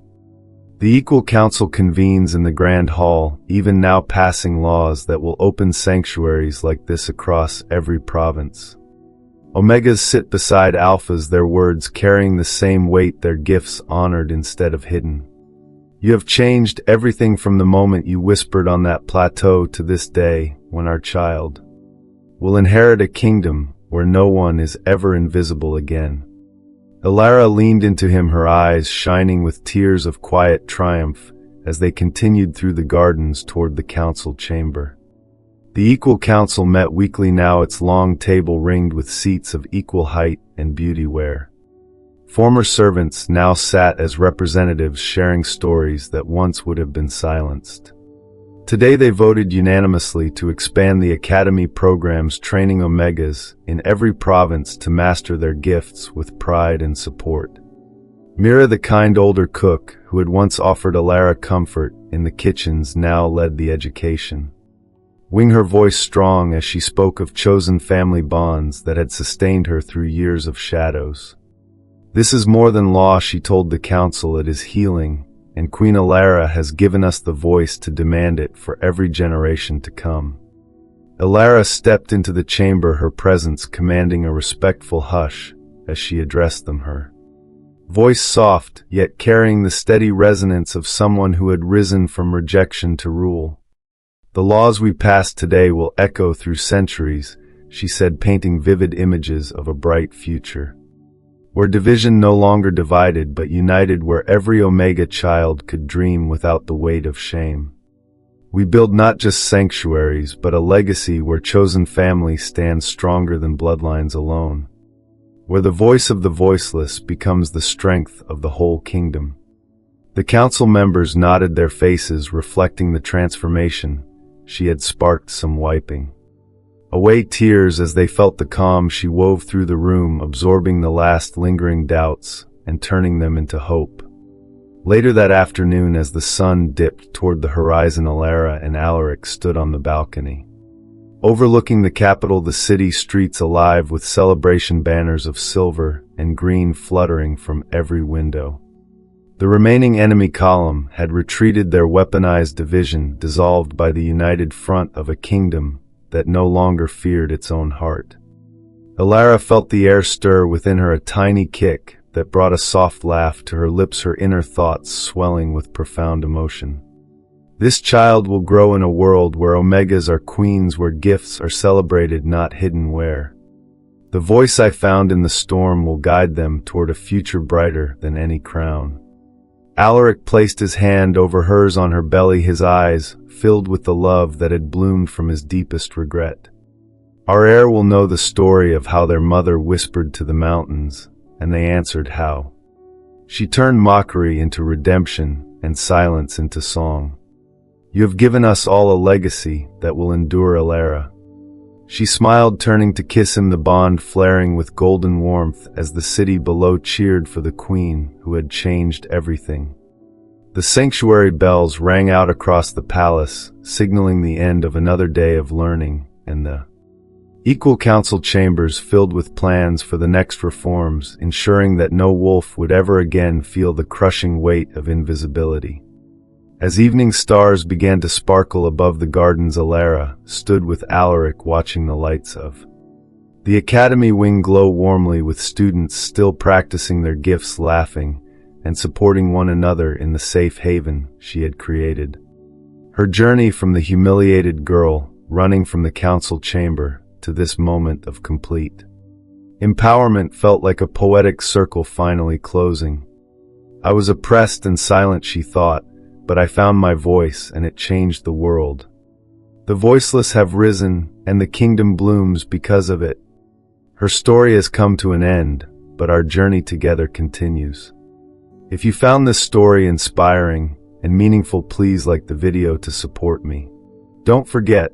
The Equal Council convenes in the Grand Hall, even now passing laws that will open sanctuaries like this across every province. Omegas sit beside Alphas, their words carrying the same weight, their gifts honored instead of hidden. You have changed everything from the moment you whispered on that plateau to this day, when our child will inherit a kingdom where no one is ever invisible again. Elara leaned into him, her eyes shining with tears of quiet triumph as they continued through the gardens toward the council chamber. The Equal Council met weekly now, its long table ringed with seats of equal height and beauty, where former servants now sat as representatives, sharing stories that once would have been silenced. Today they voted unanimously to expand the academy programs, training Omegas in every province to master their gifts with pride and support. Mira, the kind older cook who had once offered Elara comfort in the kitchens, now led the education, wing her voice strong as she spoke of chosen family bonds that had sustained her through years of shadows. "This is more than law," she told the council, "it is healing, and Queen Elara has given us the voice to demand it for every generation to come." Elara stepped into the chamber, her presence commanding a respectful hush as she addressed them, her voice soft, yet carrying the steady resonance of someone who had risen from rejection to rule. "The laws we pass today will echo through centuries," she said, painting vivid images of a bright future, where division no longer divided but united, where every Omega child could dream without the weight of shame. "We build not just sanctuaries, but a legacy where chosen families stand stronger than bloodlines alone, where the voice of the voiceless becomes the strength of the whole kingdom." The council members nodded, their faces reflecting the transformation she had sparked, some wiping away tears as they felt the calm she wove through the room, absorbing the last lingering doubts and turning them into hope. Later that afternoon, as the sun dipped toward the horizon, Elara and Alaric stood on the balcony, overlooking the capital, the city streets alive with celebration, banners of silver and green fluttering from every window. The remaining enemy column had retreated, their weaponized division dissolved by the united front of a kingdom that no longer feared its own heart. Elara felt the air stir within her, a tiny kick that brought a soft laugh to her lips, her inner thoughts swelling with profound emotion. "This child will grow in a world where Omegas are queens, where gifts are celebrated, not hidden, where the voice I found in the storm will guide them toward a future brighter than any crown." Alaric placed his hand over hers on her belly, his eyes filled with the love that had bloomed from his deepest regret. "Our heir will know the story of how their mother whispered to the mountains, and they answered how. She turned mockery into redemption and silence into song. You have given us all a legacy that will endure, Elara." She smiled, turning to kiss him, the bond flaring with golden warmth as the city below cheered for the queen who had changed everything. The sanctuary bells rang out across the palace, signaling the end of another day of learning, and the Equal Council chambers filled with plans for the next reforms, ensuring that no wolf would ever again feel the crushing weight of invisibility. As evening stars began to sparkle above the gardens, Elara stood with Alaric, watching the lights of the academy wing glow warmly, with students still practicing their gifts, laughing and supporting one another in the safe haven she had created. Her journey from the humiliated girl running from the council chamber to this moment of complete Empowerment felt like a poetic circle finally closing. I was oppressed and silent, she thought, but I found my voice and it changed the world. The voiceless have risen, and the kingdom blooms because of it. Her story has come to an end, but our journey together continues. If you found this story inspiring and meaningful, please like the video to support me. Don't forget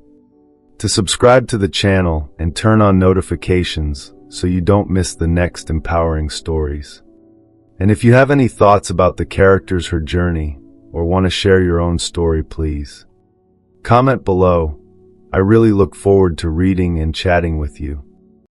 to subscribe to the channel and turn on notifications so you don't miss the next empowering stories. And if you have any thoughts about the characters, her journey, or want to share your own story, please comment below. I really look forward to reading and chatting with you.